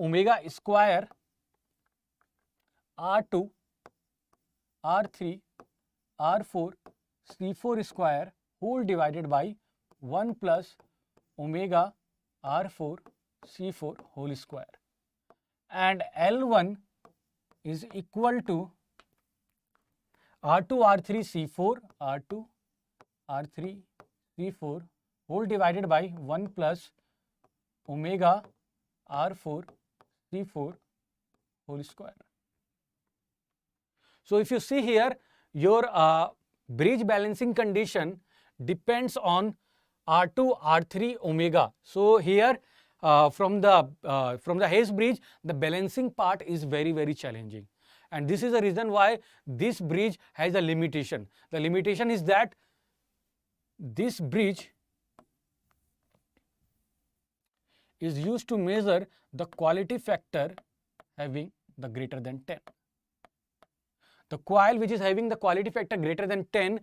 omega square R2, R3, R4, C4 square whole divided by 1 plus omega R4, C4 whole square. And L1 is equal to R2, R3, C4, R2, R3, C4 whole divided by 1 plus omega R4, C4 whole square. So if you see here, your bridge balancing condition depends on R2, R3, omega. So here from the Hayes bridge, the balancing part is very challenging. And this is the reason why this bridge has a limitation. The limitation is that this bridge is used to measure the quality factor having the greater than 10. The coil which is having the quality factor greater than 10,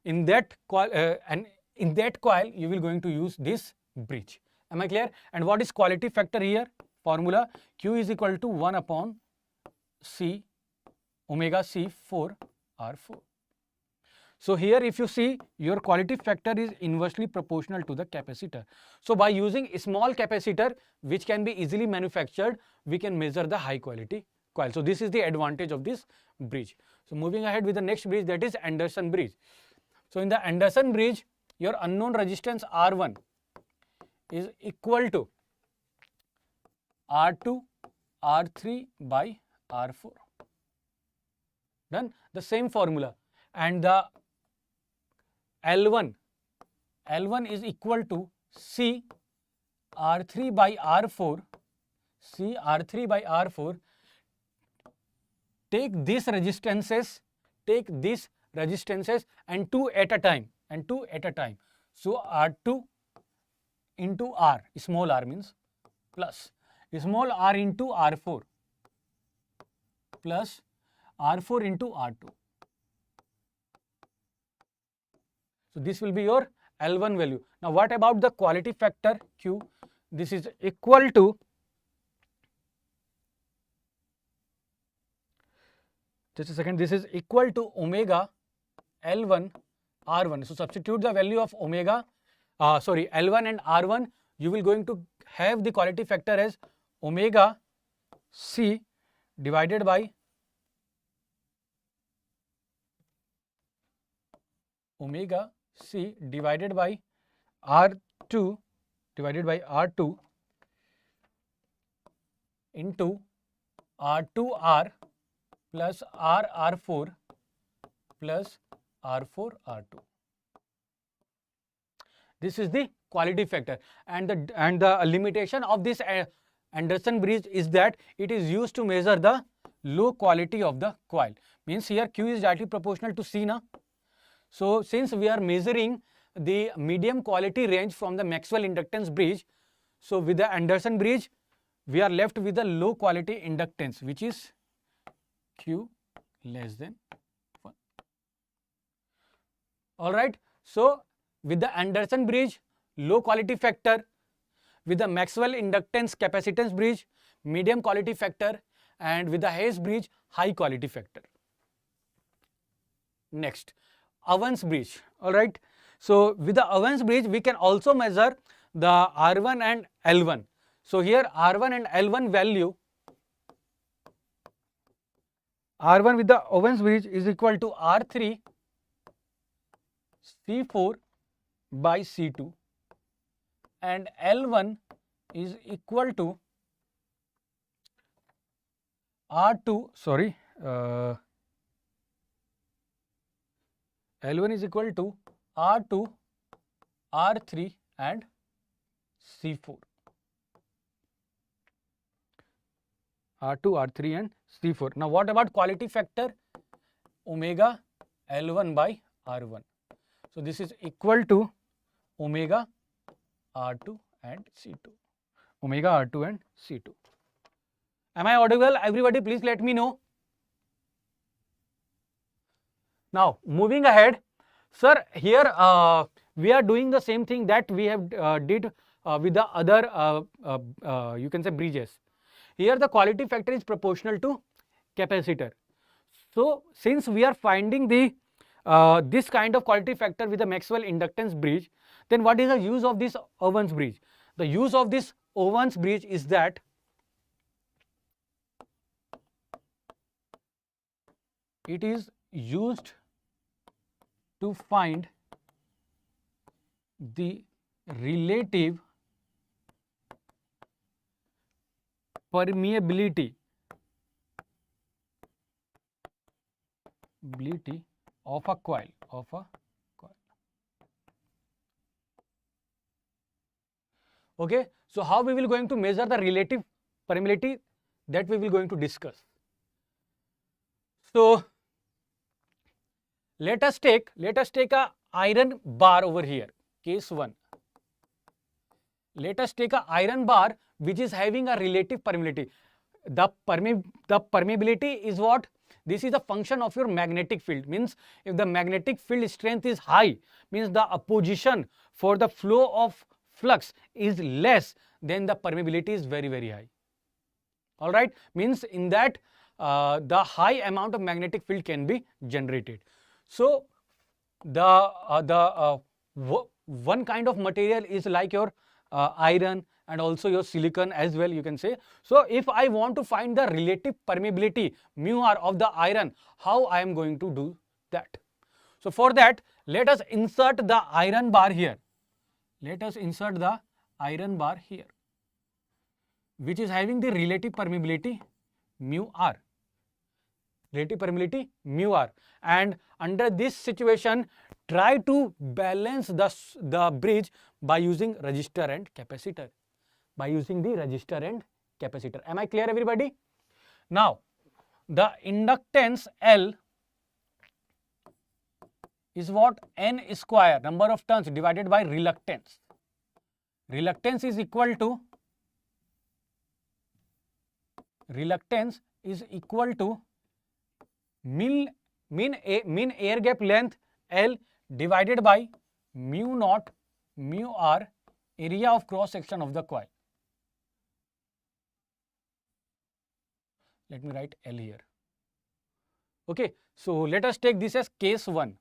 in that coil you will going to use this bridge. Am I clear? And what is quality factor here? Formula Q is equal to 1 upon C omega C4 R4. So here if you see, your quality factor is inversely proportional to the capacitor. So by using a small capacitor which can be easily manufactured, we can measure the high quality coil. So this is the advantage of this bridge. So moving ahead with the next bridge, that is Anderson bridge. So in the Anderson bridge, your unknown resistance R1 is equal to R2, R3 by R4. Done. The same formula. And the L1 is equal to C R3 by R4. C R3 by R4. Take these resistances and two at a time. So R2 into R, small r means, plus small r into R4 plus R4 into R2. So this will be your L1 value. Now what about the quality factor Q? This is equal to, just a second, this is equal to omega L1 R1. So substitute the value of omega, L1 and R1, you will going to have the quality factor as omega C divided by omega C divided by R2 into R2R plus R4 plus R4 R2. This is the quality factor, and the limitation of this Anderson bridge is that it is used to measure the low quality of the coil. Means here Q is directly proportional to C now. So since we are measuring the medium quality range from the Maxwell inductance bridge, so with the Anderson bridge we are left with the low quality inductance, which is Q less than 1. Alright, so with the Anderson bridge, low quality factor; with the Maxwell inductance capacitance bridge, medium quality factor; and with the Hayes bridge, high quality factor. Next, Owens bridge. Alright, so with the Owens bridge, we can also measure the R1 and L1. So here R1 and L1 value, R1 with the Owens bridge is equal to R3 C4 by C2, and L1 is equal to L1 is equal to R2, R3 and C4. R2, R3 and C4. Now what about quality factor? Omega L1 by R1. So this is equal to omega R2 and C2. Omega R2 and C2. Am I audible? Everybody please let me know. Now moving ahead, sir, here we are doing the same thing that we have did with the other you can say bridges. Here the quality factor is proportional to capacitor. So since we are finding the this kind of quality factor with the Maxwell inductance bridge, then what is the use of this Owens bridge? The use of this Owens bridge is that it is used to find the relative permeability of a coil. Okay, so how we will going to measure the relative permeability, that we will going to discuss. So let us take a iron bar over here, case 1. Let us take a iron bar which is having a relative permeability. The permeability is what? This is a function of your magnetic field. Means if the magnetic field strength is high, means the opposition for the flow of flux is less, then the permeability is very, very high. Alright, means in that the high amount of magnetic field can be generated. So the one kind of material is like your iron and also your silicon as well, you can say. So if I want to find the relative permeability mu r of the iron, how I am going to do that? So for that, let us insert the iron bar here. Let us insert the iron bar here, which is having the relative permeability mu r. Relative permeability mu r. And under this situation, try to balance the bridge by using resistor and capacitor. By using the resistor and capacitor. Am I clear, everybody? Now, the inductance L is what? N square, number of turns divided by reluctance. Reluctance is equal to mean air gap length L divided by mu naught mu r, area of cross section of the coil. Let me write L here. Okay, so let us take this as case 1,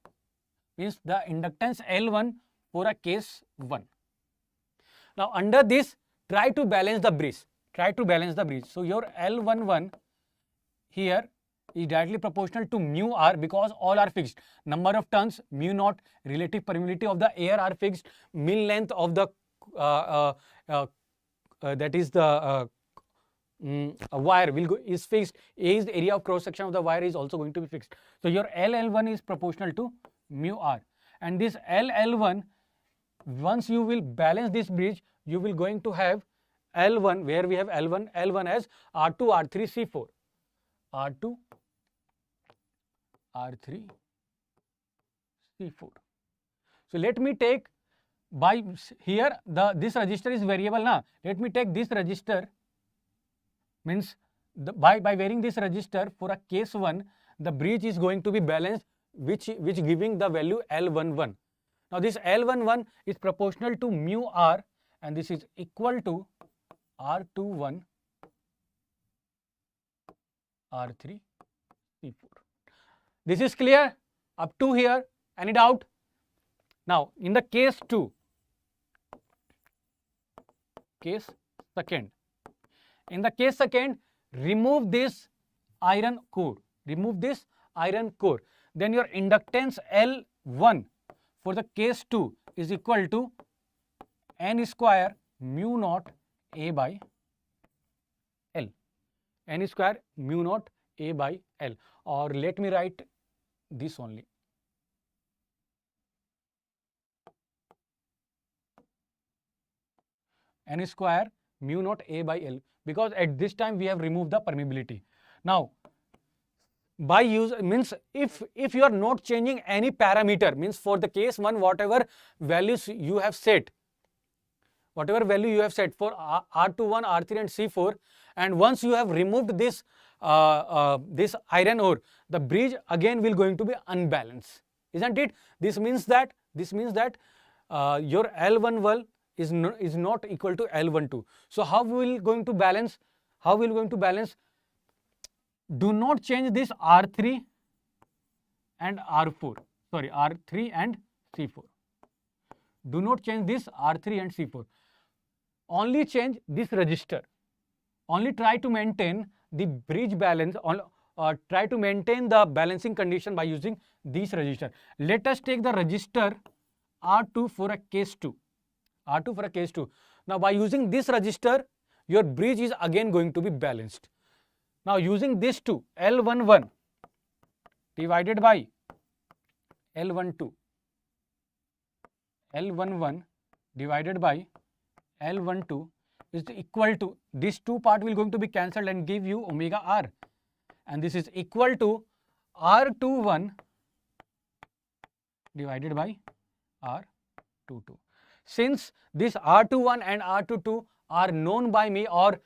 means the inductance L1 for a case 1. Now under this, try to balance the bridge. So your L11 here is directly proportional to mu r, because all are fixed. Number of turns mu naught, relative permeability of the air are fixed, mean length of the that is the wire is fixed, A is the area of cross section of the wire is also going to be fixed. So your LL1 is proportional to mu r, and this LL1, once you will balance this bridge, you will going to have L1, where we have L1 as R2, R3, C4. R2, R3, C4. So let me take, by here this resistor is variable now. Let me take this resistor, means by varying this resistor for a case 1, the bridge is going to be balanced, which giving the value L11. Now this L11 is proportional to mu r, and this is equal to R21, R3, C4. This is clear up to here? Any doubt? Now in the case 2, case second. In the case second, remove this iron core. Then your inductance L1 for the case 2 is equal to N square mu naught A by L. N square mu naught A by L. Or let me write this only. N square mu naught A by L, because at this time we have removed the permeability. Now, by use means if you are not changing any parameter, means for the case 1 whatever values you have set, whatever value you have set for R21, R3 and C4, and once you have removed this this iron ore, the bridge again will going to be unbalanced, isn't it? This means that your L11 is not equal to L12. So how we will going to balance? How we will going to balance? Do not change this R3 and R4. Sorry, R3 and C4. Do not change this R3 and C4. Only change this resistor. Only try to maintain the bridge balance, try to maintain the balancing condition by using this resistor. Let us take the resistor R2 for a case 2. R2 for a case 2. Now, by using this resistor, your bridge is again going to be balanced. Now, using this 2, L11 divided by L12, L11 divided by L12 is equal to, this 2 part will going to be cancelled and give you omega R, and this is equal to R21 divided by R22. Since this R21 and R22 are known by me, or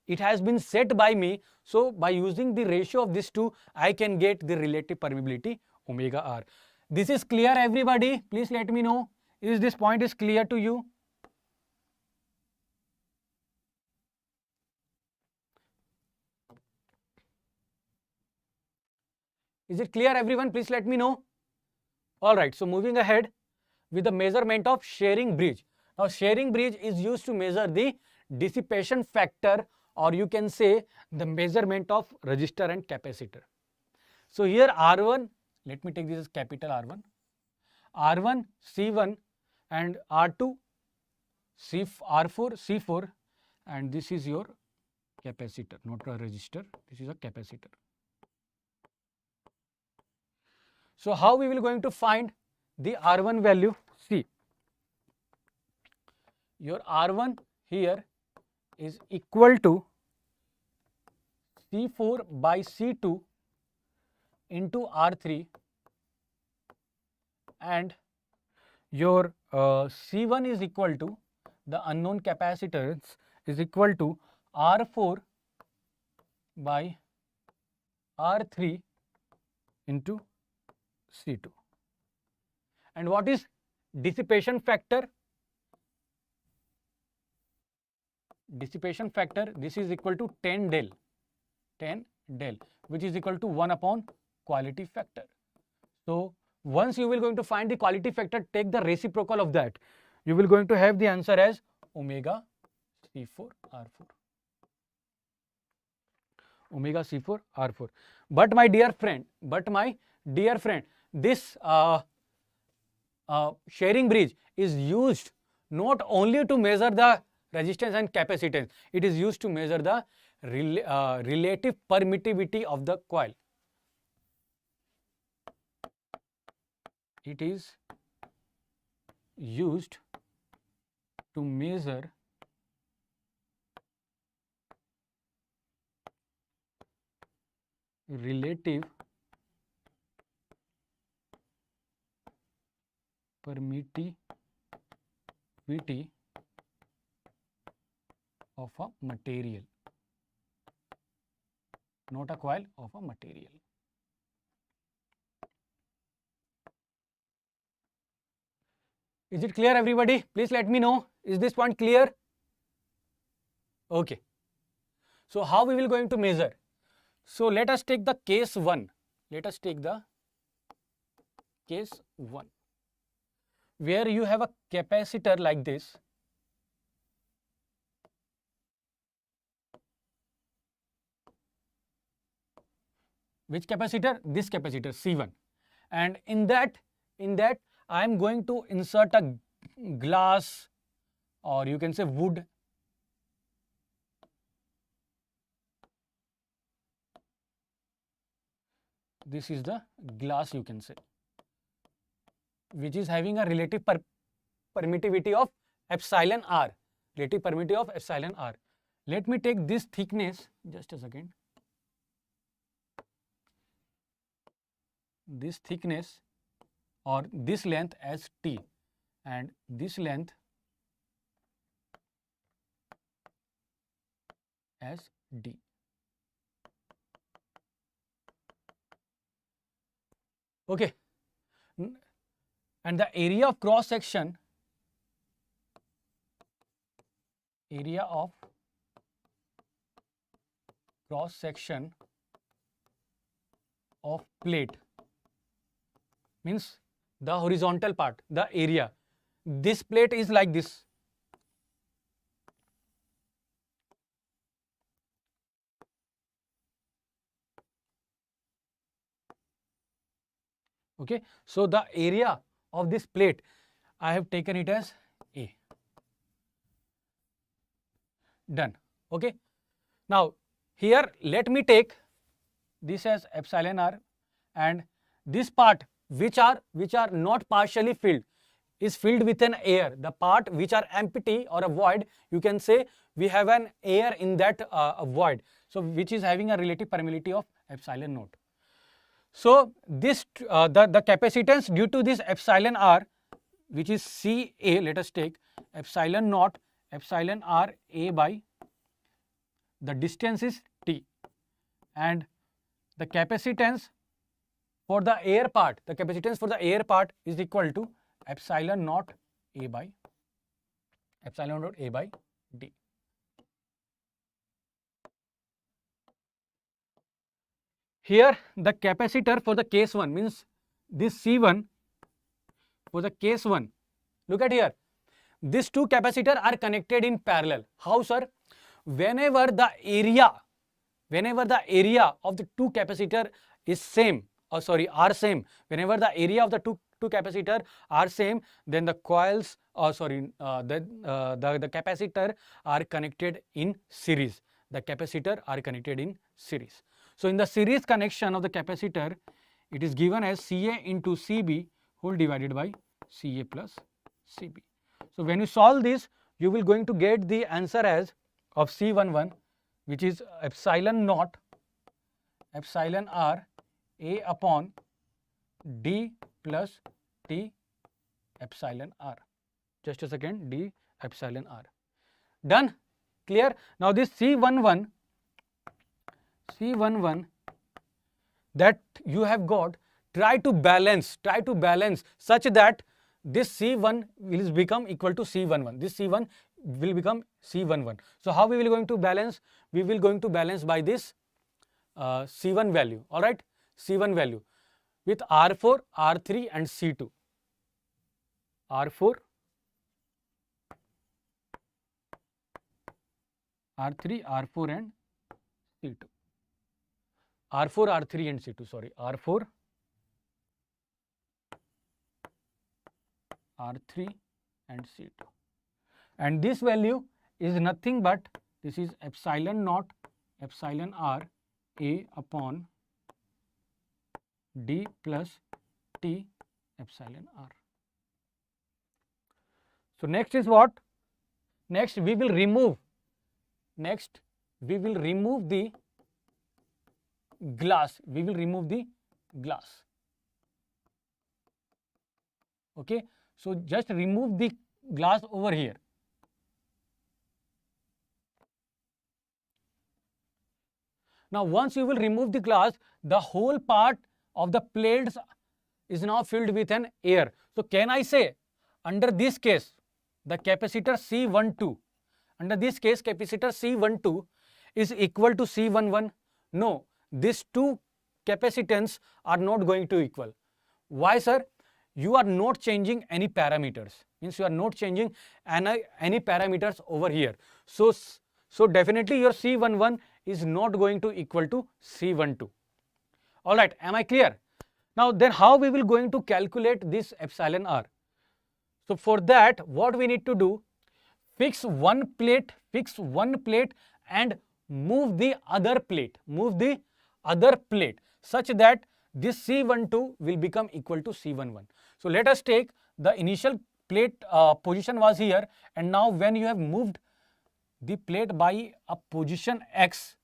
it has been set by me, so by using the ratio of these two, I can get the relative permeability omega R. This is clear, everybody? Please let me know. Is this point is clear to you? Is it clear, everyone? Please let me know. All right, so moving ahead with the measurement of shearing bridge. Now, shearing bridge is used to measure the dissipation factor, or you can say the measurement of resistor and capacitor. So, here R1, let me take this as capital R1, R1, C1 and R2, R4, C4, and this is your capacitor, not a resistor, this is a capacitor. So, how we will going to find the R1 value? See, your R1 here is equal to C4 by C2 into R3, and your C1 is equal to, the unknown capacitance is equal to R4 by R3 into C2. And what is dissipation factor? Dissipation factor, this is equal to 10 del, which is equal to 1 upon quality factor. So, once you will going to find the quality factor, take the reciprocal of that. You will going to have the answer as omega C4 R4. Omega C4 R4. But my dear friend, this shearing bridge is used not only to measure the resistance and capacitance, it is used to measure the relative permittivity of the coil. It is used to measure relative permittivity of a material, not a coil, of a material. Is it clear, everybody? Please let me know. Is this point clear? Okay. So, how we will going to measure? So, let us take the case 1. Let us take the case 1, where you have a capacitor like this. Which capacitor? This capacitor C1, and in that I am going to insert a glass, or you can say wood. This is the glass, you can say, which is having a relative permittivity of epsilon r. Relative permittivity of epsilon r. let me take this thickness, just a second, this thickness or this length as T and this length as D. Okay, and the area of cross section, of plate means the horizontal part, the area. This plate is like this. Okay, so the area of this plate, I have taken it as A. Done. Okay. Now here let me take this as epsilon r, and this part which are not partially filled is filled with an air. The part which are empty or a void, you can say we have an air in that void, so which is having a relative permeability of epsilon naught. So this the capacitance due to this epsilon r, which is Ca, let us take epsilon naught epsilon r A by the distance is T, and the capacitance for the air part, is equal to epsilon naught A by D. Here the capacitor for the case 1 means this C1 for the case 1. Look at here. These two capacitors are connected in parallel. How, sir? Whenever the area of the two capacitor is same, are same. Whenever the area of the two capacitor are same, then the coils, the capacitor are connected in series. So in the series connection of the capacitor, it is given as Ca into Cb whole divided by Ca plus Cb. So when you solve this, you will going to get the answer as of C11, which is epsilon naught epsilon r A upon D plus T epsilon r. Just a second, D epsilon r. Done? Clear? Now this C11 that you have got, try to balance such that this C1 will become equal to C11. This C1 will become C11. So how we will going to balance? We will going to balance by this C1 value. All right, C1 value with R4, R3 and C2. R4, R3, R4 and C2. R4, R3 and C2, sorry, R4, R3 and C2. And this value is nothing but, this is epsilon naught epsilon r A upon D plus T epsilon r. So next is what? Next we will remove the glass. Okay, so just remove the glass over here. Now once you will remove the glass, the whole part of the plates is now filled with an air. So can I say, under this case, the capacitor C12, under this case capacitor C12 is equal to C11? No, these two capacitance are not going to equal. Why, sir? You are not changing any parameters, means you are not changing any parameters over here. So definitely your C11 is not going to equal to C12. All right, am I clear? Now then how we will going to calculate this epsilon r? So for that, what we need to do, fix one plate and move the other plate, such that this C12 will become equal to C11. So let us take the initial plate position was here, and now when you have moved the plate by a position x,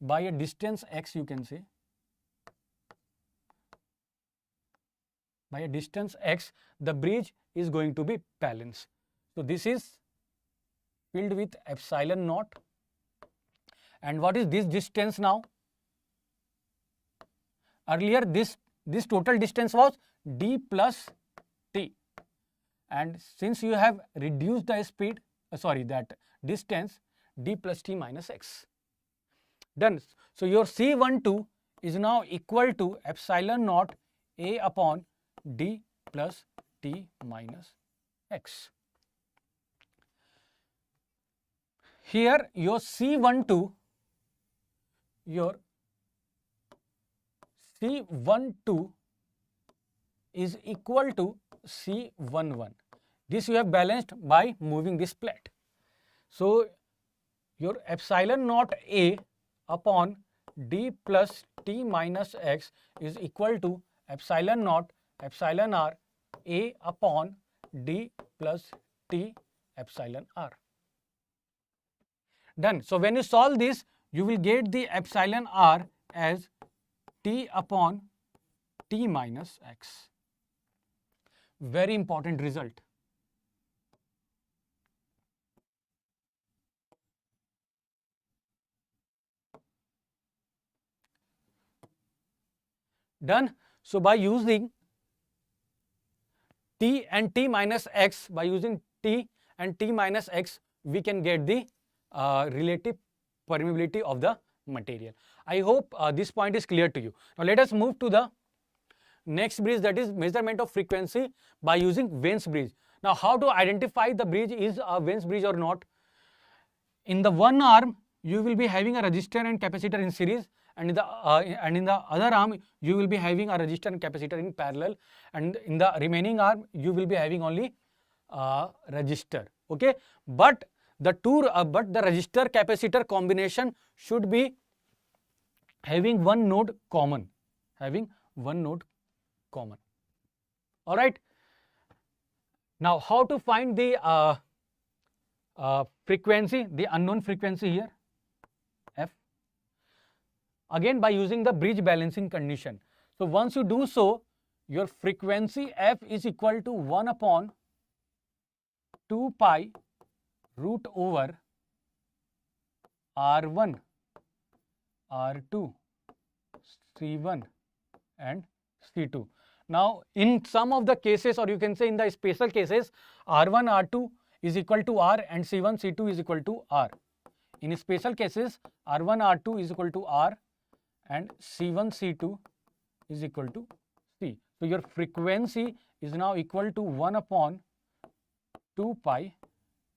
by a distance x, you can say, by a distance x, the bridge is going to be balanced. So this is filled with epsilon naught. And what is this distance now? Earlier this total distance was d plus t, and since you have reduced the speed, that distance, d plus t minus x. Done. So your C12 is now equal to epsilon naught a upon d plus t minus x. Here your C12 is equal to C11. This you have balanced by moving this plate. So your epsilon naught a upon d plus t minus x is equal to epsilon naught epsilon r a upon d plus t epsilon r. Done. So when you solve this, you will get the epsilon r as t upon t minus x. Very important result. Done. So by using t and t minus x, we can get the relative permeability of the material. I hope this point is clear to you. Now let us move to the next bridge, that is measurement of frequency by using Vane's bridge. Now how to identify the bridge is a Vane's bridge or not? In the one arm you will be having a resistor and capacitor in series, and in the other arm you will be having a resistor and capacitor in parallel, and in the remaining arm you will be having only resistor. Okay, but the resistor capacitor combination should be having one node common. All right. Now how to find the frequency, the unknown frequency here, f? Again by using the bridge balancing condition. So once you do so, your frequency f is equal to 1 upon 2 pi root over R1, R2, C1 and C2. Now in some of the cases, or you can say in the special cases, R1, R2 is equal to R and C1, C2 is equal to R. In special cases, R1, R2 is equal to R and C1, C2 is equal to C. So your frequency is now equal to 1 upon 2 pi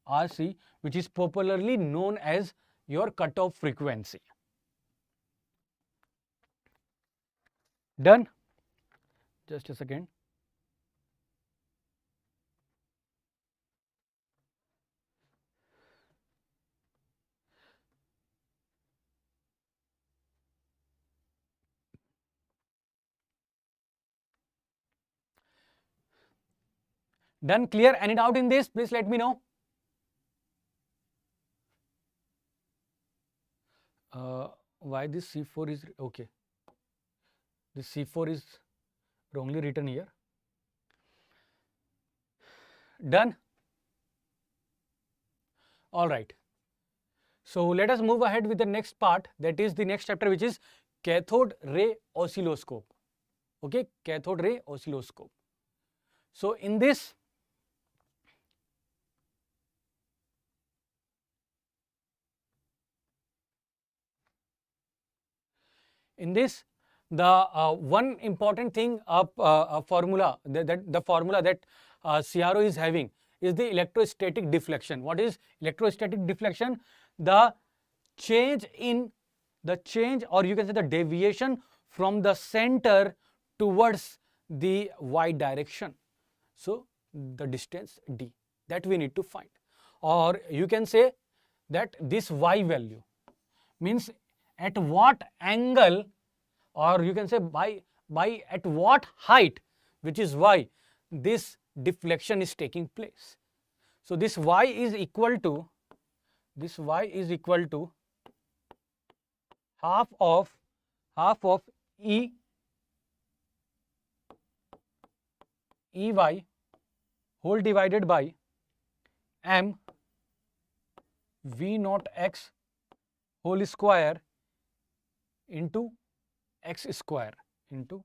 RC, which is popularly known as your cutoff frequency. Done? Just a second. Done? Clear? Any doubt in this? Please let me know. Why this C4 is okay? This C4 is wrongly written here. Done? All right. So let us move ahead with the next part, that is the next chapter, which is cathode ray oscilloscope. Okay, cathode ray oscilloscope. So in this, the one important thing of formula, the formula that CRO is having is the electrostatic deflection. What is electrostatic deflection? The change or you can say the deviation from the center towards the y direction. So the distance d, that we need to find, or you can say that this y value means at what angle, or you can say by at what height, which is y, this deflection is taking place. So this y is equal to this y is equal to half of E Ey whole divided by m v naught x whole square into x square into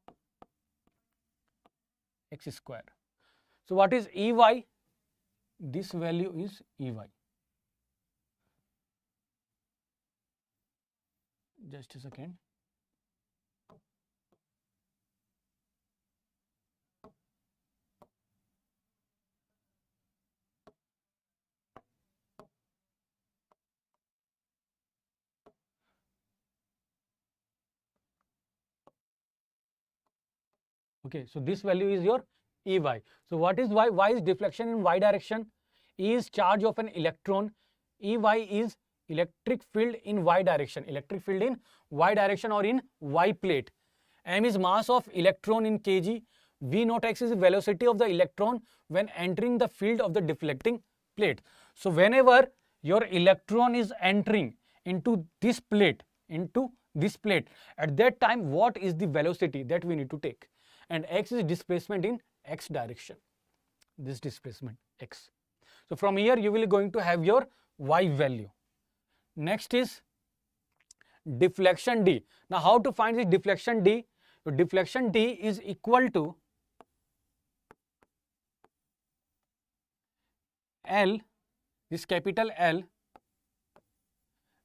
x square. So what is Ey? This value is Ey. Just a second. Okay, so this value is your Ey. So what is y? Y is deflection in y direction. E is charge of an electron. Ey is electric field in y direction. Electric field in y direction or in y plate. M is mass of electron in kg. V naught x is the velocity of the electron when entering the field of the deflecting plate. So whenever your electron is entering into this plate, at that time what is the velocity that we need to take? And x is displacement in x direction, this displacement x. So from here you will going to have your y value. Next is deflection d. Now how to find this deflection d? So deflection d is equal to L, this capital L,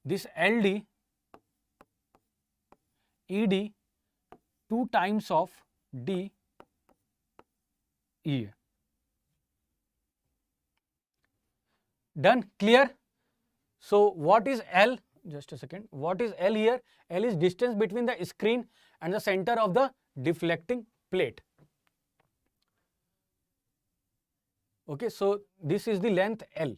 this LD, ED, 2 times of D E. Done? Clear? So what is L? Just a second. What is L here? L is distance between the screen and the center of the deflecting plate. Okay, so this is the length L.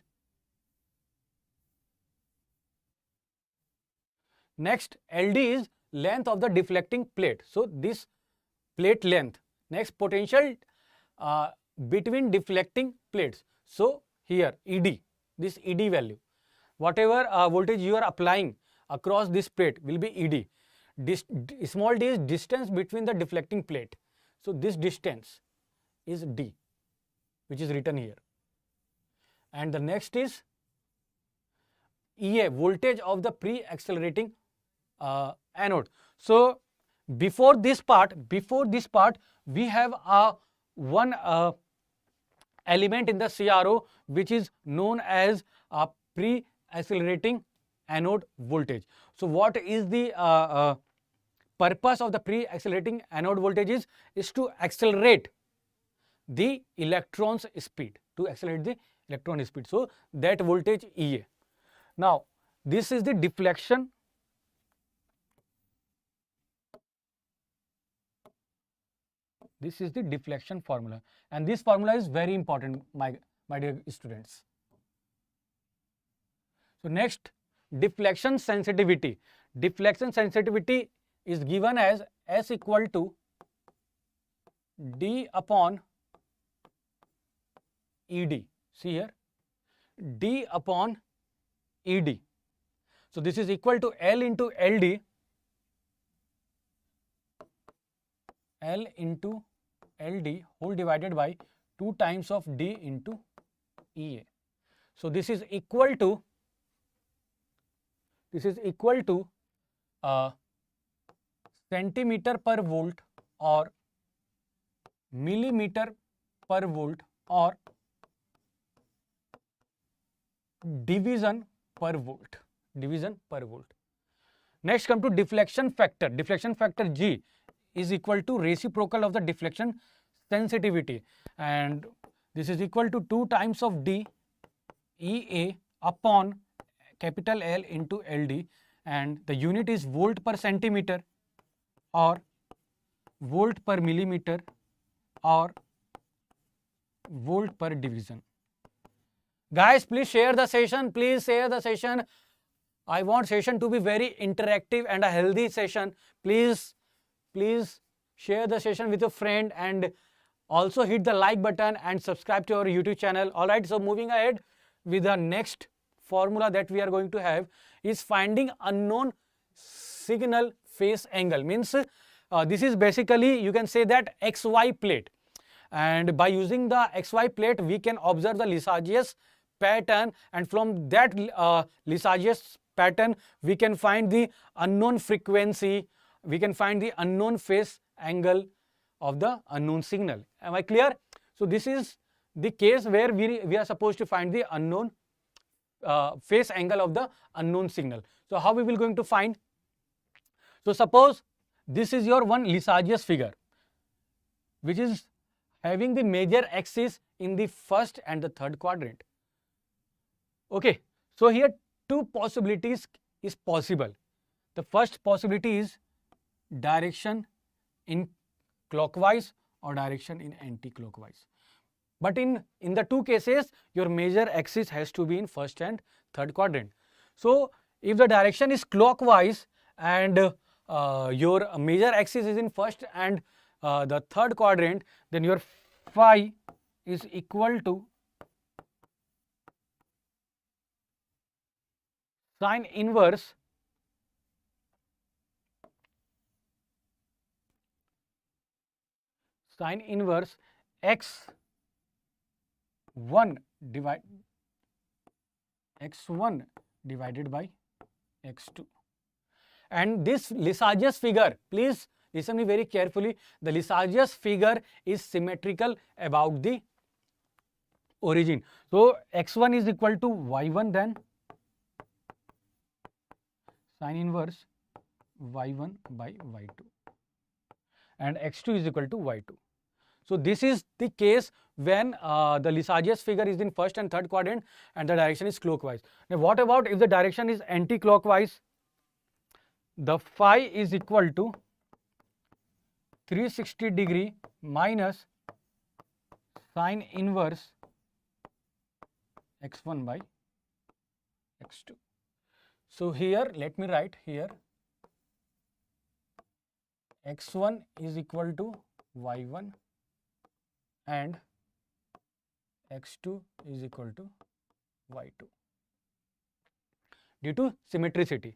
Next, LD is length of the deflecting plate. So this plate length. Next, potential between deflecting plates. So here ED, this ED value, whatever voltage you are applying across this plate will be ED. Small d is distance between the deflecting plate. So this distance is D, which is written here. And the next is EA, voltage of the pre-accelerating anode. So before this part, we have one element in the CRO which is known as pre-accelerating anode voltage. So what is the purpose of the pre-accelerating anode voltage is to accelerate the electron's speed, So that voltage EA. Now this is the deflection. This is the deflection formula, and this formula is very important, my dear students. So next, deflection sensitivity. Deflection sensitivity is given as S equal to D upon ED. See here, D upon ED. So this is equal to L into LD, L into LD whole divided by 2 times of D into EA. So this is equal to centimeter per volt or millimeter per volt or division per volt. Next come to deflection factor. Deflection factor G is equal to reciprocal of the deflection sensitivity, and this is equal to 2 times of D EA upon capital L into LD, and the unit is volt per centimeter or volt per millimeter or volt per division. Guys, please share the session. I want session to be very interactive and a healthy session. Please share the session with your friend and also hit the like button and subscribe to our YouTube channel. Alright, so moving ahead with the next formula that we are going to have is finding unknown signal phase angle. Means this is basically, you can say that, XY plate, and by using the XY plate we can observe the Lissajous pattern, and from that Lissajous pattern we can find the unknown frequency, we can find the unknown phase angle of the unknown signal. Am I clear? So this is the case where we are supposed to find the unknown phase angle of the unknown signal. So how we will going to find? So suppose this is your one Lissajous figure which is having the major axis in the first and the third quadrant. Okay, so here two possibilities is possible. The first possibility is direction in clockwise or direction in anti-clockwise. But in the two cases, your major axis has to be in first and third quadrant. So if the direction is clockwise and your major axis is in first and the third quadrant, then your phi is equal to sine inverse x1 divided by x2. And this Lissajous figure, please listen me very carefully, the Lissajous figure is symmetrical about the origin. So x1 is equal to y1, then sine inverse y1 by y2, and x2 is equal to y2. So this is the case when the Lissajous figure is in first and third quadrant and the direction is clockwise. Now what about if the direction is anti-clockwise? The phi is equal to 360 degree minus sine inverse x1 by x2. So here let me write here x1 is equal to y1 and x2 is equal to y2 due to symmetricity.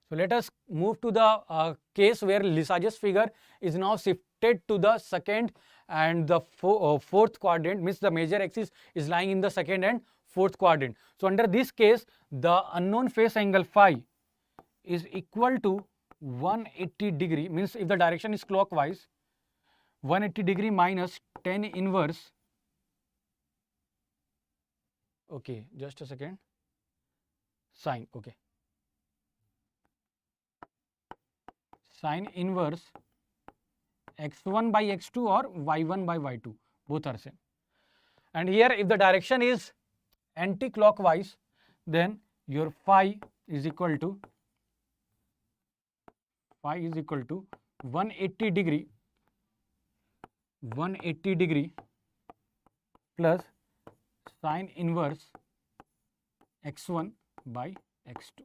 So let us move to the case where Lissajous figure is now shifted to the second and the fourth quadrant, means the major axis is lying in the second and fourth quadrant. So under this case, the unknown phase angle phi is equal to 180 degree, means if the direction is clockwise, 180 degree minus tan inverse, okay, just a second, sine, okay, sine inverse x1 by x2 or y1 by y2, both are same. And here if the direction is anti-clockwise, then your phi is equal to 180 degree plus sine inverse x1 by x2.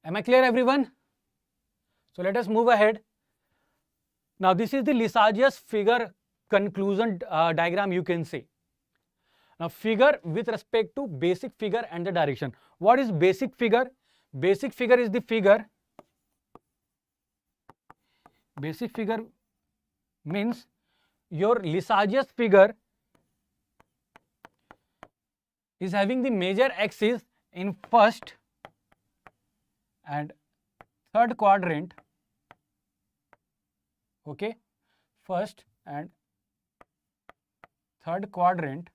Am I clear, everyone? So let us move ahead. Now this is the Lissajous figure conclusion diagram, you can say. Now figure with respect to basic figure and the direction. What is basic figure? Basic figure is the figure. Basic figure means your Lissajous figure is having the major axis in first and third quadrant, okay, first and third quadrant,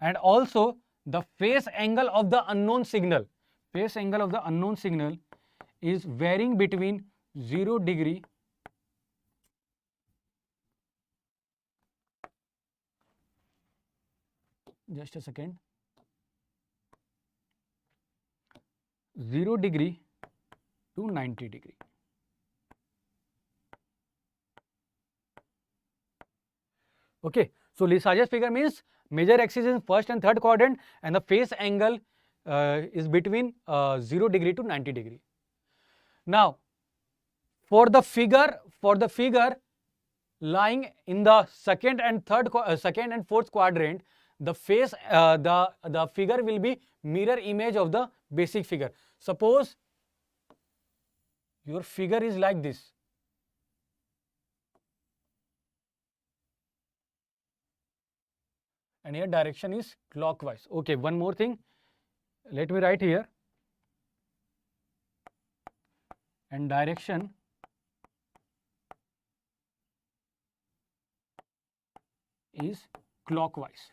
and also the phase angle of the unknown signal. Phase angle of the unknown signal is varying between 0 degree just a second, 0 degree to 90 degree. Okay, so Lissajous figure means major axis is in first and third quadrant and the phase angle is between 0 degree to 90 degree. Now for the figure lying in the second and fourth quadrant, the phase, the figure will be mirror image of the basic figure. Suppose your figure is like this, and here direction is clockwise. Okay, one more thing, let me write here, and direction is clockwise.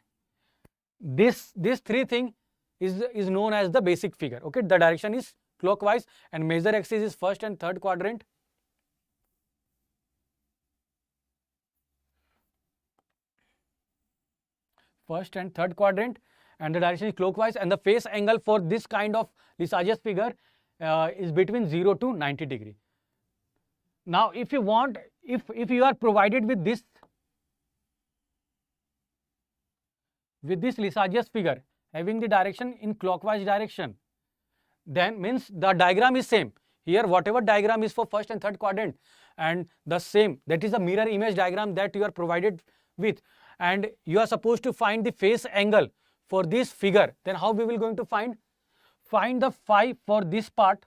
This three thing is known as the basic figure. Okay, the direction is clockwise and major axis is first and third quadrant. First and third quadrant, and the direction is clockwise, and the phase angle for this kind of Lissajous figure is between 0 to 90 degree. Now, if you want, if you are provided with this Lissajous figure having the direction in clockwise direction, then means the diagram is same. Here whatever diagram is for first and third quadrant, and the same, that is the mirror image diagram that you are provided with, and you are supposed to find the phase angle for this figure. Then how we will going to find the phi for this part,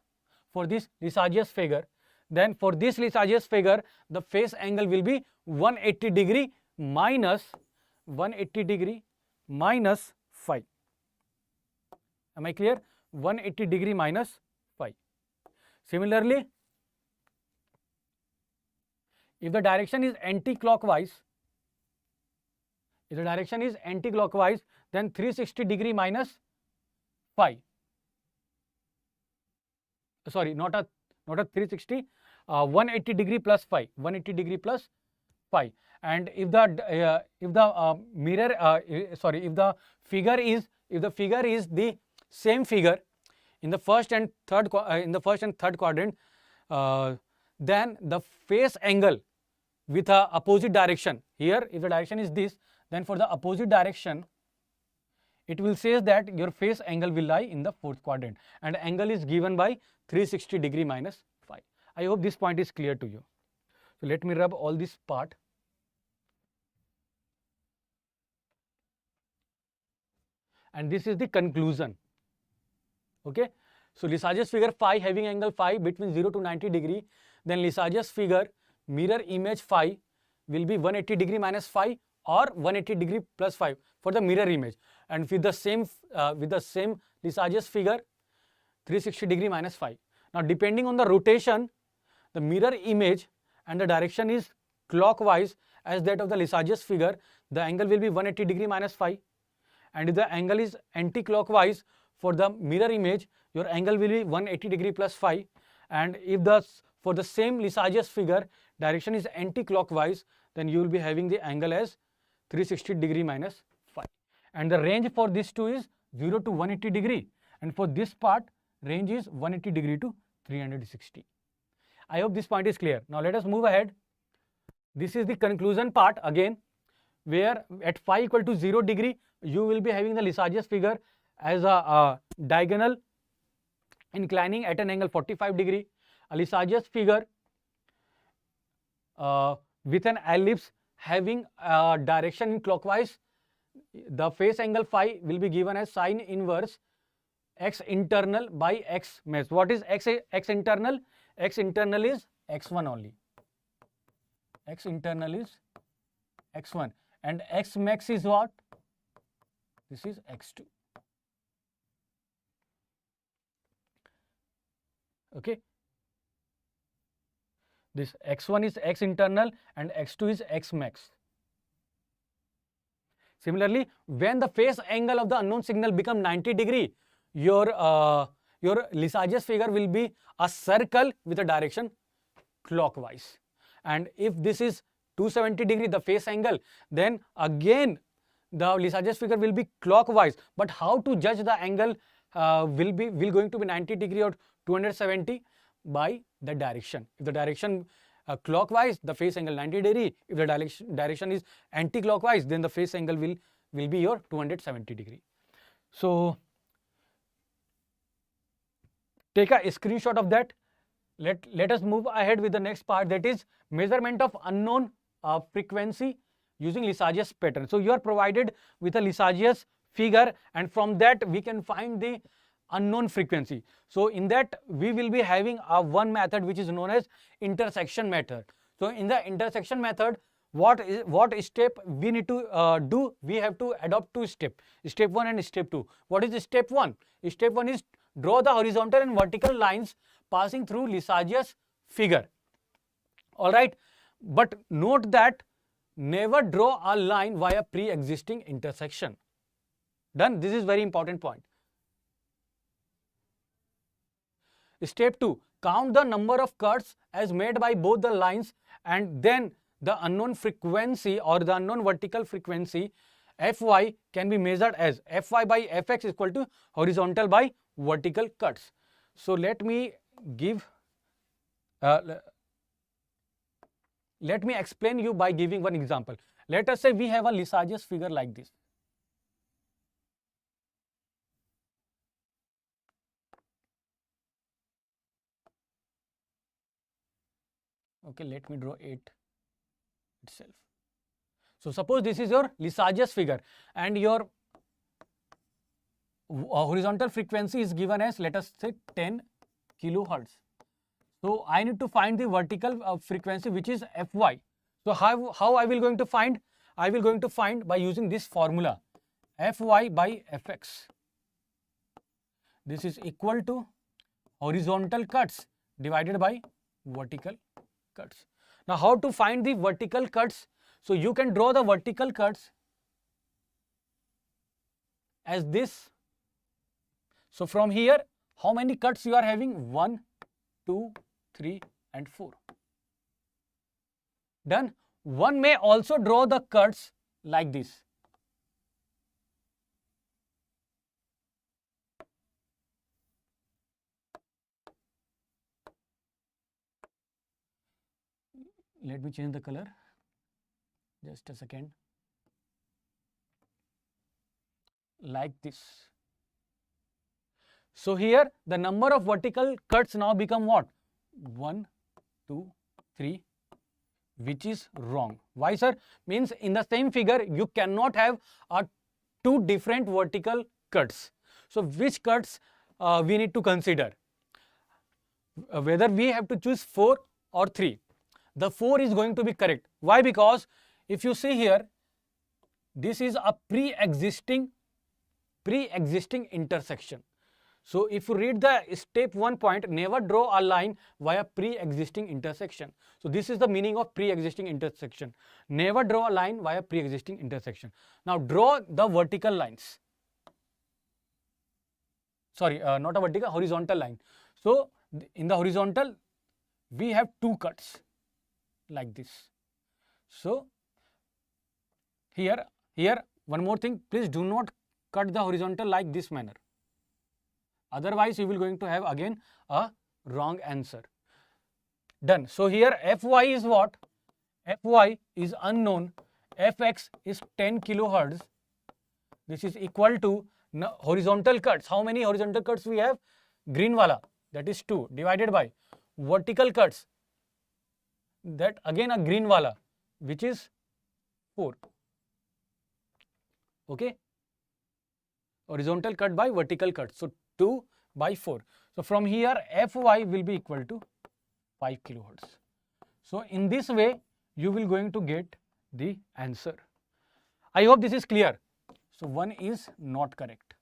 for this Lissajous figure. Then for this Lissajous figure, the phase angle will be 180 degree minus 180 degree minus phi. Am I clear? 180 degree minus phi. Similarly, if the direction is anti-clockwise, then 360 degree minus phi. Sorry, not a 360, 180 degree plus phi. 180 degree plus phi. And if the figure is the same figure in the first and third quadrant, then the phase angle with a opposite direction, here if the direction is this, then for the opposite direction it will say that your phase angle will lie in the fourth quadrant, and angle is given by 360 degree minus phi. I hope this point is clear to you. So let me rub all this part. And this is the conclusion. Okay, so Lissajous figure phi having angle phi between 0 to 90 degree, then Lissajous figure mirror image phi will be 180 degree minus phi or 180 degree plus phi for the mirror image, and with the same Lissajous figure 360 degree minus phi. Now depending on the rotation, the mirror image and the direction is clockwise as that of the Lissajous figure, the angle will be 180 degree minus phi. And if the angle is anti-clockwise for the mirror image, your angle will be 180 degree plus phi. And if for the same Lissajous figure direction is anti-clockwise, then you will be having the angle as 360 degree minus phi. And the range for this two is 0 to 180 degree, and for this part range is 180 degree to 360. I hope this point is clear. Now let us move ahead. This is the conclusion part again, where at phi equal to 0 degree you will be having the Lissajous figure as a diagonal inclining at an angle 45 degree, a Lissajous figure with an ellipse having a direction in clockwise. The phase angle phi will be given as sine inverse x internal by x max. What is x internal? X internal is x1 only. X internal is x1, and x max is what? This is x2. Okay. This x1 is x internal and x2 is x max. Similarly, when the phase angle of the unknown signal become 90 degree, your Lissajous figure will be a circle with a direction clockwise. And if this is 270 degree the phase angle, then again the Lissajous figure will be clockwise. But how to judge the angle will going to be 90 degree or 270? By the direction. If the direction clockwise, the phase angle 90 degree. If the direction is anti-clockwise, then the phase angle will be your 270 degree. So take a screenshot of that. Let us move ahead with the next part, that is measurement of unknown frequency using Lissajous pattern. So you are provided with a Lissajous figure, and from that we can find the unknown frequency. So in that we will be having a one method which is known as intersection method. So in the intersection method, what step we need to do? We have to adopt two steps, step 1 and step 2. What is step 1? Step 1 is draw the horizontal and vertical lines passing through Lissajous figure. All right, but note that never draw a line via pre-existing intersection. Done. This is very important point. Step 2, count the number of cuts as made by both the lines, and then the unknown frequency or the unknown vertical frequency Fy can be measured as Fy by Fx is equal to horizontal by vertical cuts. So let me give, let me explain you by giving one example. Let us say we have a Lissajous figure like this. Okay, let me draw it itself. So suppose this is your Lissajous figure, and your horizontal frequency is given as, let us say, 10 kilohertz. So I need to find the vertical frequency, which is Fy. So how I will going to find? I will going to find by using this formula, Fy by Fx. This is equal to horizontal cuts divided by vertical cuts. Now how to find the vertical cuts? So you can draw the vertical cuts as this. So from here, how many cuts you are having? 1, 2, 3 and 4. Done. One may also draw the cuts like this. Let me change the color. Just a second. Like this. So here the number of vertical cuts now become what? 1, 2, 3, which is wrong. Why, sir? Means in the same figure you cannot have two different vertical cuts. So which cuts we need to consider? Whether we have to choose 4 or 3. The 4 is going to be correct. Why? Because if you see here, this is a pre-existing intersection. So if you read the step 1 point, never draw a line via pre-existing intersection. So this is the meaning of pre-existing intersection. Never draw a line via pre-existing intersection. Now draw the vertical lines. Sorry, not a vertical, horizontal line. So in the horizontal, we have 2 cuts like this. So here one more thing, please do not cut the horizontal like this manner. Otherwise you will going to have again a wrong answer. Done. So here Fy is what? Fy is unknown. Fx is 10 kilohertz. This is equal to horizontal cuts. How many horizontal cuts we have? Green wala, that is 2, divided by vertical cuts, that again a green wala, which is 4. Okay, horizontal cut by vertical cut, so 2 by 4. So from here Fy will be equal to 5 kilohertz. So in this way you will going to get the answer. I hope this is clear. So 1 is not correct.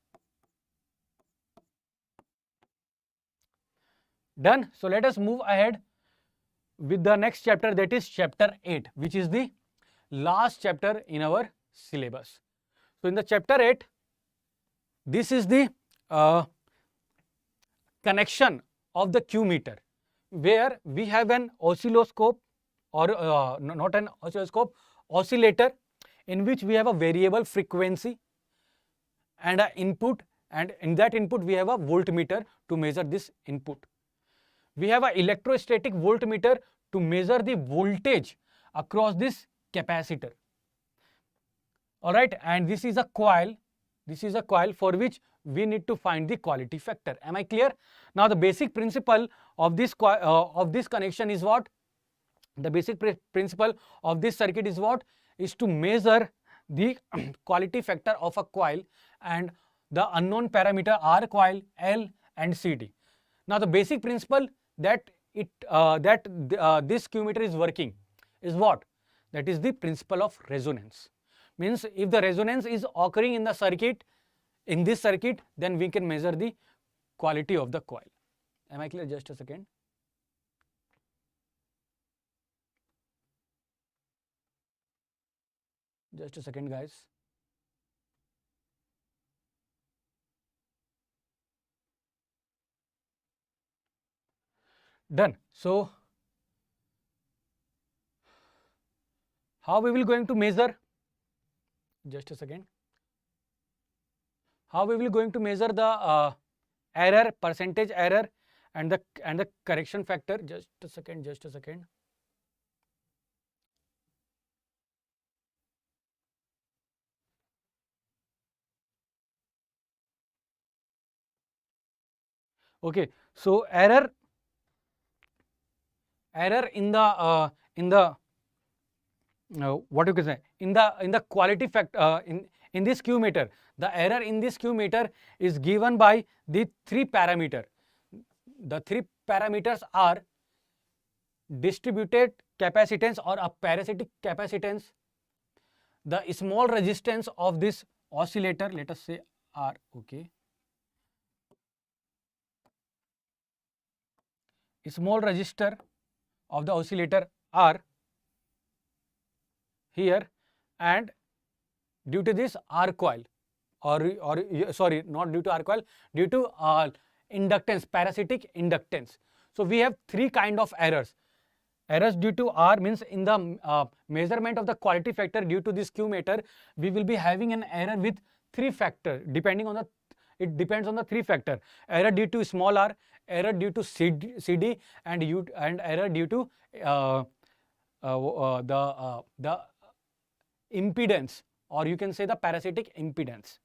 Done. So let us move ahead with the next chapter, that is chapter 8, which is the last chapter in our syllabus. So in the chapter 8, this is the connection of the Q meter, where we have an oscilloscope, or not an oscilloscope, oscillator, in which we have a variable frequency and an input, and in that input we have a voltmeter to measure this input. We have an electrostatic voltmeter to measure the voltage across this capacitor. Alright, and this is a coil. This is a coil for which we need to find the quality factor. Am I clear? Now the basic principle of this connection is what? The basic principle of this circuit is what? is to measure the quality factor of a coil and the unknown parameter R coil, L and CD. Now the basic principle that this Q meter is working is what? That is the principle of resonance. Means if the resonance is occurring in the circuit, in this circuit, then we can measure the quality of the coil. Am I clear? Just a second. Just a second, guys. Done. So how we will going to measure? Just a second. How we will going to measure the error, percentage error and the correction factor? Just a second, just a second. Okay, so error in the what you can say, in the quality factor in this Q meter, the error in this Q meter is given by the three parameter. The three parameters are distributed capacitance or a parasitic capacitance, the small resistance of this oscillator, let us say R, okay, small resistor of the oscillator R here, and due to this R coil, or sorry, not due to R coil, due to inductance, parasitic inductance. So we have three kind of errors. Errors due to R means in the measurement of the quality factor due to this Q meter, we will be having an error with three factor, depending on the, it depends on the three factor. Error due to small r, error due to CD and error due to the impedance, or you can say the parasitic impedance.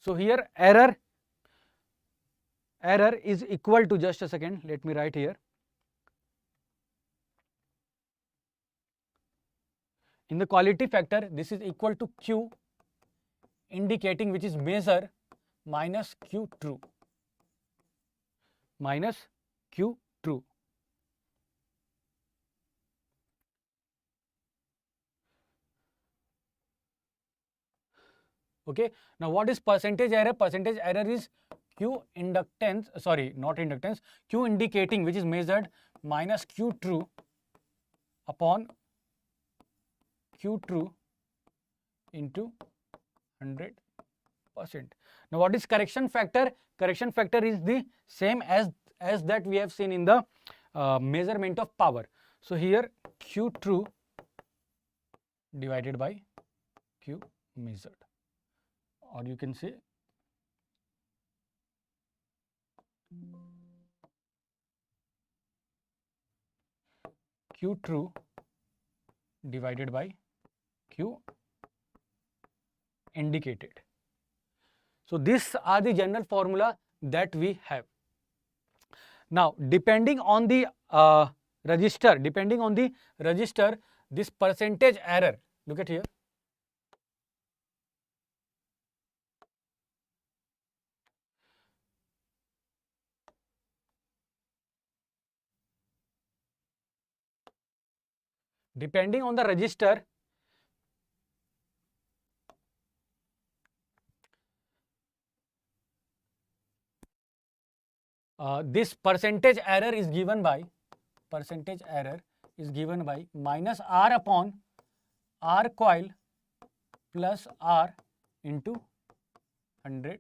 So here error is equal to, just a second, let me write here. In the quality factor, this is equal to Q indicating, which is measure, minus Q true, minus Q true. Okay. Now what is percentage error? Percentage error is Q inductance, sorry, not inductance, Q indicating, which is measured, minus Q true upon Q true into 100%. Now what is correction factor? Correction factor is the same as that we have seen in the measurement of power. So here Q true divided by Q measured, or you can say Q true divided by Q indicated. So these are the general formula that we have. Now depending on the resistor, this percentage error, look at here. Depending on the resistor, this percentage error is given by minus R upon R coil plus R into 100%.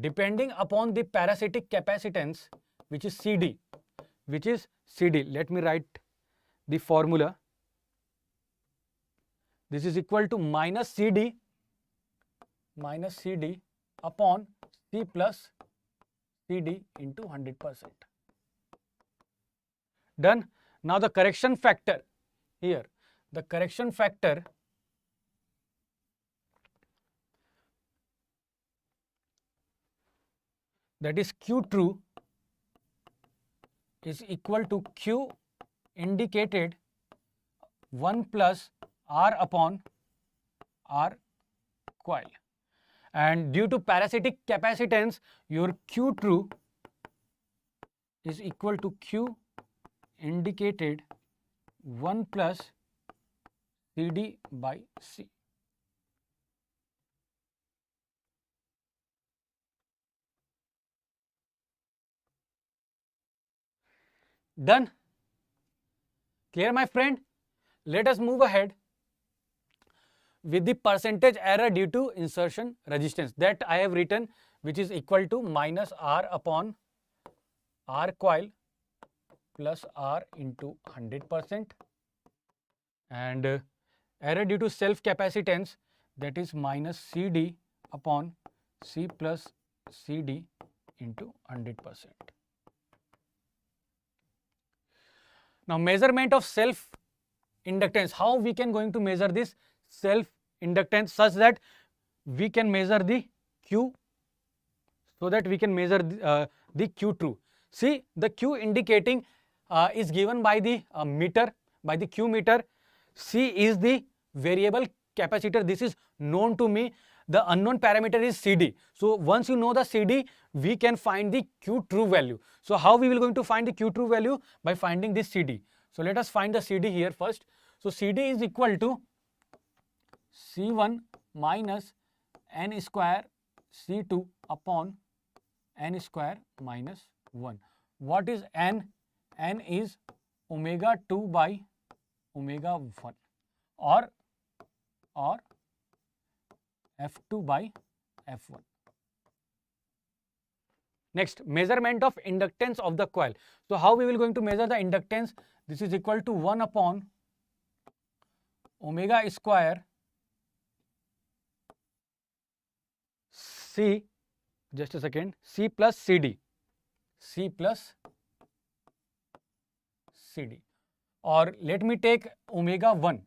Depending upon the parasitic capacitance, which is CD. Let me write the formula. This is equal to minus CD upon C plus CD into 100%. Done. Now the correction factor here. The correction factor that is Q true is equal to Q indicated 1 plus R upon R coil. And due to parasitic capacitance, your Q true is equal to Q indicated 1 plus CD by C. Done? Clear, my friend? Let us move ahead with the percentage error due to insertion resistance that I have written, which is equal to minus R upon R coil plus R into 100%, and error due to self capacitance, that is minus CD upon C plus CD into 100%. Now, measurement of self inductance. How we can going to measure this self inductance such that we can measure the Q, so that we can measure the Q true. See, the Q indicating is given by the meter, by the Q meter. C is the variable capacitor. This is known to me. The unknown parameter is CD. So once you know the CD, we can find the Q true value. So how we will going to find the Q true value? By finding this CD. So let us find the CD here first. So CD is equal to C1 minus N square C2 upon N square minus 1. What is N? N is omega 2 by omega 1 or F2 by F1. Next, measurement of inductance of the coil. So how we will going to measure the inductance? This is equal to 1 upon omega square C, just a second, C plus CD, C plus CD, or let me take omega 1,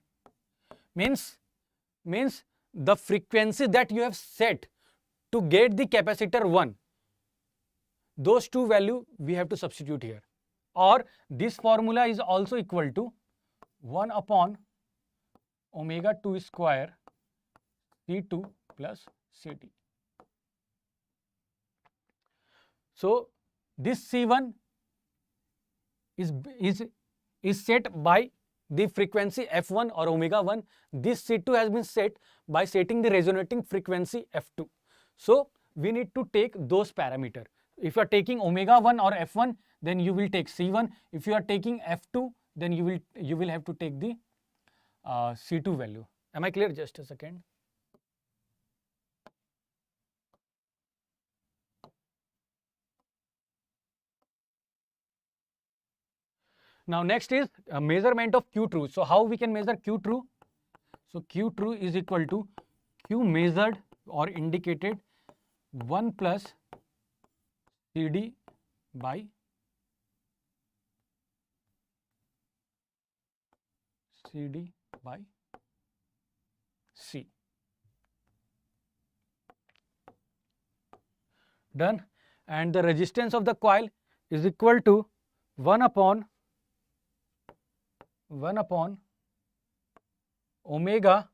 means the frequency that you have set to get the capacitor 1, those two value we have to substitute here, or this formula is also equal to 1 upon omega 2 square C2 plus CD. So this C1 is set by the frequency F1 or omega 1. This C2 has been set by setting the resonating frequency F2. So we need to take those parameters. If you are taking omega 1 or F1, then you will take C1. If you are taking F2, then you will have to take the C2 value. Am I clear? Just a second. Now next is a measurement of Q true. So how we can measure Q true? So Q true is equal to Q measured or indicated 1 plus CD by C. Done. And the resistance of the coil is equal to 1 upon omega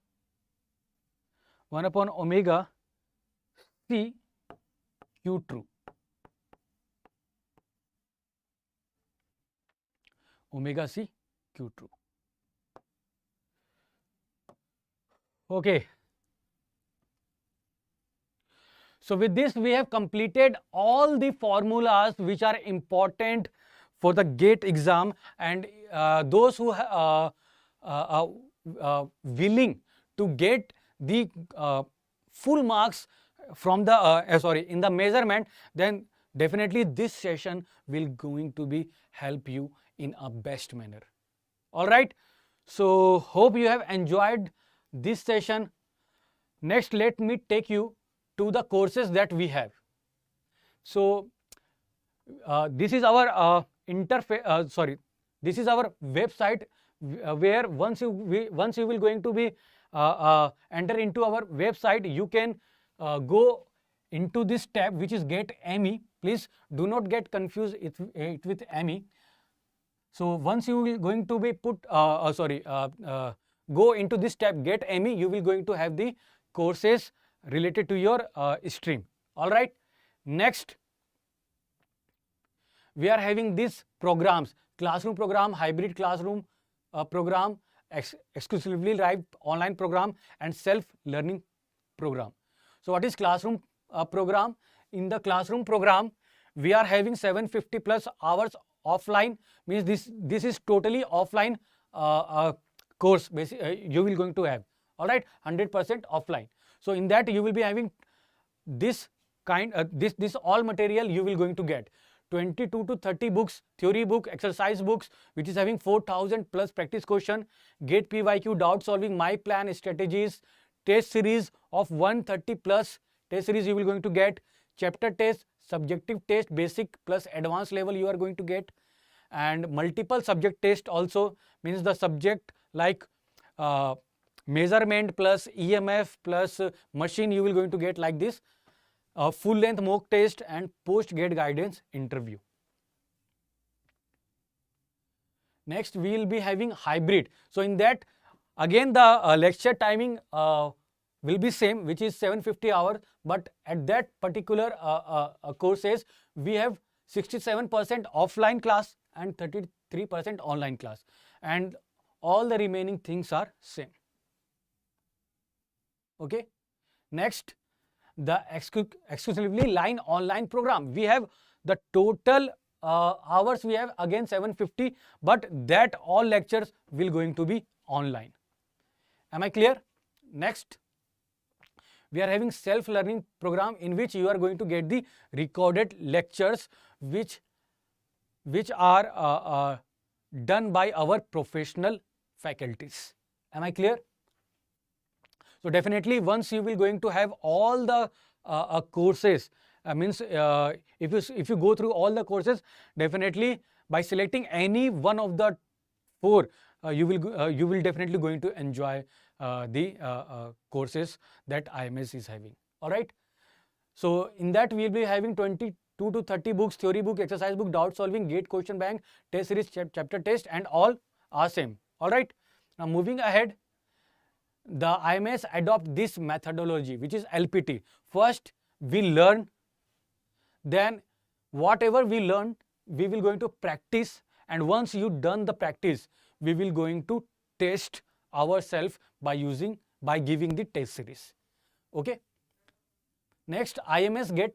C Q true. Omega C Q true. Okay. So with this we have completed all the formulas which are important for the GATE exam, and those who are willing to get the full marks from the in the measurement, then definitely this session will going to be help you in a best manner. All right. So hope you have enjoyed this session. Next, let me take you to the courses that we have. So this is our this is our website where once you will going to be enter into our website, you can go into this tab which is Get ME. Please do not get confused it with ME. So once you will going to be go into this tab Get ME, you will going to have the courses related to your stream. All right. Next, we are having these programs: classroom program, hybrid classroom program, exclusively live online program, and self-learning program. So what is classroom program? In the classroom program, we are having 750 plus hours offline, means this is totally offline course you will going to have. All right, 100% offline. So in that you will be having this this all material you will going to get 22 to 30 books, theory book, exercise books, which is having 4000 plus practice question, GATE PYQ, doubt solving, my plan, strategies, test series of 130 plus test series you will going to get, chapter test, subjective test, basic plus advanced level you are going to get, and multiple subject test also, means the subject like measurement plus EMF plus machine you will going to get like this. Full length mock test and post GATE guidance interview. Next, we will be having hybrid. So in that, again the lecture timing will be same, which is 750 hours, but at that particular courses we have 67% offline class and 33% online class, and all the remaining things are same. Okay. Next, the exclusively line online program. We have the total hours we have again 750, but that all lectures will going to be online. Am I clear? Next, we are having self-learning program in which you are going to get the recorded lectures which are done by our professional faculties. Am I clear? So definitely once you will going to have all the courses, means if you go through all the courses, definitely by selecting any one of the 4, you will definitely going to enjoy the courses that IMS is having. All right. So in that we will be having 22 to 30 books, theory book, exercise book, doubt solving, GATE question bank, test series, chapter test, and all are same. All right. Now moving ahead, the IMS adopt this methodology, which is LPT. First we learn, then whatever we learn we will going to practice, and once you done the practice we will going to test ourselves by giving the test series. Okay. Next, IMS GATE,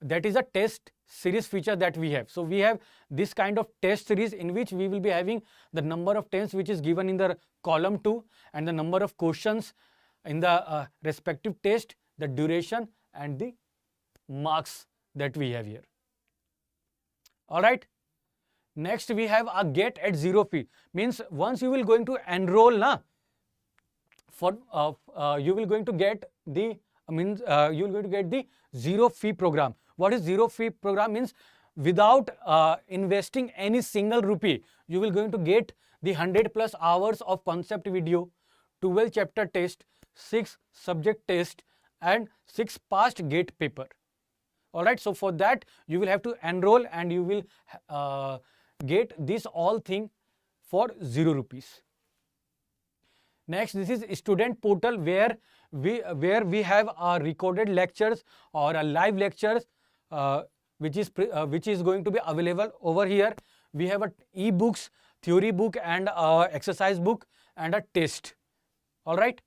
that is a test series feature that we have. So we have this kind of test series in which we will be having the number of tests which is given in the column 2 and the number of questions in the respective test, the duration and the marks that we have here. All right. Next, we have a GATE at 0 fee, means once you will going to enroll you will going to get the you will going to get the 0 fee program. What is 0 fee program? Means without investing any single rupee, you will going to get the 100 plus hours of concept video, 12 chapter test, 6 subject test, and 6 past GATE paper. All right. So for that you will have to enroll, and you will get this all thing for 0 rupees. Next, this is student portal where we have our recorded lectures or a live lectures which is going to be available over here. We have a e-books, theory book, and exercise book, and a test. All right.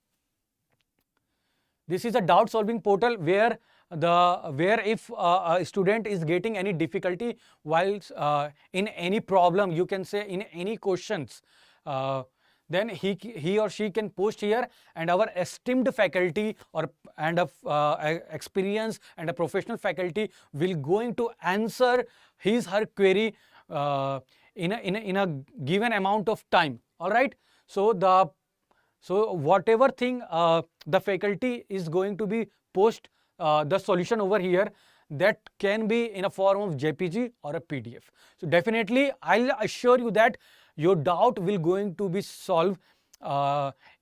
This is a doubt solving portal where if a student is getting any difficulty while in any problem, you can say in any questions, then he or she can post here, and our esteemed faculty and experience and a professional faculty will going to answer her query in a given amount of time. All right. So whatever thing the faculty is going to be post the solution over here, that can be in a form of JPG or a PDF. So definitely I'll assure you that your doubt will going to be solved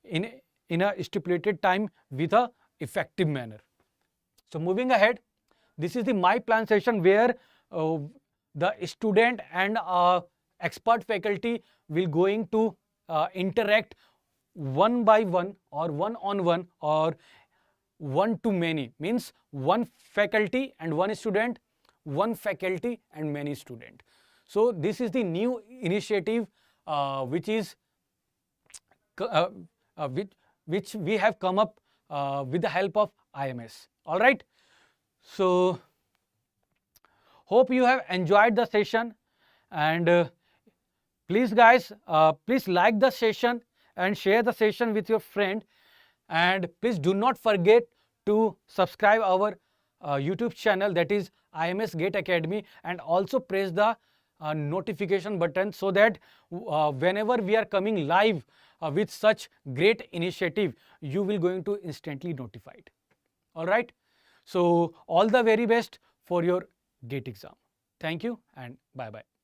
in a stipulated time with a effective manner. So moving ahead, this is the My Plan session where the student and expert faculty will going to interact one by one or one on one or one to many, means one faculty and one student, one faculty and many student. So this is the new initiative which is which we have come up with the help of IMS. All right. So hope you have enjoyed the session, and please guys, please like the session and share the session with your friend, and please do not forget to subscribe our YouTube channel, that is IMS GATE Academy, and also press the notification button so that whenever we are coming live with such great initiative, you will going to instantly notified. All right. So all the very best for your GATE exam. Thank you and bye bye.